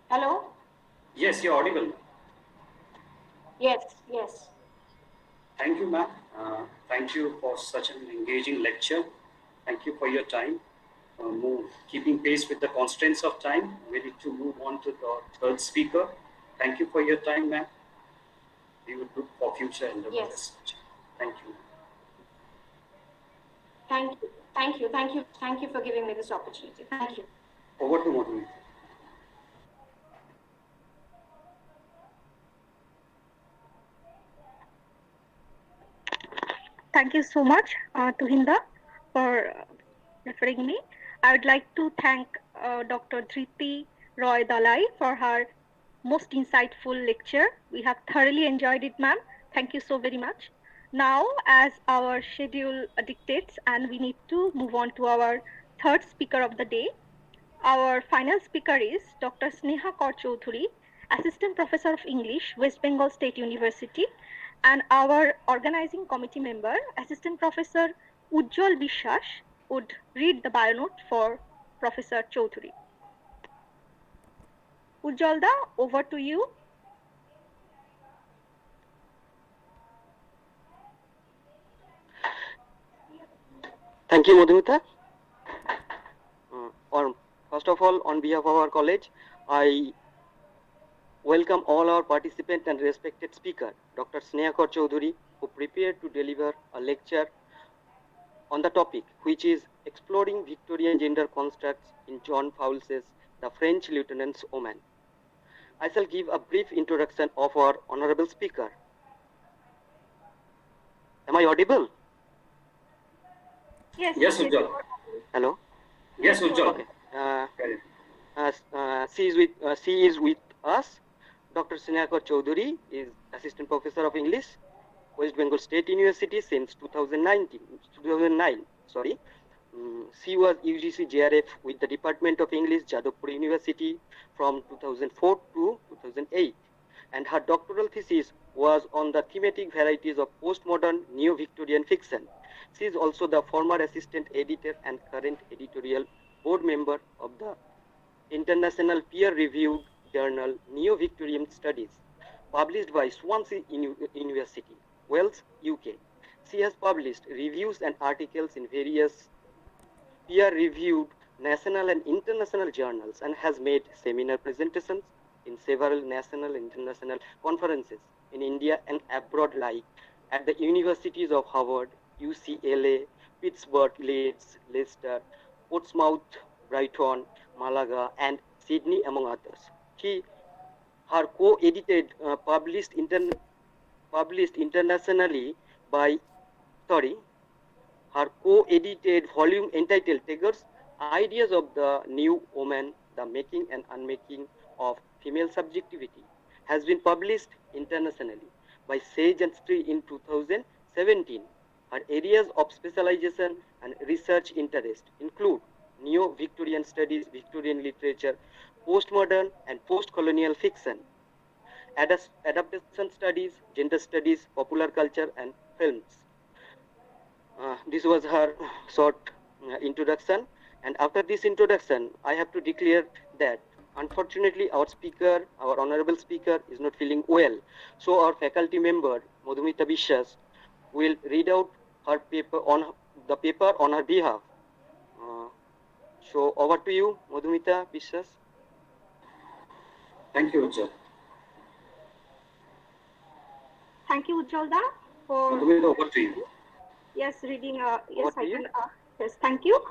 Hello? Yes, you're audible. Yes, yes. Thank you, ma'am. Thank you for such an engaging lecture. Thank you for your time. Keeping pace with the constraints of time, we need to move on to the third speaker. Thank you for your time, ma'am. We would look for future endeavors Yes. as such. Thank you. Thank you. Thank you. Thank you. Thank you for giving me this opportunity. Thank you. Over to Madhumita. Thank you so much, Tuhinda, for referring me. I would like to thank Dr. Dhriti Roy Dalai for her most insightful lecture. We have thoroughly enjoyed it, ma'am. Thank you so very much. Now, as our schedule dictates, and we need to move on to our third speaker of the day, our final speaker is Dr. Sneha Kaur Choudhury, Assistant Professor of English, West Bengal State University, and our organizing committee member, Assistant Professor Ujjwal Bishwas, would read the bio note for Professor Choudhury. Ujjwalda, over to you. Thank you, Madhumita. First of all, on behalf of our college, I welcome all our participants and respected speaker, Dr. Sneha Kaur Choudhury, who prepared to deliver a lecture on the topic, which is exploring Victorian gender constructs in John Fowles's The French Lieutenant's Woman. I shall give a brief introduction of our honorable speaker. Am I audible? Yes, Yes, Ujjwal. Hello? Yes, Ujjwal. Okay. She is with us. Dr. Sneha Kaur Choudhury is Assistant Professor of English, West Bengal State University since 2009. She was UGC JRF with the Department of English, Jadavpur University from 2004 to 2008. And her doctoral thesis was on the thematic varieties of postmodern neo-Victorian fiction. She is also the former assistant editor and current editorial board member of the international peer-reviewed journal Neo-Victorian Studies, published by Swansea University, Wales, UK. She has published reviews and articles in various peer-reviewed national and international journals and has made seminar presentations in several national and international conferences in India and abroad, like at the universities of Harvard, UCLA, Pittsburgh, Leeds, Leicester, Portsmouth, Brighton, Malaga, and Sydney, among others. Her co-edited, published internationally by, her co-edited volume entitled Taggers, Ideas of the New Woman, The Making and Unmaking of Female Subjectivity, has been published internationally by Sage and Stree in 2017. Her areas of specialization and research interest include Neo-Victorian Studies, Victorian literature, postmodern and post-colonial fiction, adaptation studies, gender studies, popular culture, and films. This was her short introduction. And after this introduction, I have to declare that unfortunately our honorable speaker, is not feeling well. So our faculty member, Madhumita Bishwas, will read out her paper on her behalf. So over to you, Madhumita Bishwas. Thank you, Ujjwal. Thank you, Ujjwalda, for Madhumita, over to you. yes, reading. Yes, I can. Yes, thank you.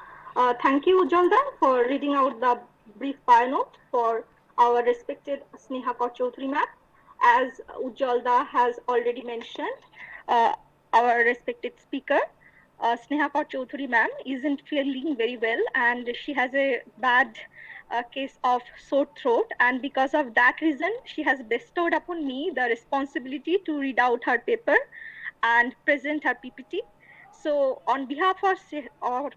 Thank you, Ujjwalda, for reading out the brief bio note for our respected Sneha Kaur Choudhury ma'am. As Ujjwalda has already mentioned, our respected speaker, Sneha Kaur Choudhury ma'am, isn't feeling very well, and she has a bad case of sore throat, and because of that reason, she has bestowed upon me the responsibility to read out her paper and present her PPT. So on behalf of Sneha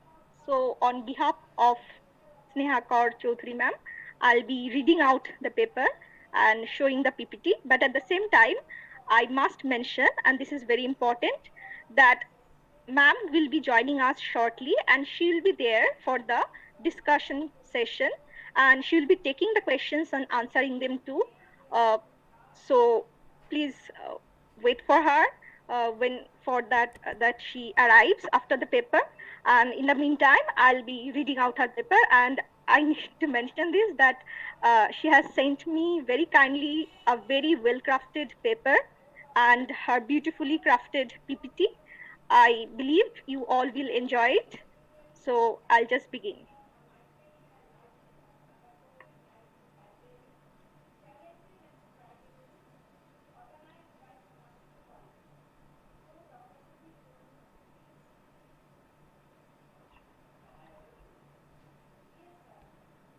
Kaur Choudhury ma'am, I'll be reading out the paper and showing the PPT. But at the same time, I must mention, and this is very important, that ma'am will be joining us shortly, and she'll be there for the discussion session, and she'll be taking the questions and answering them too. So please wait for her when for that she arrives after the paper. And in the meantime, I'll be reading out her paper. And I need to mention this, that she has sent me very kindly a very well crafted paper and her beautifully crafted PPT. I believe you all will enjoy it. So I'll just begin.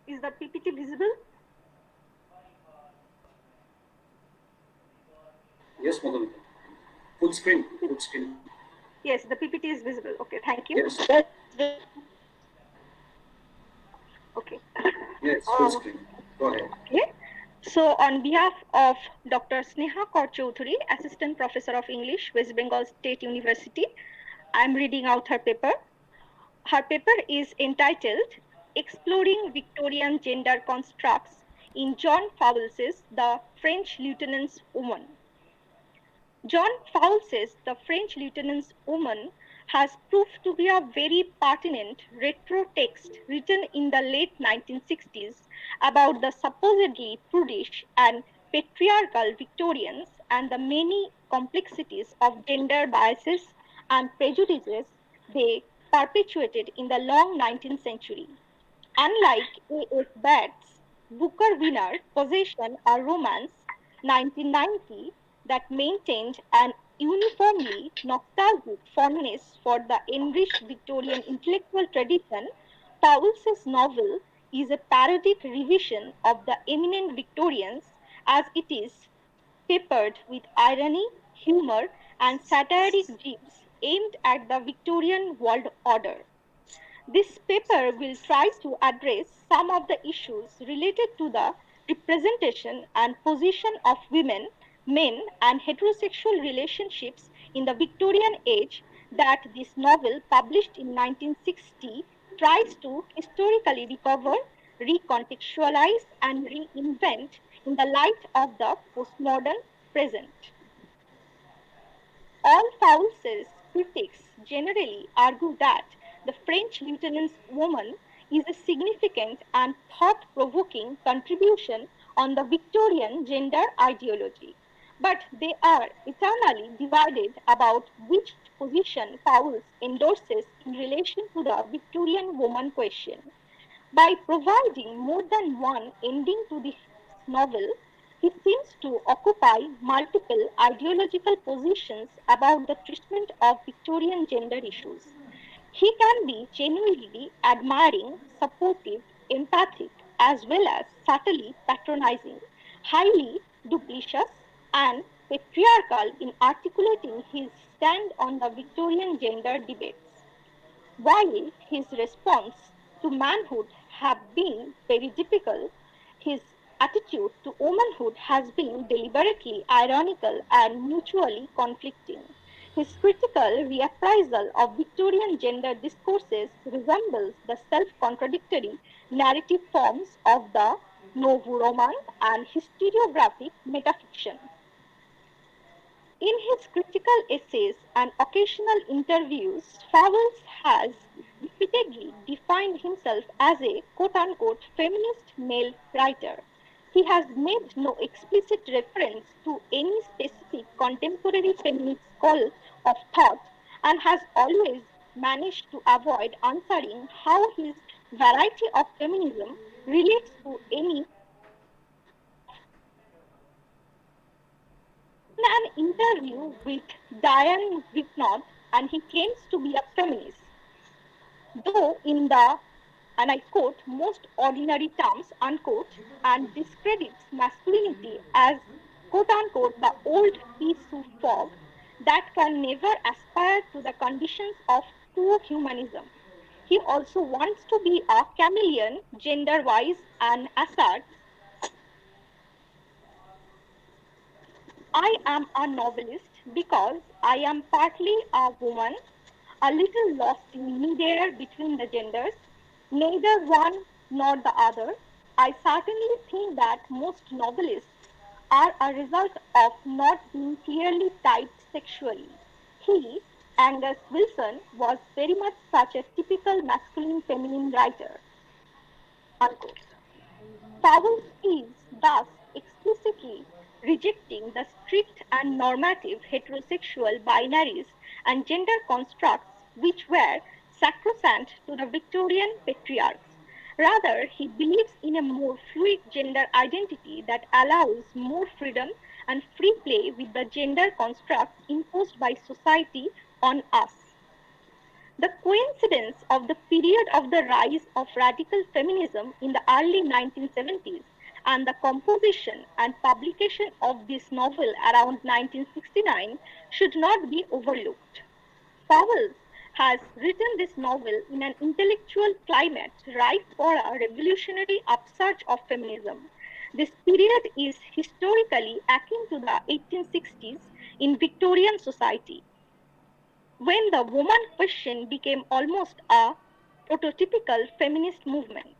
Is the PPT visible? Yes, Madhumita. Full screen. Full screen. Yes, the PPT is visible. Okay, thank you. Yes. Okay. Yes, full screen. Go ahead. Okay. So on behalf of Dr. Sneha Kaur Choudhury, Assistant Professor of English, West Bengal State University, I am reading out her paper. Her paper is entitled Exploring Victorian Gender Constructs in John Fowles's The French Lieutenant's Woman. John Fowles's The French Lieutenant's Woman has proved to be a very pertinent retro text written in the late 1960s about the supposedly prudish and patriarchal Victorians and the many complexities of gender biases and prejudices they perpetuated in the long 19th century. Unlike A.F. Batt's Booker winner Possession, a Romance, 1990, that maintained an uniformly nostalgic fondness for the enriched Victorian intellectual tradition, Fowles's novel is a parodic revision of the eminent Victorians, as it is peppered with irony, humor, and satiric jibes aimed at the Victorian world order. This paper will try to address some of the issues related to the representation and position of women, men, and heterosexual relationships in the Victorian age that this novel, published in 1960, tries to historically recover, recontextualize, and reinvent in the light of the postmodern present. All Fowles's critics generally argue that The French Lieutenant's Woman is a significant and thought-provoking contribution on the Victorian gender ideology, but they are eternally divided about which position Fowles endorses in relation to the Victorian woman question. By providing more than one ending to this novel, he seems to occupy multiple ideological positions about the treatment of Victorian gender issues. He can be genuinely admiring, supportive, empathic, as well as subtly patronizing, highly duplicitous, and patriarchal in articulating his stand on the Victorian gender debates. While his response to manhood have been very typical, his attitude to womanhood has been deliberately ironical and mutually conflicting. His critical reappraisal of Victorian gender discourses resembles the self-contradictory narrative forms of the Nouveau Roman and historiographic metafiction. In his critical essays and occasional interviews, Fowles has repeatedly defined himself as a quote-unquote feminist male writer. He has made no explicit reference to any specific contemporary feminist school of thought and has always managed to avoid answering how his variety of feminism relates to any in an interview with Diane Whitnott, and he claims to be a feminist, though in the, and I quote, most ordinary terms, unquote, and discredits masculinity as, quote unquote, the old pea soup fog that can never aspire to the conditions of true humanism. He also wants to be a chameleon gender-wise and asserts, I am a novelist because I am partly a woman, a little lost in midair between the genders, neither one nor the other. I certainly think that most novelists are a result of not being clearly typed sexually. He, Angus Wilson, was very much such a typical masculine feminine writer. Unquote. Powell is thus explicitly rejecting the strict and normative heterosexual binaries and gender constructs which were sacrosanct to the Victorian patriarchs. Rather, he believes in a more fluid gender identity that allows more freedom and free play with the gender constructs imposed by society on us. The coincidence of the period of the rise of radical feminism in the early 1970s and the composition and publication of this novel around 1969 should not be overlooked. Fowles has written this novel in an intellectual climate ripe for a revolutionary upsurge of feminism. This period is historically akin to the 1860s in Victorian society, when the woman question became almost a prototypical feminist movement.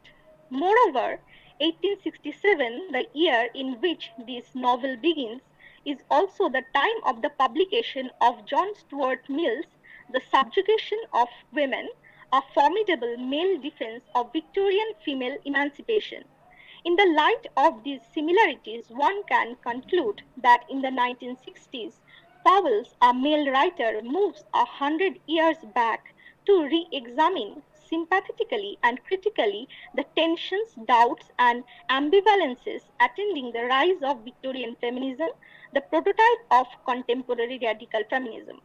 Moreover, 1867, the year in which this novel begins, is also the time of the publication of John Stuart Mill's The Subjugation of Women, a formidable male defense of Victorian female emancipation. In the light of these similarities, one can conclude that in the 1960s, Fowles, a male writer, moves 100 years back to re-examine sympathetically and critically the tensions, doubts, and ambivalences attending the rise of Victorian feminism, the prototype of contemporary radical feminism.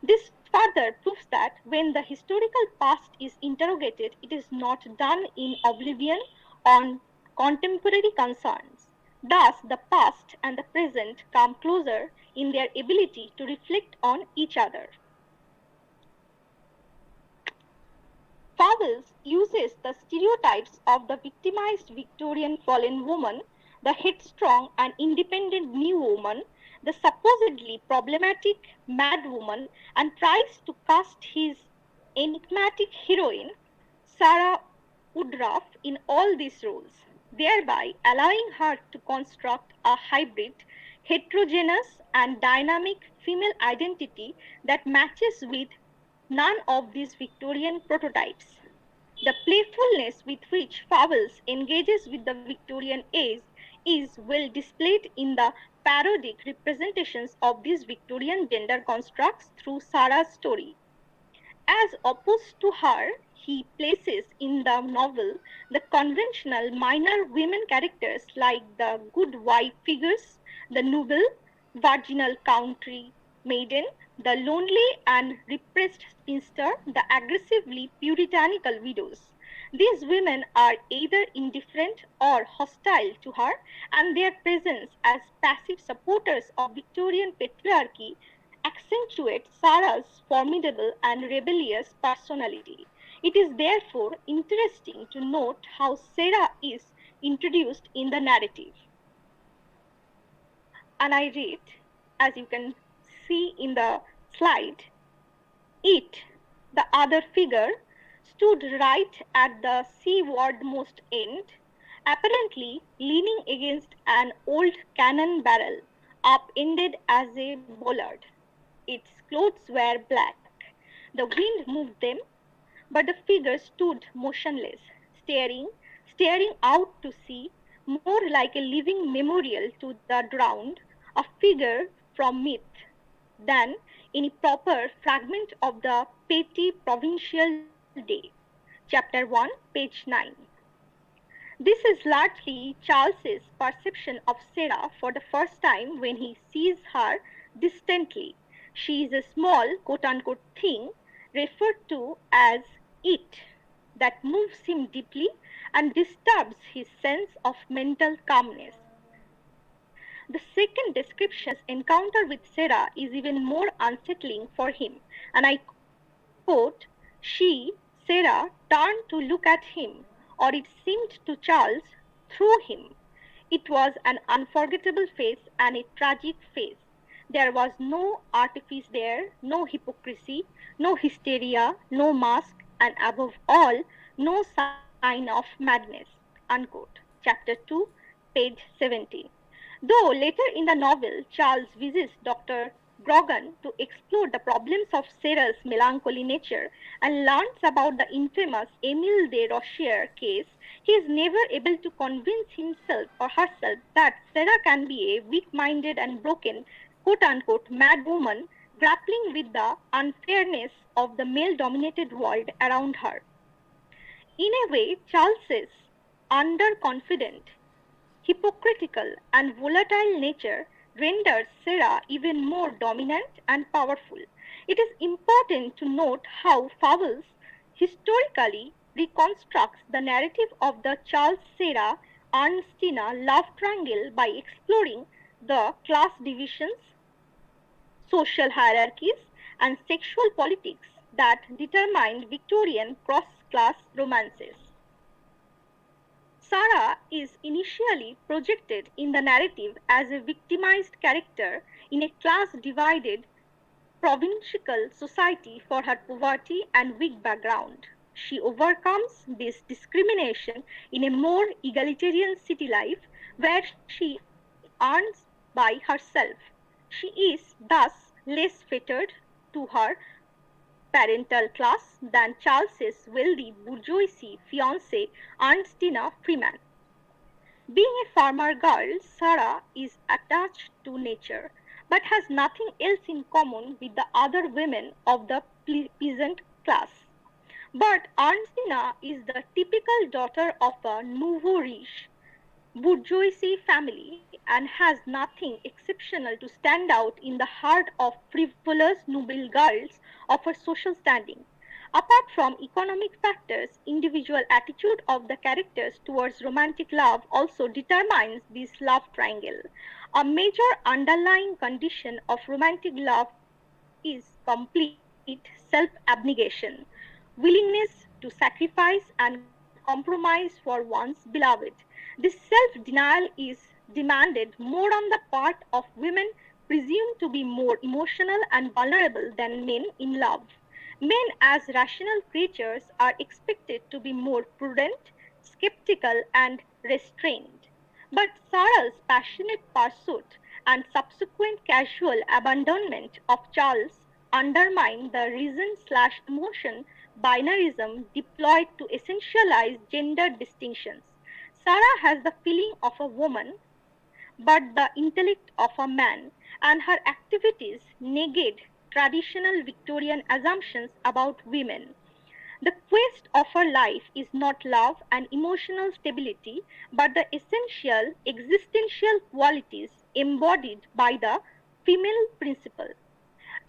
This further proves that when the historical past is interrogated, it is not done in oblivion on contemporary concerns. Thus, the past and the present come closer in their ability to reflect on each other. Fowles uses the stereotypes of the victimized Victorian fallen woman, the headstrong and independent new woman, the supposedly problematic mad woman, and tries to cast his enigmatic heroine, Sarah Woodruff, in all these roles, thereby allowing her to construct a hybrid, heterogeneous, and dynamic female identity that matches with none of these Victorian prototypes. The playfulness with which Fowles engages with the Victorian age is well displayed in the parodic representations of these Victorian gender constructs through Sarah's story. As opposed to her, he places in the novel the conventional minor women characters like the good wife figures, the noble, virginal country maiden, the lonely and repressed spinster, the aggressively puritanical widows. These women are either indifferent or hostile to her, and their presence as passive supporters of Victorian patriarchy accentuates Sarah's formidable and rebellious personality. It is therefore interesting to note how Sarah is introduced in the narrative. And I read, as you can see in the slide, it, the other figure, stood right at the seawardmost end, apparently leaning against an old cannon barrel, upended as a bollard. Its clothes were black. The wind moved them, but the figure stood motionless, staring out to sea, more like a living memorial to the drowned, a figure from myth, than any proper fragment of the petty provincial day. Chapter 1, page 9. This is largely Charles's perception of Sarah for the first time when he sees her distantly. She is a small, quote-unquote, thing referred to as it that moves him deeply and disturbs his sense of mental calmness. The second description's encounter with Sarah is even more unsettling for him, and I quote, "She, Sarah, turned to look at him, or it seemed to Charles, through him. It was an unforgettable face and a tragic face. There was no artifice there, no hypocrisy, no hysteria, no mask, and above all, no sign of madness." Unquote. Chapter 2, page 17. Though later in the novel, Charles visits Dr. Grogan to explore the problems of Sarah's melancholy nature and learns about the infamous Emile de Rocher case, he is never able to convince himself or herself that Sarah can be a weak-minded and broken, quote-unquote, mad woman grappling with the unfairness of the male-dominated world around her. In a way, Charles's underconfident, hypocritical, and volatile nature renders Sarah even more dominant and powerful. It is important to note how Fowles historically reconstructs the narrative of the Charles Sarah Ernestina love triangle by exploring the class divisions, social hierarchies, and sexual politics that determined Victorian cross-class romances. Sarah is initially projected in the narrative as a victimized character in a class-divided provincial society for her poverty and weak background. She overcomes this discrimination in a more egalitarian city life where she earns by herself. She is thus less fettered to her parental class than Charles's wealthy bourgeoisie fiancée Ernestina Freeman. Being a farmer girl, Sarah is attached to nature, but has nothing else in common with the other women of the peasant class. But Ernestina is the typical daughter of a nouveau riche bourgeoisie family and has nothing exceptional to stand out in the heart of frivolous noble girls of her social standing. Apart from economic factors, individual attitude of the characters towards romantic love also determines this love triangle. A major underlying condition of romantic love is complete self-abnegation, willingness to sacrifice and compromise for one's beloved. This self-denial is demanded more on the part of women presumed to be more emotional and vulnerable than men in love. Men, as rational creatures, are expected to be more prudent, skeptical, and restrained. But Sarah's passionate pursuit and subsequent casual abandonment of Charles undermine the reason/emotion binarism deployed to essentialize gender distinctions. Sarah has the feeling of a woman but the intellect of a man, and her activities negate traditional Victorian assumptions about women. The quest of her life is not love and emotional stability, but the essential existential qualities embodied by the female principle.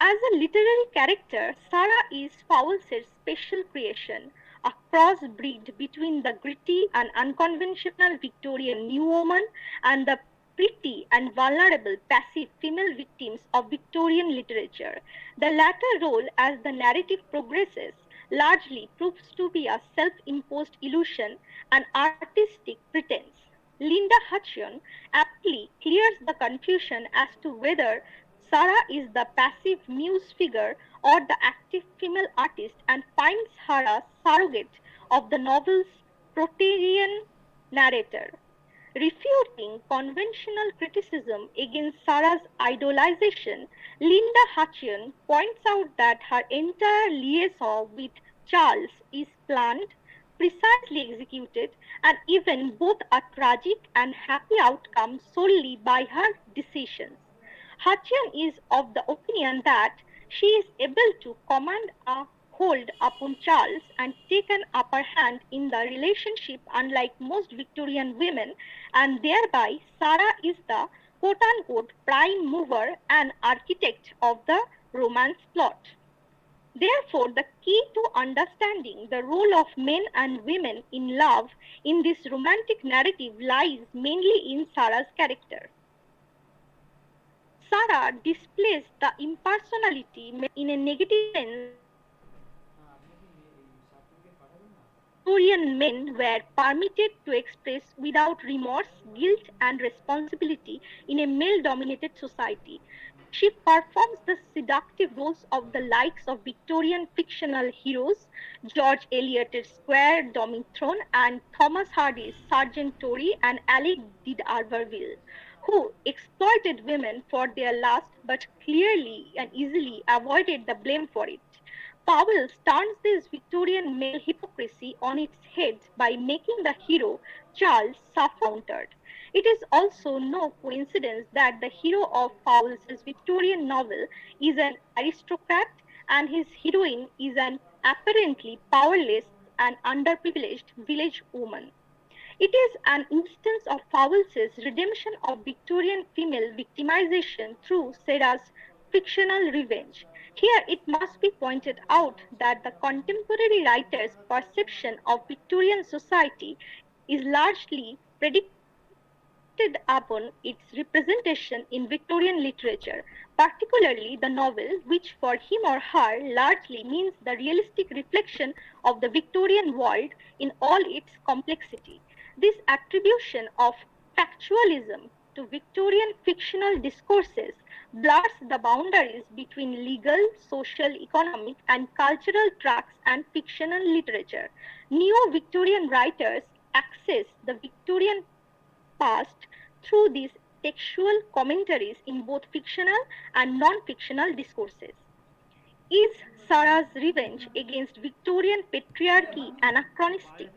As a literary character, Sarah is Fowles's special creation, a crossbreed between the gritty and unconventional Victorian New Woman and the pretty and vulnerable passive female victims of Victorian literature. The latter role, as the narrative progresses, largely proves to be a self-imposed illusion, an artistic pretense. Linda Hutcheon aptly clears the confusion as to whether Sarah is the passive muse figure or the active female artist and finds her a surrogate of the novel's protean narrator. Refuting conventional criticism against Sarah's idolization, Linda Hutcheon points out that her entire liaison with Charles is planned, precisely executed, and even both a tragic and happy outcome solely by her decisions. Hutcheon is of the opinion that she is able to command a hold upon Charles and take an upper hand in the relationship unlike most Victorian women, and thereby Sarah is the quote-unquote prime mover and architect of the romance plot. Therefore, the key to understanding the role of men and women in love in this romantic narrative lies mainly in Sarah's character. Sarah displays the impersonality in a negative sense Victorian men were permitted to express without remorse, guilt, and responsibility in a male-dominated society. She performs the seductive roles of the likes of Victorian fictional heroes, George Eliot's Squire Domithron and Thomas Hardy's Sergeant Tory and Alec de D'Arberville, who exploited women for their lust but clearly and easily avoided the blame for it. Powell turns this Victorian male hypocrisy on its head by making the hero Charles suffer-countered. It is also no coincidence that the hero of Powell's Victorian novel is an aristocrat and his heroine is an apparently powerless and underprivileged village woman. It is an instance of Powell's redemption of Victorian female victimization through Sarah's fictional revenge. Here it must be pointed out that the contemporary writer's perception of Victorian society is largely predicated upon its representation in Victorian literature, particularly the novel, which for him or her largely means the realistic reflection of the Victorian world in all its complexity. This attribution of factualism to Victorian fictional discourses blurs the boundaries between legal, social, economic, and cultural tracks and fictional literature. Neo-Victorian writers access the Victorian past through these textual commentaries in both fictional and non-fictional discourses. Is Sarah's revenge against Victorian patriarchy anachronistic?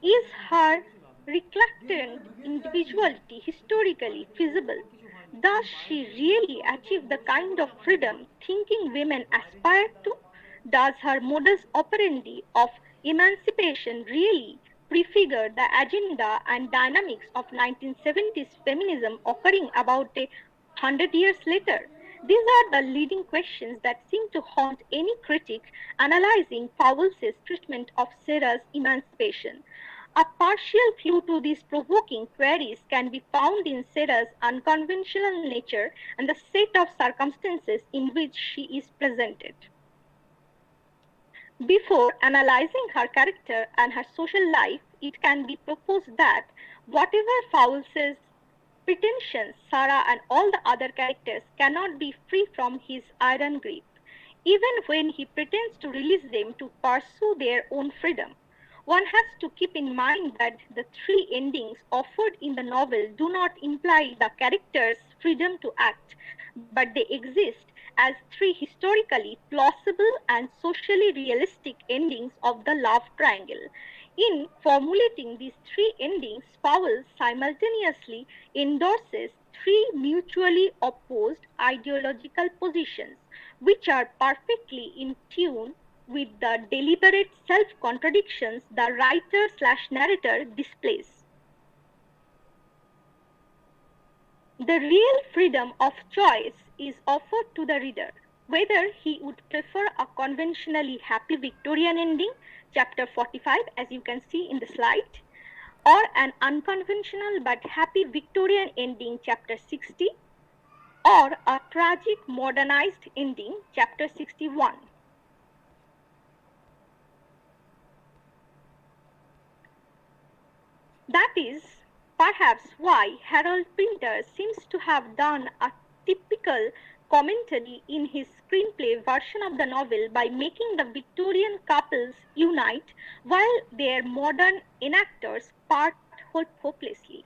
Is her recalcitrant individuality historically feasible? Does she really achieve the kind of freedom thinking women aspire to? Does her modus operandi of emancipation really prefigure the agenda and dynamics of 1970s feminism occurring about 100 years later? These are the leading questions that seem to haunt any critic analyzing Powell's treatment of Sarah's emancipation. A partial clue to these provoking queries can be found in Sarah's unconventional nature and the set of circumstances in which she is presented. Before analyzing her character and her social life, it can be proposed that whatever Powell's pretensions, Sarah and all the other characters cannot be free from his iron grip, even when he pretends to release them to pursue their own freedom. One has to keep in mind that the three endings offered in the novel do not imply the characters' freedom to act, but they exist as three historically plausible and socially realistic endings of the love triangle. In formulating these three endings, Powell simultaneously endorses three mutually opposed ideological positions, which are perfectly in tune with the deliberate self-contradictions the writer/narrator displays. The real freedom of choice is offered to the reader, whether he would prefer a conventionally happy Victorian ending, chapter 45, as you can see in the slide, or an unconventional but happy Victorian ending, chapter 60, or a tragic modernized ending, chapter 61. That is perhaps why Harold Pinter seems to have done a typical commentary in his screenplay version of the novel by making the Victorian couples unite while their modern enactors part hopelessly.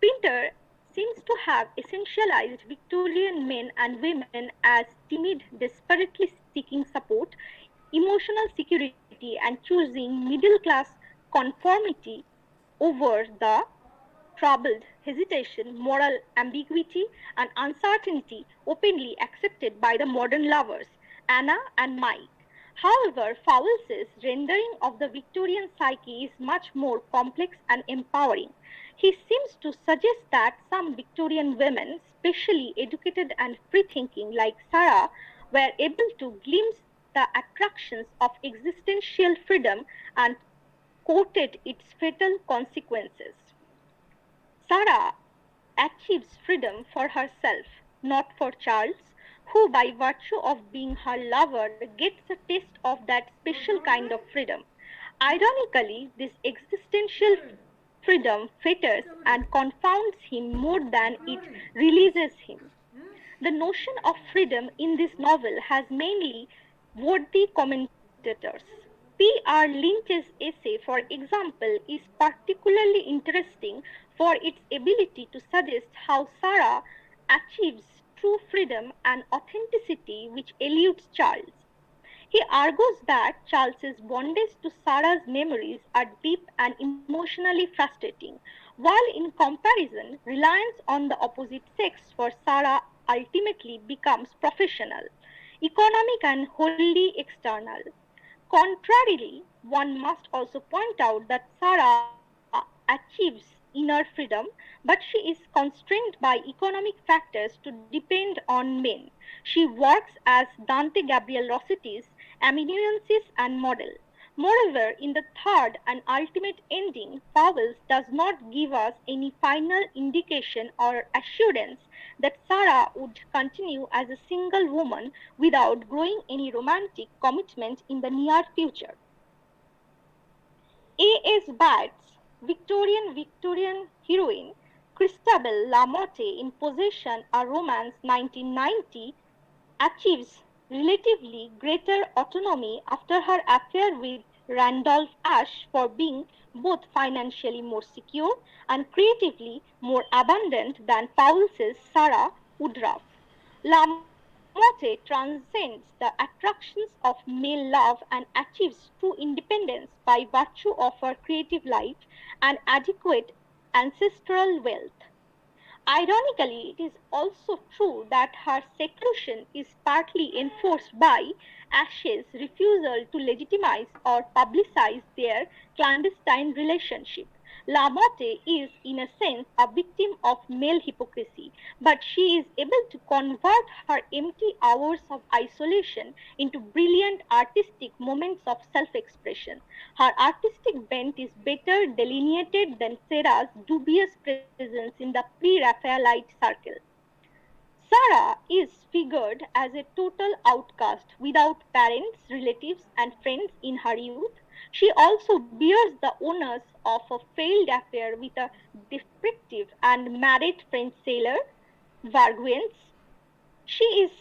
Pinter seems to have essentialized Victorian men and women as timid, desperately seeking support, emotional security, and choosing middle-class conformity over the troubled hesitation, moral ambiguity, and uncertainty openly accepted by the modern lovers, Anna and Mike. However, Fowles's rendering of the Victorian psyche is much more complex and empowering. He seems to suggest that some Victorian women, specially educated and free-thinking like Sarah, were able to glimpse the attractions of existential freedom and quoted its fatal consequences. Sarah achieves freedom for herself, not for Charles, who by virtue of being her lover gets a taste of that special kind of freedom. Ironically, this existential freedom fetters and confounds him more than it releases him. The notion of freedom in this novel has mainly worthy commentators. P.R. Lynch's essay, for example, is particularly interesting for its ability to suggest how Sarah achieves true freedom and authenticity which eludes Charles. He argues that Charles's bondage to Sarah's memories are deep and emotionally frustrating, while in comparison, reliance on the opposite sex for Sarah ultimately becomes professional, economic, and wholly external. Contrarily, one must also point out that Sarah achieves inner freedom, but she is constrained by economic factors to depend on men. She works as Dante Gabriel Rossetti's amanuensis and model. Moreover, in the third and ultimate ending, Fowles does not give us any final indication or assurance that Sarah would continue as a single woman without growing any romantic commitment in the near future. A.S. Batts, Victorian heroine, Christabel Lamotte in Possession, a Romance 1990, achieves relatively greater autonomy after her affair with Randolph Ashe for being both financially more secure and creatively more abundant than Fowles's Sarah Woodruff. Lamotte transcends the attractions of male love and achieves true independence by virtue of her creative life and adequate ancestral wealth. Ironically, it is also true that her seclusion is partly enforced by Ashe's refusal to legitimize or publicize their clandestine relationship. Lamotte is, in a sense, a victim of male hypocrisy, but she is able to convert her empty hours of isolation into brilliant artistic moments of self-expression. Her artistic bent is better delineated than Sarah's dubious presence in the pre-Raphaelite circle. Sarah is figured as a total outcast without parents, relatives, and friends in her youth. She also bears the onus of a failed affair with a defective and married French sailor, Varguens. She is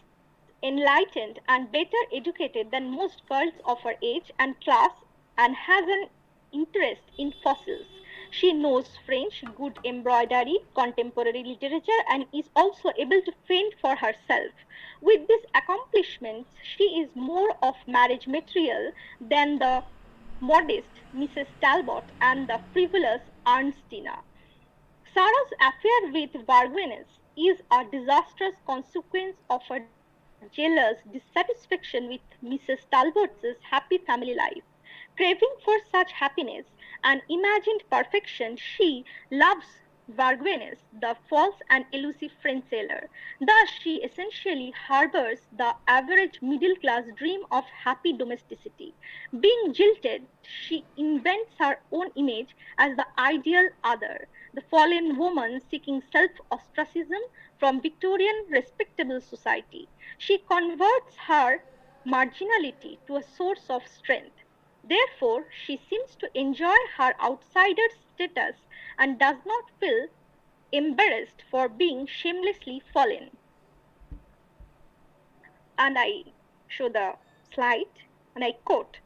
enlightened and better educated than most girls of her age and class and has an interest in fossils. She knows French, good embroidery, contemporary literature, and is also able to fend for herself. With these accomplishments, she is more of marriage material than the modest Mrs. Talbot and the frivolous Ernestina. Sarah's affair with Varguenes is a disastrous consequence of her jealous dissatisfaction with Mrs. Talbot's happy family life. Craving for such happiness and imagined perfection, she loves Varguenes, the false and elusive French sailor. Thus, she essentially harbors the average middle class dream of happy domesticity. Being jilted, she invents her own image as the ideal other, the fallen woman seeking self ostracism from Victorian respectable society. She converts her marginality to a source of strength. Therefore, she seems to enjoy her outsider status and does not feel embarrassed for being shamelessly fallen. And I show the slide and I quote,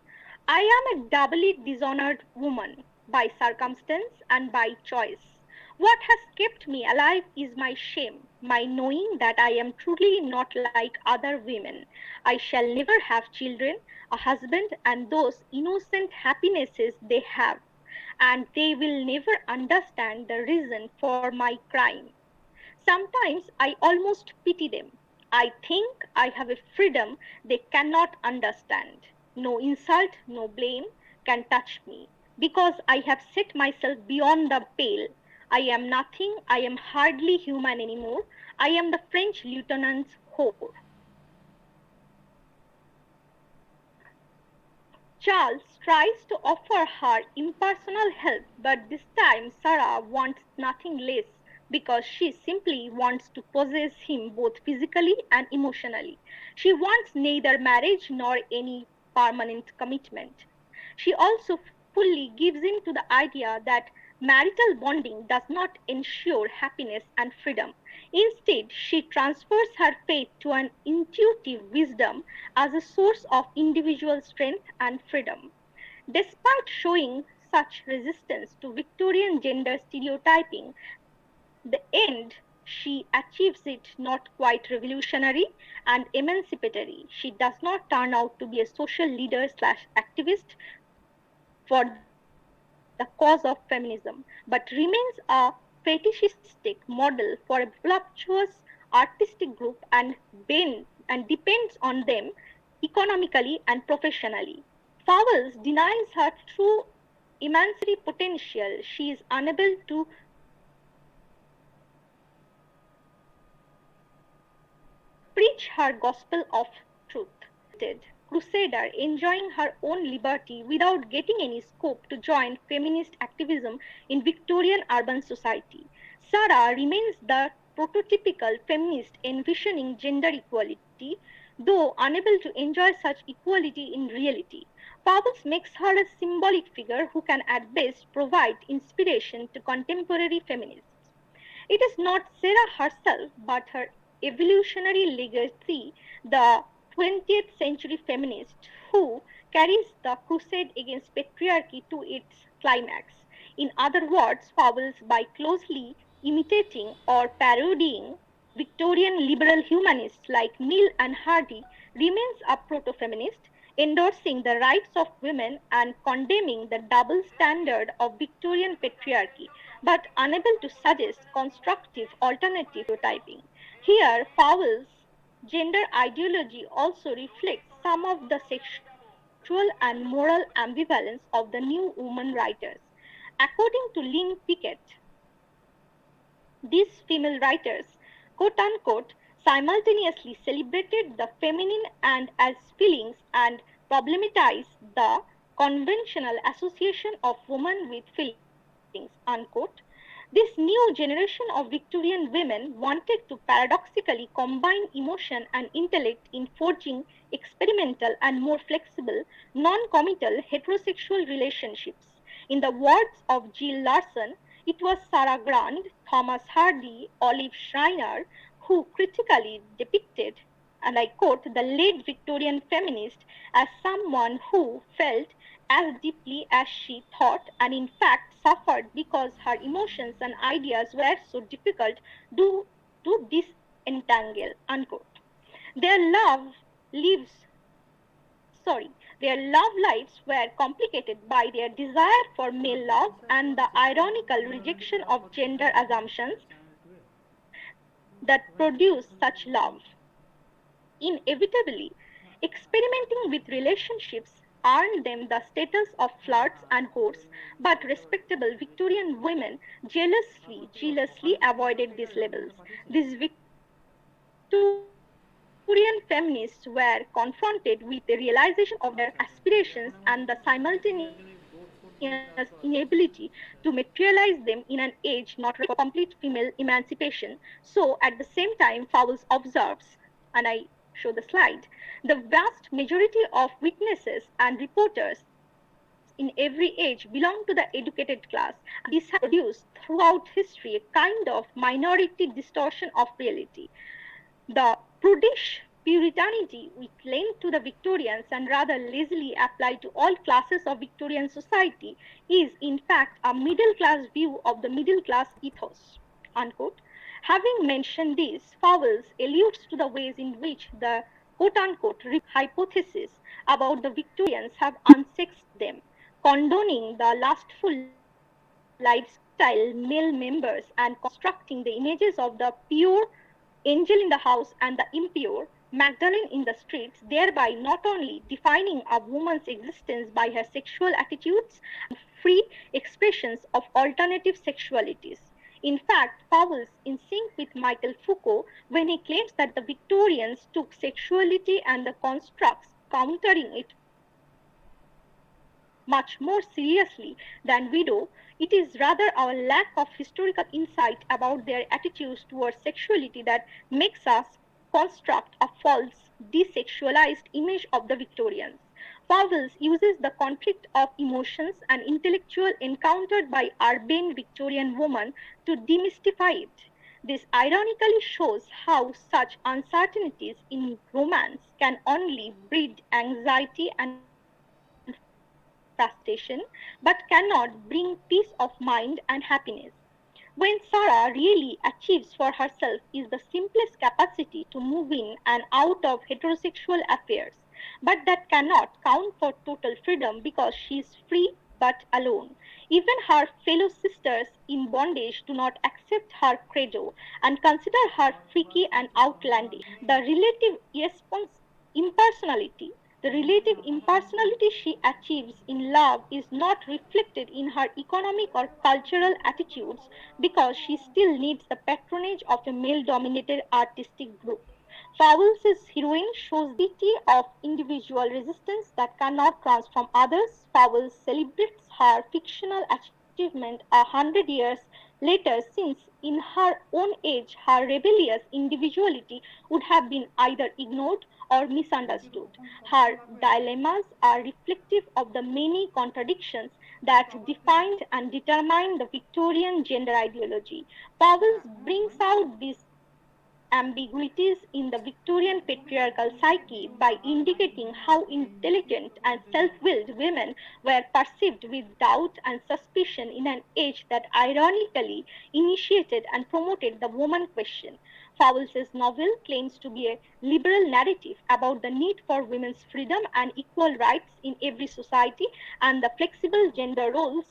I am a doubly dishonored woman by circumstance and by choice. What has kept me alive is my shame, my knowing that I am truly not like other women. I shall never have children, a husband, and those innocent happinesses they have, and they will never understand the reason for my crime. Sometimes I almost pity them. I think I have a freedom they cannot understand. No insult, no blame can touch me, because I have set myself beyond the pale. I am nothing, I am hardly human anymore. I am the French lieutenant's whore. Charles tries to offer her impersonal help, but this time Sarah wants nothing less because she simply wants to possess him both physically and emotionally. She wants neither marriage nor any permanent commitment. She also fully gives in to the idea that marital bonding does not ensure happiness and freedom. Instead, she transfers her faith to an intuitive wisdom as a source of individual strength and freedom. Despite showing such resistance to Victorian gender stereotyping. The end, she achieves it not quite revolutionary and emancipatory. She does not turn out to be a social leader slash activist for the cause of feminism, but remains a fetishistic model for a voluptuous artistic group and depends on them economically and professionally. Fowles denies her true emancipatory potential. She is unable to preach her gospel of truth. Crusader enjoying her own liberty without getting any scope to join feminist activism in Victorian urban society. Sarah remains the prototypical feminist envisioning gender equality, though unable to enjoy such equality in reality. Fowles makes her a symbolic figure who can at best provide inspiration to contemporary feminists. It is not Sarah herself, but her evolutionary legacy, the 20th century feminist who carries the crusade against patriarchy to its climax. In other words, Fowles, by closely imitating or parodying Victorian liberal humanists like Mill and Hardy, remains a proto feminist, endorsing the rights of women and condemning the double standard of Victorian patriarchy, but unable to suggest constructive alternative stereotyping. Here, Fowles' gender ideology also reflects some of the sexual and moral ambivalence of the new woman writers. According to Lynn Pickett, these female writers, quote unquote, simultaneously celebrated the feminine and as feelings and problematized the conventional association of woman with feelings, unquote. This new generation of Victorian women wanted to paradoxically combine emotion and intellect in forging experimental and more flexible, non-committal heterosexual relationships. In the words of Jill Larson, it was Sarah Grant, Thomas Hardy, Olive Schreiner who critically depicted, and I quote, the late Victorian feminist as someone who felt as deeply as she thought and in fact suffered because her emotions and ideas were so difficult to disentangle, unquote. Their love lives sorry, their love lives were complicated by their desire for male love and the ironical rejection of gender assumptions that produce such love. Inevitably, experimenting with relationships earned them the status of flirts and whores, but respectable Victorian women jealously avoided these labels. These Victorian feminists were confronted with the realization of their aspirations and the simultaneous inability to materialize them in an age not ready for complete female emancipation. So, at the same time, Fowles observes, and I show the slide, the vast majority of witnesses and reporters in every age belong to the educated class, and this has produced throughout history a kind of minority distortion of reality. The prudish puritanity we claim to the Victorians and rather lazily apply to all classes of Victorian society is in fact a middle class view of the middle class ethos. Unquote. Having mentioned this, Fowles alludes to the ways in which the quote unquote hypothesis about the Victorians have unsexed them, condoning the lustful lifestyle male members and constructing the images of the pure angel in the house and the impure Magdalene in the streets, thereby not only defining a woman's existence by her sexual attitudes and free expressions of alternative sexualities. In fact, Fowles, in sync with Michael Foucault, when he claims that the Victorians took sexuality and the constructs countering it much more seriously than we do, it is rather our lack of historical insight about their attitudes towards sexuality that makes us construct a false, desexualized image of the Victorians. Fowles uses the conflict of emotions and intellectual encountered by urban Victorian women to demystify it. This ironically shows how such uncertainties in romance can only breed anxiety and fear. frustration, but cannot bring peace of mind and happiness. When Sarah really achieves for herself is the simplest capacity to move in and out of heterosexual affairs, but that cannot count for total freedom because she is free but alone. Even her fellow sisters in bondage do not accept her credo and consider her freaky and outlandish. Impersonality the relative impersonality she achieves in love is not reflected in her economic or cultural attitudes because she still needs the patronage of a male dominated artistic group. Fowles' heroine shows the beauty of individual resistance that cannot transform others. Fowles celebrates her fictional achievement 100 years later, since in her own age her rebellious individuality would have been either ignored or misunderstood. Her dilemmas are reflective of the many contradictions that defined and determined the Victorian gender ideology. Powell brings out these ambiguities in the Victorian patriarchal psyche by indicating how intelligent and self-willed women were perceived with doubt and suspicion in an age that ironically initiated and promoted the woman question. Fowles' novel claims to be a liberal narrative about the need for women's freedom and equal rights in every society and the flexible gender roles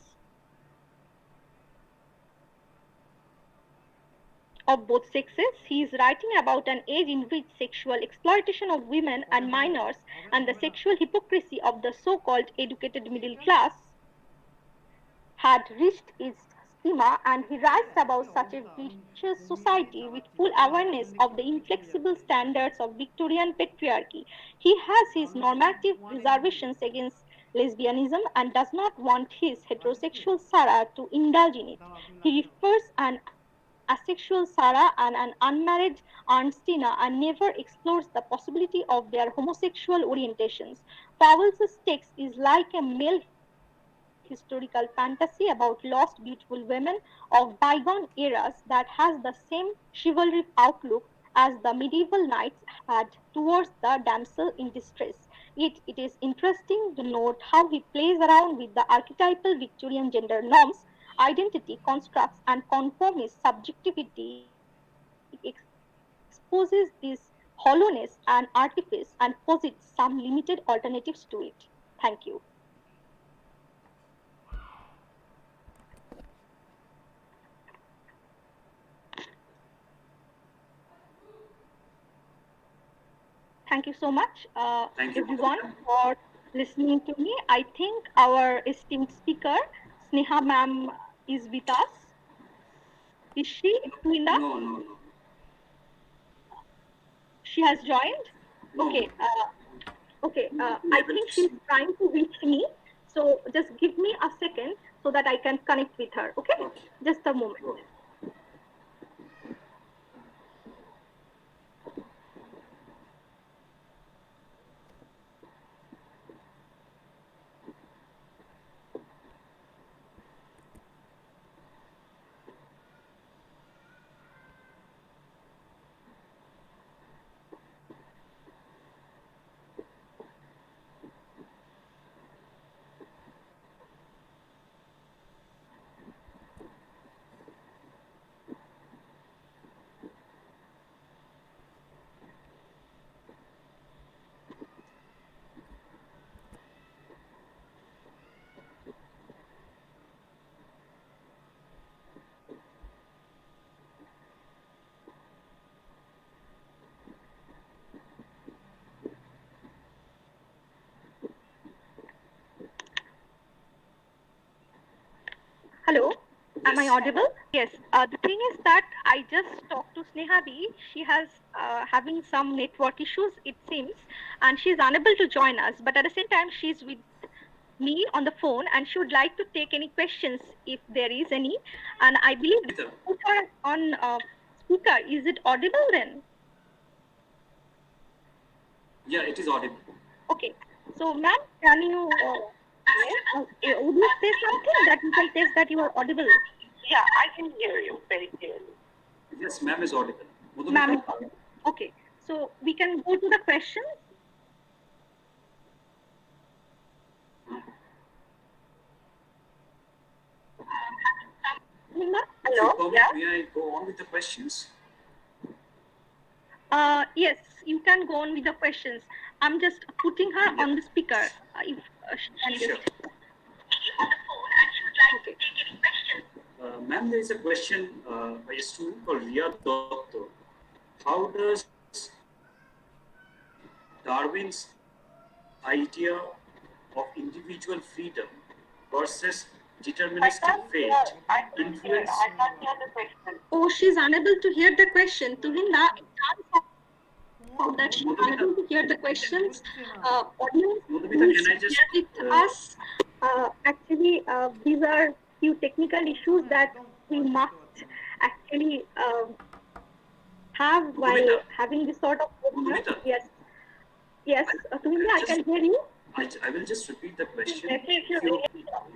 of both sexes. He is writing about an age in which sexual exploitation of women and minors and the sexual hypocrisy of the so-called educated middle class had reached its schema, and he writes about such a vicious society with full awareness of the inflexible standards of Victorian patriarchy. He has his normative reservations against lesbianism and does not want his heterosexual Sarah to indulge in it. He refers an asexual Sarah and an unmarried Ernestina and never explores the possibility of their homosexual orientations. Powell's text is like a male historical fantasy about lost beautiful women of bygone eras that has the same chivalric outlook as the medieval knights had towards the damsel in distress. Yet it is interesting to note how he plays around with the archetypal Victorian gender norms, identity constructs, and conformist subjectivity, exposes this hollowness and artifice and posits some limited alternatives to it. Thank you. Thank you so much, Thank you. everyone, for listening to me. I think our esteemed speaker, Sneha ma'am, is with us. Is she, Linda? No, no, no. She has joined? No. Okay. I think she's trying to reach me. So just give me a second so that I can connect with her. Okay? Just a moment. Hello, am I audible? Yes. The thing is that I just talked to Sneha B. She has having some network issues, it seems, and she is unable to join us. But at the same time, she's with me on the phone, and she would like to take any questions if there is any. And I believe put her on speaker. Is it audible then? Yeah, it is audible. Okay. So, ma'am, can you? Would you say something that you can test that you are audible? Yeah, I can hear you very clearly. Yes, ma'am is audible. Ma'am is audible. Okay, so we can go to the questions. Tuhinda? Hello? Yeah? May I go on with the questions? Yes, you can go on with the questions. I'm just putting her on the speaker. If she can Sure. just. Okay. Ma'am, there is a question by a student called Ria Dotto. How does Darwin's idea of individual freedom versus deterministic fate influence? I can't hear the question. Oh, she's unable to hear the question. Tuhinda, that she's unable to hear the questions. Audience, Mudhamita, can I just, share with us. Actually, these are few technical issues that we must actually have while Mudhamita. having this sort of webinar. Mudhamita. Yes. Yes, Tuhinda, I can hear you. I will just repeat the question.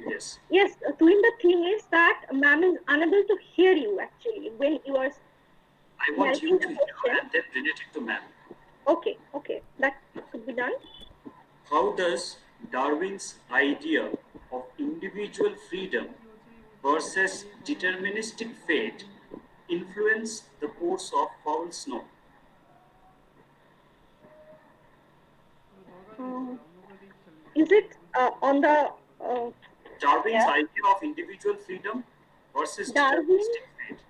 Yes. Yes, Tuhinda, the thing is that ma'am is unable to hear you actually when you are. I want you to hear and then relate it to ma'am. Okay, that could be done. How does Darwin's idea of individual freedom versus deterministic fate influence the course of foul snow? Is it on the Darwin's idea of individual freedom versus Darwin? deterministic fate?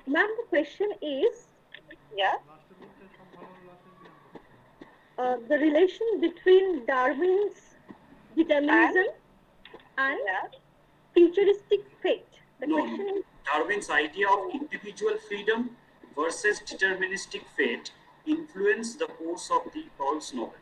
Ma'am, the question is the relation between Darwin's determinism and futuristic fate. The question is Darwin's idea of individual freedom versus deterministic fate influence the course of the Paul's novel.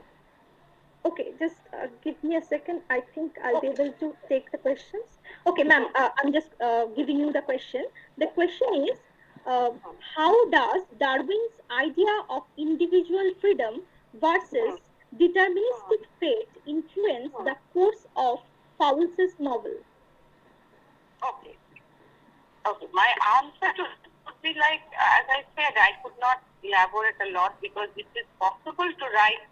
okay. Just give me a second. I think I'll be able to take the questions. Okay, ma'am. I'm just giving you the question. The question is, how does Darwin's idea of individual freedom versus deterministic fate influence the course of Fowles's novel? Okay. My answer to would be like, as I said, I could not elaborate a lot because it is possible to write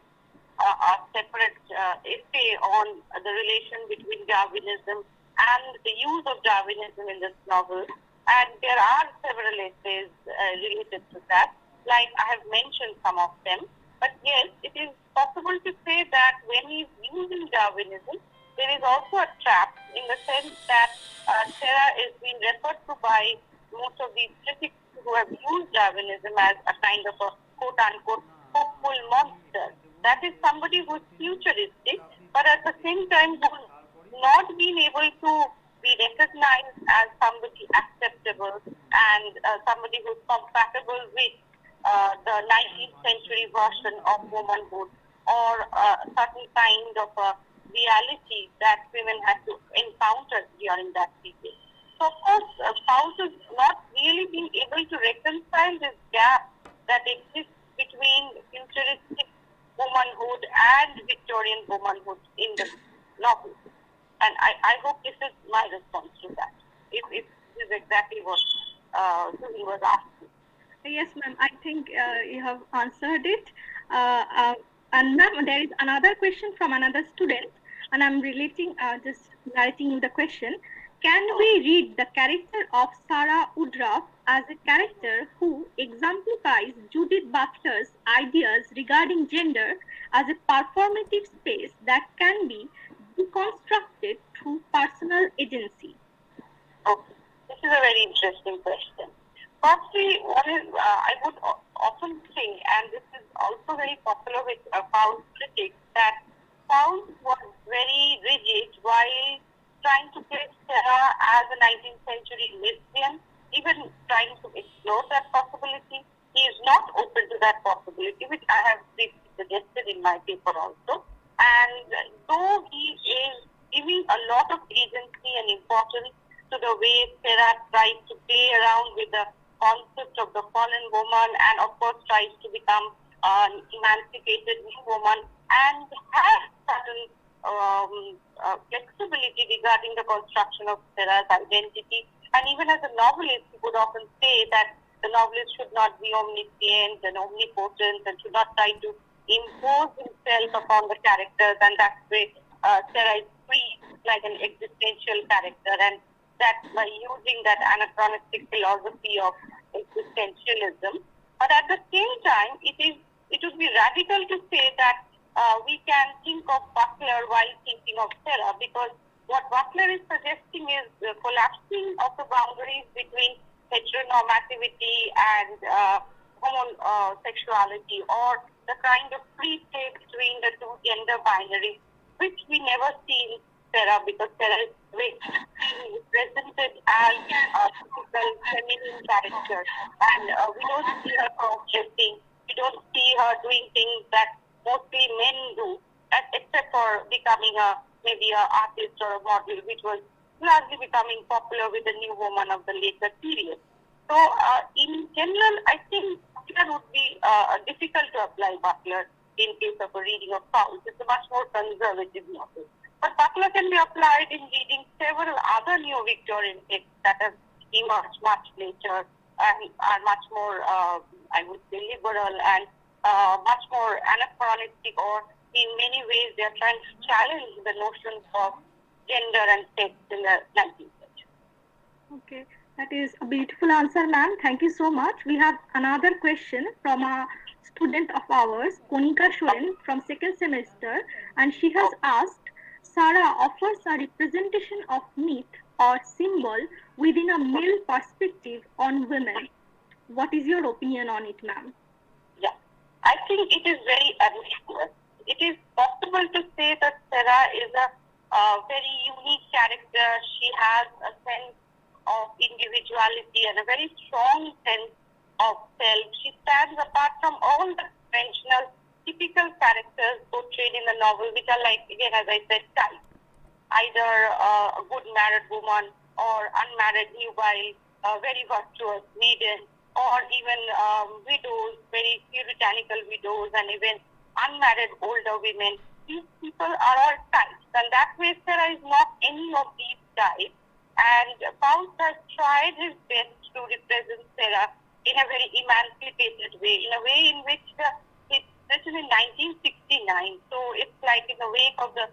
a separate essay on the relation between Darwinism and the use of Darwinism in this novel. And there are several essays related to that. Like I have mentioned some of them. But yes, it is possible to say that when he's using Darwinism, there is also a trap in the sense that Sarah is being referred to by most of these critics who have used Darwinism as a kind of a quote-unquote hopeful monster. That is somebody who is futuristic, but at the same time who's not been able to be recognized as somebody acceptable and somebody who's compatible with the 19th century version of womanhood or a certain kind of a reality that women had to encounter during that period. So of course, Fowles is not really being able to reconcile this gap that exists between futuristic womanhood and Victorian womanhood in the novel. And I hope this is my response to that. If this is exactly what he was asking. Yes, ma'am. I think you have answered it. And ma'am, there is another question from another student, and I'm just narrating you the question. Can we read the character of Sarah Woodruff as a character who exemplifies Judith Butler's ideas regarding gender as a performative space that can be deconstructed through personal agency? Okay, this is a very interesting question. Firstly, I would often think, and this is also very popular with Fowles critics, that Fowles was very rigid while trying to place Sarah as a 19th century lesbian, even trying to explore that possibility. He is not open to that possibility, which I have suggested in my paper also. And though he is giving a lot of agency and importance to the way Sarah tries to play around with the concept of the fallen woman and of course tries to become an emancipated new woman and has certain flexibility regarding the construction of Sarah's identity. And even as a novelist, he would often say that the novelist should not be omniscient and omnipotent and should not try to impose himself upon the characters, and that way Sarah is free like an existential character. And that by using that anachronistic philosophy of existentialism. But at the same time, it would be radical to say that we can think of Butler while thinking of Serra, because what Butler is suggesting is the collapsing of the boundaries between heteronormativity and homosexuality, or the kind of free state between the two gender binaries, which we never see in Serra, because Serra is presented as a typical feminine character, and we don't see her cross-dressing, we don't see her doing things that mostly men do, except for becoming maybe an artist or a model, which was largely becoming popular with the new woman of the later period. So in general, I think Butler would be difficult to apply Butler in case of a reading of Faust. It's a much more conservative novel. But Butler can be applied in reading several other neo-Victorian texts that have emerged much later and are much more, I would say, liberal and much more anachronistic, or in many ways they are trying to challenge the notions of gender and sex in the 19th century. Okay, that is a beautiful answer, ma'am. Thank you so much. We have another question from a student of ours, Konika Shoren, from second semester, and she has asked, Sarah offers a representation of myth or symbol within a male perspective on women. What is your opinion on it, ma'am? Yeah, I think it is very ambiguous. It is possible to say that Sarah is a very unique character. She has a sense of individuality and a very strong sense of self. She stands apart from all the conventional, typical characters portrayed in the novel, which are like, again, as I said, types. Either a good married woman or unmarried nubile, very virtuous maiden, or even widows, very puritanical widows, and even unmarried older women. These people are all types, and that way Sarah is not any of these types. And Faust has tried his best to represent Sarah in a very emancipated way, in a way in which it's written in 1969. So it's like in the wake of the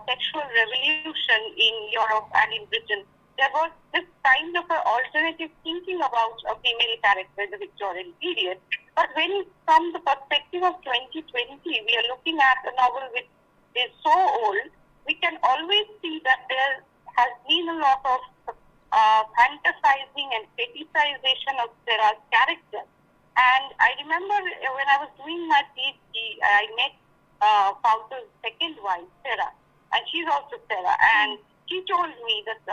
sexual revolution in Europe and in Britain, there was this kind of an alternative thinking about a female character in the Victorian period. But when from the perspective of 2020, we are looking at a novel which is so old, we can always see that there has been a lot of fantasizing and fetishization of Sarah's character. And I remember when I was doing my PhD, I met Faust's second wife, Sarah, and she's also Sarah. And she told me that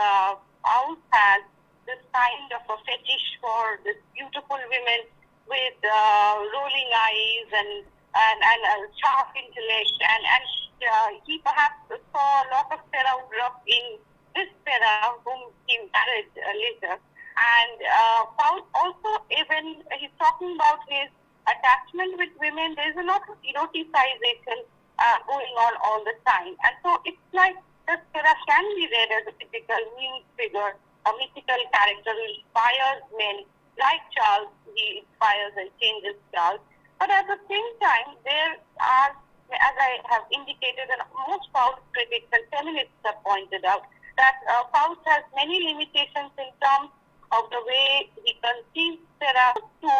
Faust has this kind of a fetish for this beautiful women with rolling eyes and sharp intellect, and he perhaps saw a lot of Sarah grew up in this Sarah whom he married later. And Faust also, even he's talking about his attachment with women, there's a lot of eroticization going on all the time. And so it's like that Sarah can be read as a typical mute figure, a mythical character who inspires men like Charles. He inspires and changes Charles. But at the same time, there are, as I have indicated, and most Faust critics and feminists have pointed out, that Faust has many limitations in terms of the way he conceives Sarah to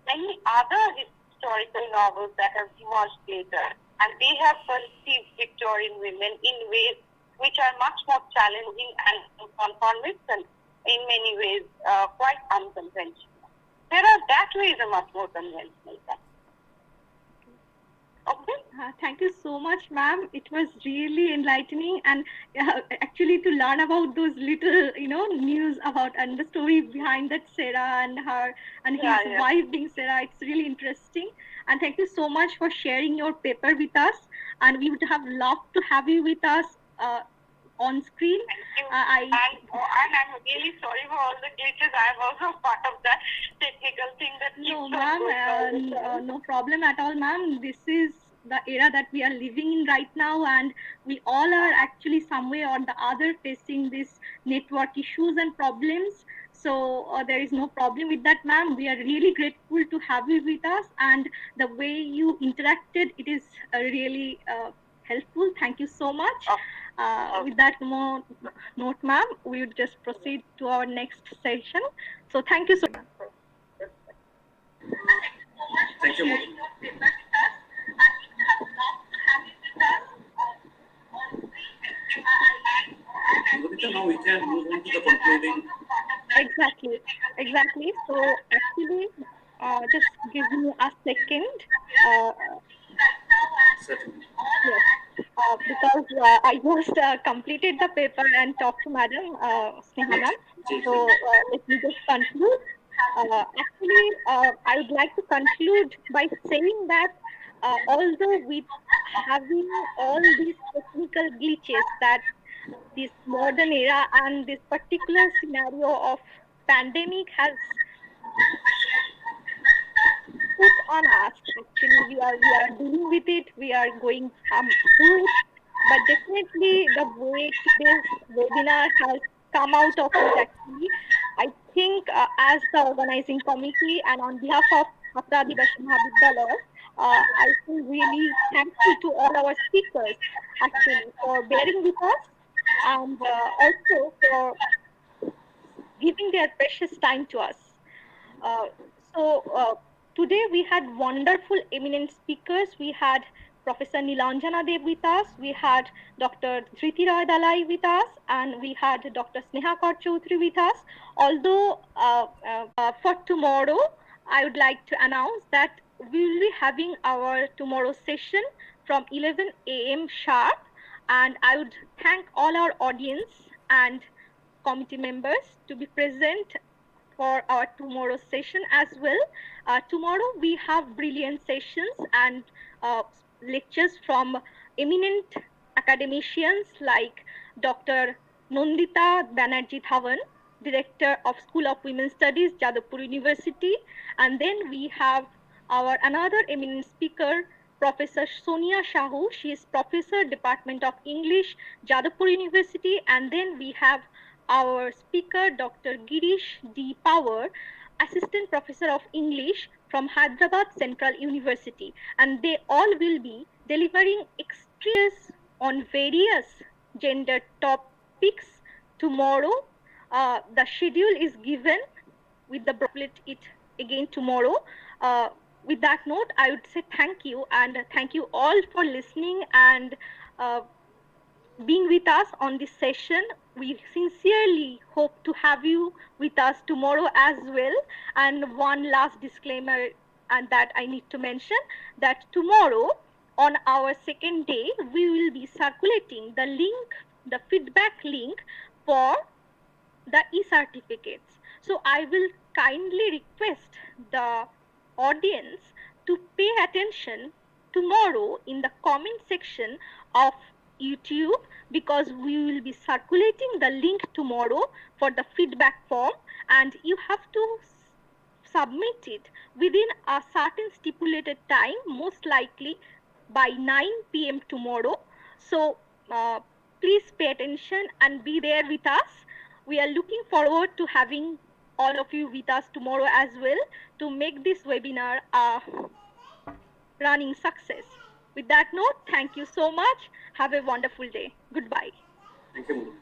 many other historical novels that have emerged later. And they have perceived Victorian women in ways which are much more challenging and conformist and in many ways quite unconventional. Sarah, that way is a much more conventional character. Okay. Thank you so much, ma'am. It was really enlightening, and actually to learn about those little, news about and the story behind that Sarah and her and his wife being Sarah. It's really interesting. And thank you so much for sharing your paper with us. And we would have loved to have you with us on screen. Thank you. And I'm really sorry for all the glitches. I'm also part of that technical thing that keeps No, ma'am, no problem at all, ma'am. This is the era that we are living in right now, and we all are actually some way or the other facing these network issues and problems. So there is no problem with that, ma'am. We are really grateful to have you with us, and the way you interacted, it is really helpful. Thank you so much. With that note, ma'am, we would just proceed to our next session. So thank you so much. Thank you, Modi. Mudita, now we can move on to the concluding. Exactly. So actually, just give me a second. Certainly. Yes. Because I just completed the paper and talked to Madam Sneha ma'am. So let me just conclude. Actually, I would like to conclude by saying that although with having all these technical glitches that this modern era and this particular scenario of pandemic has put on us, actually we are dealing with it, we are going through it, but definitely the way today's webinar has come out of it, actually I think as the organizing committee and on behalf of Khatra Adibasi Mahavidyalaya, I feel really thankful to all our speakers actually for bearing with us and also for giving their precious time to us. So today we had wonderful eminent speakers. We had Professor Nilanjana Dev with us, we had Dr. Dhriti Roy Dalai with us, and we had Dr. Sneha Kaur Choudhury with us. Although for tomorrow, I would like to announce that we will be having our tomorrow session from 11 a.m. sharp, and I would thank all our audience and committee members to be present for our tomorrow session as well. Tomorrow we have brilliant sessions and lectures from eminent academicians like Dr. Nandita Banerjee Dhawan, Director of School of Women's Studies, Jadavpur University. And then we have our another eminent speaker, Professor Sonia Shahu. She is Professor, Department of English, Jadavpur University. And then we have our speaker, Dr. Girish D. Power, Assistant Professor of English from Hyderabad Central University. And they all will be delivering extras on various gender topics tomorrow. The schedule is given with the booklet it again tomorrow. With that note, I would say thank you, and thank you all for listening and being with us on this session. We sincerely hope to have you with us tomorrow as well. And one last disclaimer, and that I need to mention, that tomorrow on our second day, we will be circulating the link, the feedback link for the e-certificates. So I will kindly request the audience to pay attention tomorrow in the comment section of YouTube, because we will be circulating the link tomorrow for the feedback form, and you have to submit it within a certain stipulated time, most likely by 9 p.m. tomorrow. So please pay attention and be there with us. We are looking forward to having all of you with us tomorrow as well to make this webinar a running success. With that note, thank you so much. Have a wonderful day. Goodbye. Thank you.